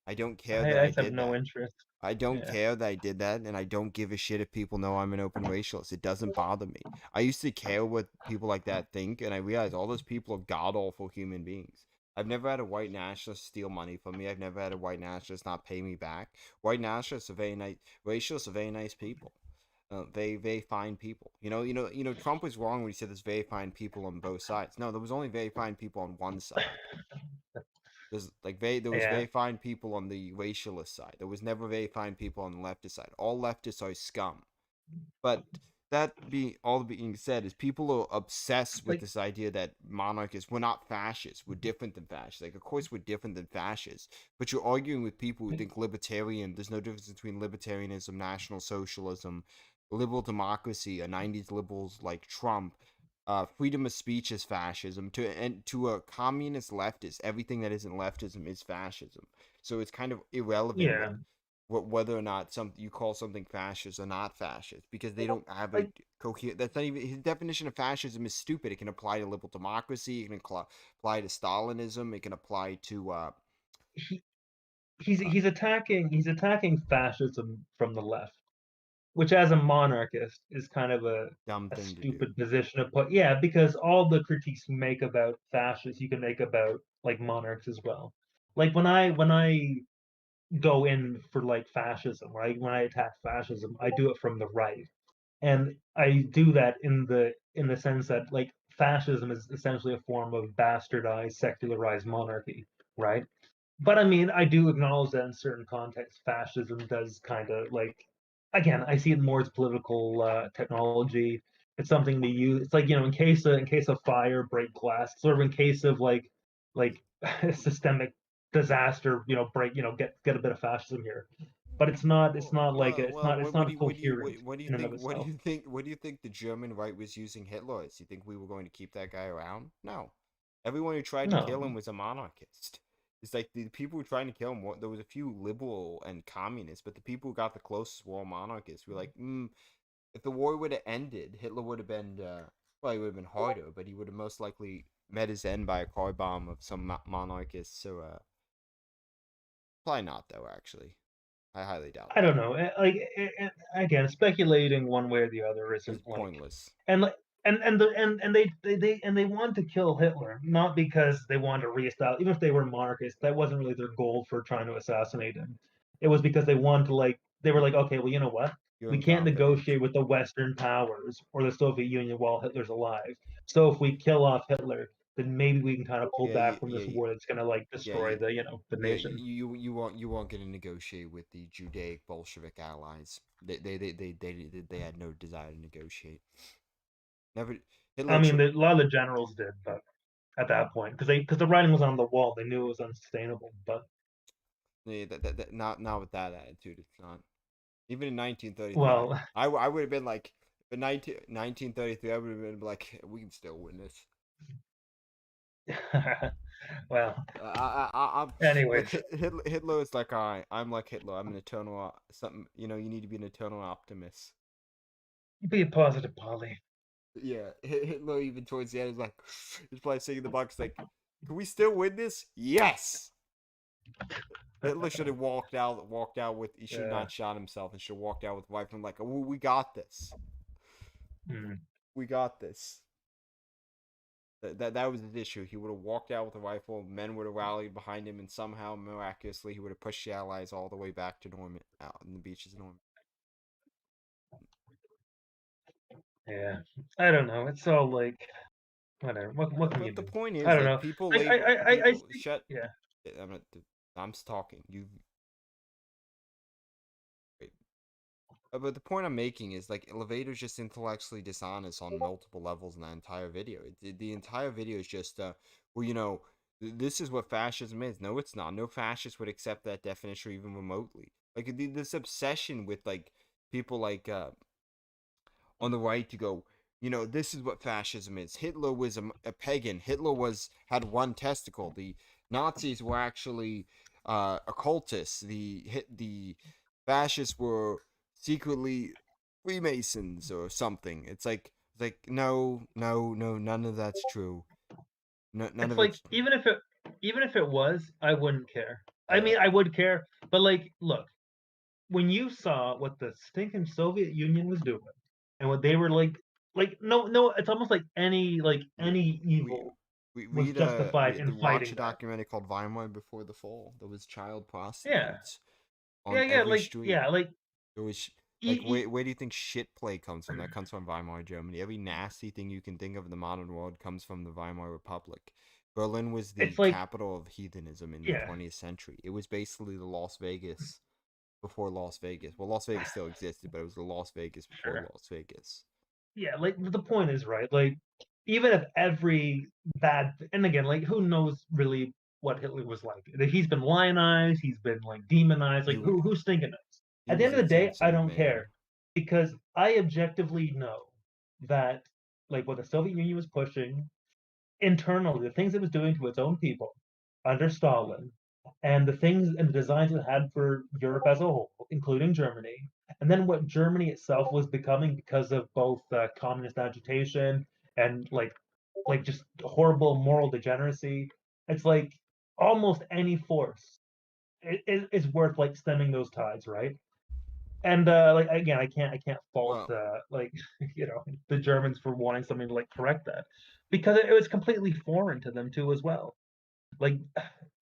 I don't care that I I just have did no that. interest. I don't Yeah. care that I did that, and I don't give a shit if people know I'm an open racialist. It doesn't bother me. I used to care what people like that think, and I realized all those people are god awful human beings. I've never had a white nationalist steal money from me. I've never had a white nationalist not pay me back. White nationalists are very nice. Racialists are very nice people. Very fine people. Trump was wrong when he said there's very fine people on both sides. No, there was only very fine people on one side. There was Yeah. very fine people on the racialist side. There was never very fine people on the leftist side. All leftists are scum. But all being said, is people are obsessed with Like, this idea that monarchists, we're not fascists, we're different than fascists. Like, of course we're different than fascists, but you're arguing with people who think there's no difference between libertarianism, national socialism, liberal democracy, 90s liberals like Trump, freedom of speech is fascism. To a communist leftist, everything that isn't leftism is fascism. So it's kind of irrelevant yeah. whether or not you call something fascist or not fascist, because they don't have a Like, coherent. That's not even his definition of fascism is stupid. It can apply to liberal democracy. It can apply to Stalinism. It can apply to he, he's attacking fascism from the left, which as a monarchist is kind of dumb a thing to do. stupid position to put. Yeah, because all the critiques you make about fascists, you can make about like monarchs as well. Like when I go in for like fascism, right? When I attack fascism, I do it from the right, and I do that in the sense that like fascism is essentially a form of bastardized, secularized monarchy, right? But I mean, I do acknowledge that in certain contexts, fascism does kind of like, again, I see it more as political technology. It's something to use. It's like, in case of fire, break glass. Sort of in case of like systemic disaster, break, get a bit of fascism here. But it's not coherent What do you in and of think? itself. What do you think the German right was using Hitler as? You think we were going to keep that guy around? No. Everyone who tried to kill him No, was a monarchist. It's like the people who tried to kill him. There was a few liberal and communists, but the people who got the closest were all monarchists. We're like, if the war would have ended, Hitler would have been, well, he would have been harder, but he would have most likely met his end by a car bomb of some monarchists. So, probably not though. Actually, I highly doubt I that. don't know. Again, speculating one way or the other It's isn't like, pointless. and like and they wanted to kill Hitler not because they wanted to reestablish, even if they were monarchists, that wasn't really their goal for trying to assassinate him. It was because they wanted to like they were like, okay, well, you know what? You're We can't incompetent. negotiate with the Western powers or the Soviet Union while Hitler's alive. So if we kill off Hitler, then maybe we can kind of pull Yeah, back from this war that's gonna like yeah, destroy the yeah. nation. You won't get to negotiate with the Judaic Bolshevik allies. They had no desire to negotiate. Never. I Hitler. mean, a lot of the generals did, but at that point, because the writing was on the wall, they knew it was unsustainable. But Yeah, not with that attitude. It's not. Even in 1933, well, I would have been like, in 1933, I would have been like, we can still win this. well. I'm look. Anyways, Hitler is like I'm like Hitler. I'm an eternal something. You need to be an eternal optimist. be a positive, Polly. Yeah, Hitler even towards the end is like, he's probably saying in the box like, "Can we still win this?" Yes. Hitler should have walked out. He should Yeah. not shot himself and should have walked out with a rifle. I'm like, oh, we got this. Mm. We got this. That was the issue. He would have walked out with a rifle. Men would have rallied behind him, and somehow, miraculously, he would have pushed the Allies all the way back to Normandy, out in the beaches of Normandy. Yeah. I don't know. It's all like whatever. What can you But the do? point I is, don't like, know. people Like label I people see. shut. Yeah. I'm not. I'm talking. You. But the point I'm making is like Elevator's just intellectually dishonest on multiple levels in that entire video. The entire video is just, well, this is what fascism is. No, it's not. No fascist would accept that definition even remotely. Like this obsession with like people like on the right to go, this is what fascism is. Hitler was a pagan. Hitler had one testicle. The Nazis were actually occultists. The fascists were secretly Freemasons or something. It's like no, no, no, none of that's true. No, none It's of like it's even if it was, I wouldn't care. I yeah. mean, I would care, but like, look, when you saw what the stinking Soviet Union was doing and what they were like no, it's almost like any We evil we was read justified in watch fighting a that. documentary called Weimar Before the Fall. There was child Yeah, prostitutes yeah, on yeah, every like street. yeah, like There was e- like e- where do you think shit play comes from? That comes from Weimar Germany. Every nasty thing you can think of in the modern world comes from the Weimar Republic. Berlin was the it's like capital of heathenism in the yeah, 20th century. It was basically the Las Vegas before Las Vegas. Well, Las Vegas still existed, but it was the Las Vegas before sure. Las Vegas. Yeah, like the point is right. Like even if every and again, like who knows really what Hitler was like? He's been lionized, he's been like demonized. He Like w- who's thinking this? he At the was end an of the day, I insensitive don't man. care because I objectively know that like what the Soviet Union was pushing internally, the things it was doing to its own people under Stalin, and the things and the designs it had for Europe as a whole, including Germany, and then what Germany itself was becoming because of both communist agitation and like just horrible moral degeneracy. It's like almost any force is worth like stemming those tides, right? And like again, I can't fault Well, like the Germans for wanting something to like correct that because it was completely foreign to them too as well. Like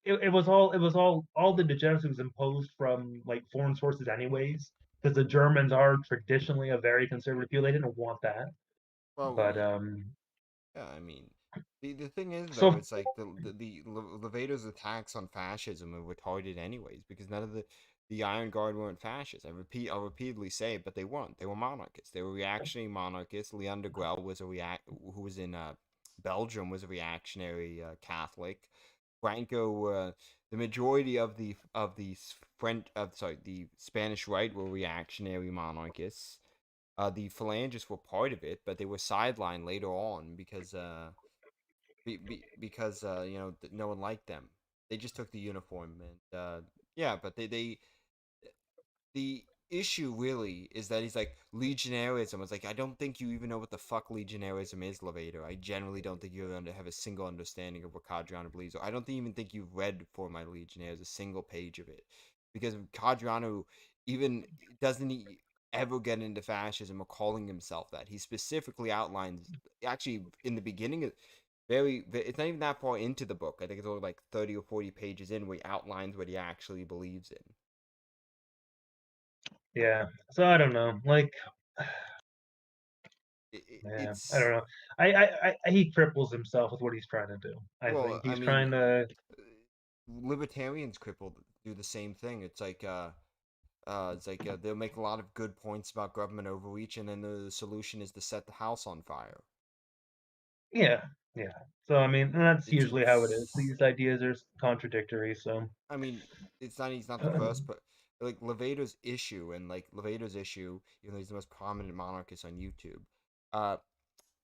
it was all the degeneracy was imposed from like foreign sources anyways because the Germans are traditionally a very conservative people. They didn't want that, well, but yeah, I mean, the thing is though, so it's like the Levator's attacks on fascism are retarded anyways because none of the Iron Guard weren't fascists. I'll repeatedly say, it, but they weren't. They were monarchists. They were reactionary monarchists. Leon de Grelle was who was in Belgium was a reactionary Catholic. Franco, the majority of the French, sorry, the Spanish right were reactionary monarchists. The phalangists were part of it, but they were sidelined later on because no one liked them. They just took the uniform and yeah, but they the issue really is that he's like legionarism. It's like I don't think you even know what the fuck legionarism is, Levator. I generally don't think you have a single understanding of what Cadriano believes. Or I don't even think you've read For My Legionnaires a single page of it, because Cadriano even doesn't he ever get into fascism or calling himself that. He specifically outlines actually in the beginning of it's not even that far into the book. I think it's only like 30 or 40 pages in where he outlines what he actually believes in. yeah, so I don't know, like yeah, I It's don't know. He cripples himself with what he's trying to do. I well, think I he's mean, trying to libertarians crippled do the same thing. It's like they'll make a lot of good points about government overreach, and then the solution is to set the house on fire. yeah, yeah. So I mean, that's It's usually how it is. it's. These ideas are contradictory, so I mean, it's not he's not the first, but like Levator's issue, even though he's the most prominent monarchist on YouTube, uh,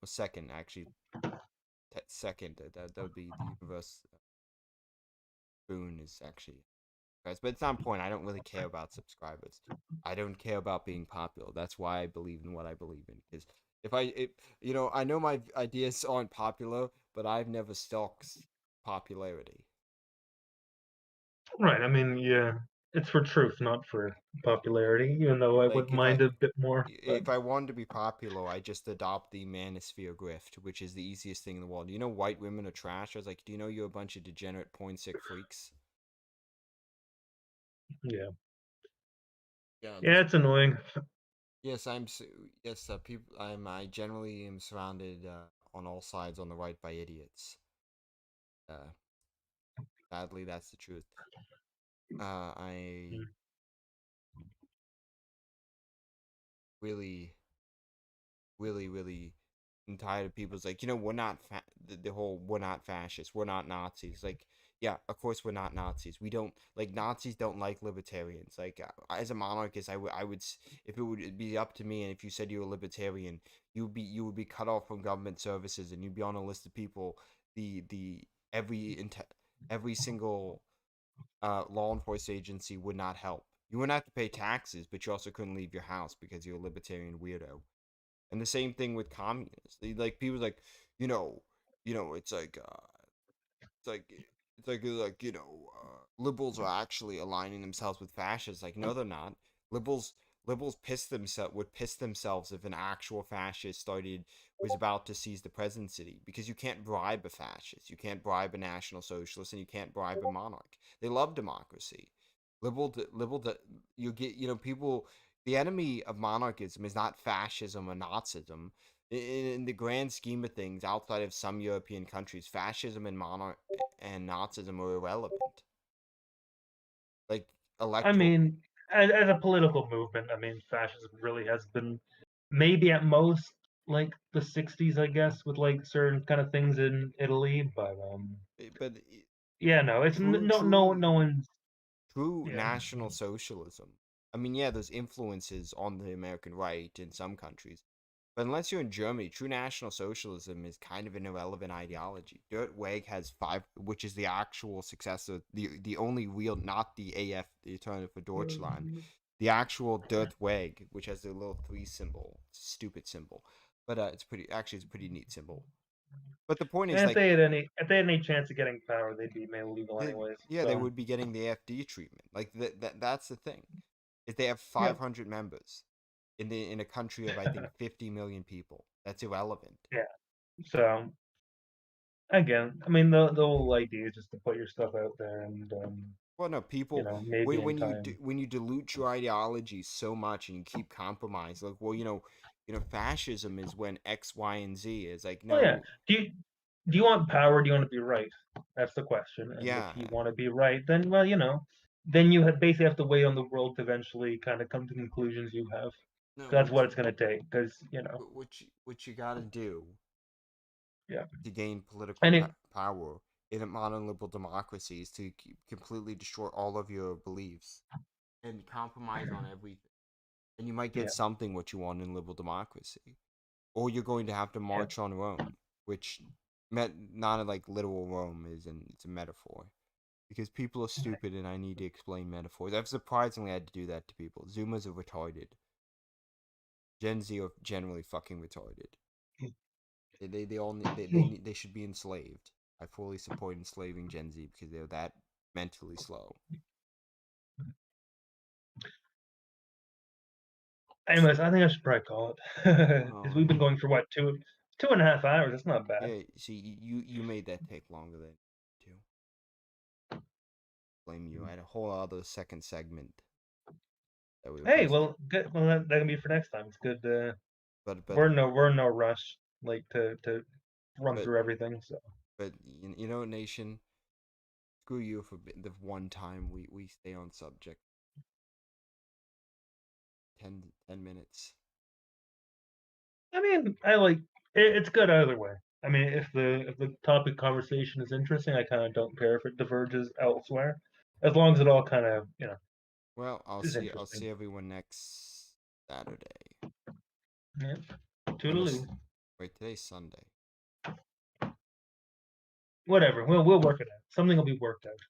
was second actually. Second, that would be the universe. Boone is actually guys, but it's not point. I don't really care about subscribers. I don't care about being popular. That's why I believe in what I believe in. Because I know my ideas aren't popular, but I've never stalked popularity. right. I mean, yeah, it's for truth, not for popularity. Even though I Like wouldn't mind a bit more, but if I wanted to be popular, I just adopt the manosphere grift, which is the easiest thing in the world. You know, white women are trash. I was like, do you know you're a bunch of degenerate, porn sick freaks? yeah, Yeah, yeah, it's annoying. yes, yes, people. I generally am surrounded on all sides on the right by idiots. Uh, Sadly, that's the truth. I really, really I'm tired of people's like, we're not the whole we're not fascists, we're not Nazis. Like, yeah, of course we're not Nazis. We don't like Nazis. Don't like libertarians. Like, as a monarchist, I would if it would be up to me, and if you said you were a libertarian, you would be cut off from government services, and you'd be on a list of people. The every single law enforcement agency would not help. You wouldn't have to pay taxes, but you also couldn't leave your house because you're a libertarian weirdo. And the same thing with communists. Like people like, you know, it's like liberals are actually aligning themselves with fascists. Like, no, they're not. Liberals would piss themselves if an actual fascist was about to seize the presidency, because you can't bribe a fascist, you can't bribe a national socialist, and you can't bribe a monarch. They love democracy. You get, people. The enemy of monarchism is not fascism or Nazism. In the grand scheme of things, outside of some European countries, fascism and Nazism are irrelevant. Like, I electoral. mean, as a political movement, I mean, fascism really has been maybe at most like the '60s, I guess, with like certain kind of things in Italy. But Yeah, no, it's true, no true, one's true yeah. national socialism. I mean, yeah, there's influences on the American right in some countries, but unless you're in Germany, true national socialism is kind of an irrelevant ideology. Dirt Weg has five, which is the actual successor, the only real, not the AF, the alternative for Deutschland, the actual Dirt Weg, which has the little 3 symbol, stupid symbol, but it's it's a pretty neat symbol. But the point And is, like, if they had any chance of getting power, they'd be made illegal anyways. they So would be getting the AfD treatment. Like, that's the thing. If they have yeah, 500 members in a country of, I think, 50 million people, that's irrelevant. yeah. So again, I mean, the whole idea is just to put your stuff out there, and Well, no, people, maybe in time. when you dilute your ideology so much and you keep compromise, like, well, fascism is when X, Y, and Z is like, Oh yeah. no, Do you want power? Do you want to be right? That's the question. And if yeah, you want to be right, then well, then you basically have to wait on the world to eventually kind of come to conclusions you have. no, That's what it's going to take, because what you gotta do yeah. to gain political And it power in a modern liberal democracy is to completely destroy all of your beliefs and compromise on everything. And you might get yeah, something what you want in liberal democracy. Or you're going to have to yeah. march on Rome, which not like literal Rome it's a metaphor. Because people are stupid and I need to explain metaphors. I've surprisingly had to do that to people. Zoomers are retarded. Gen Z are generally fucking retarded. They all they should be enslaved. I fully support enslaving Gen Z because they're that mentally slow. Anyways, I think I should probably call it, because we've been Oh, going for what, 2.5 hours. That's not bad. yeah. See, you made that take longer than two. Blame you. I had a whole other second segment that we were Hey, supposed to. well, good. Well, that can be for next time. It's good. But We're in no rush, like to run but through everything. So but nation. Screw you for the one time we stay on subject. 10 minutes. I mean, I like it's good either way. I mean, if the topic conversation is interesting, I kind of don't care if it diverges elsewhere, as long as it all kind of Well, is I'll interesting. see everyone next Saturday. Yeah. When Toodaloo. wait, today's Sunday. Whatever. We'll work it out. Something will be worked out.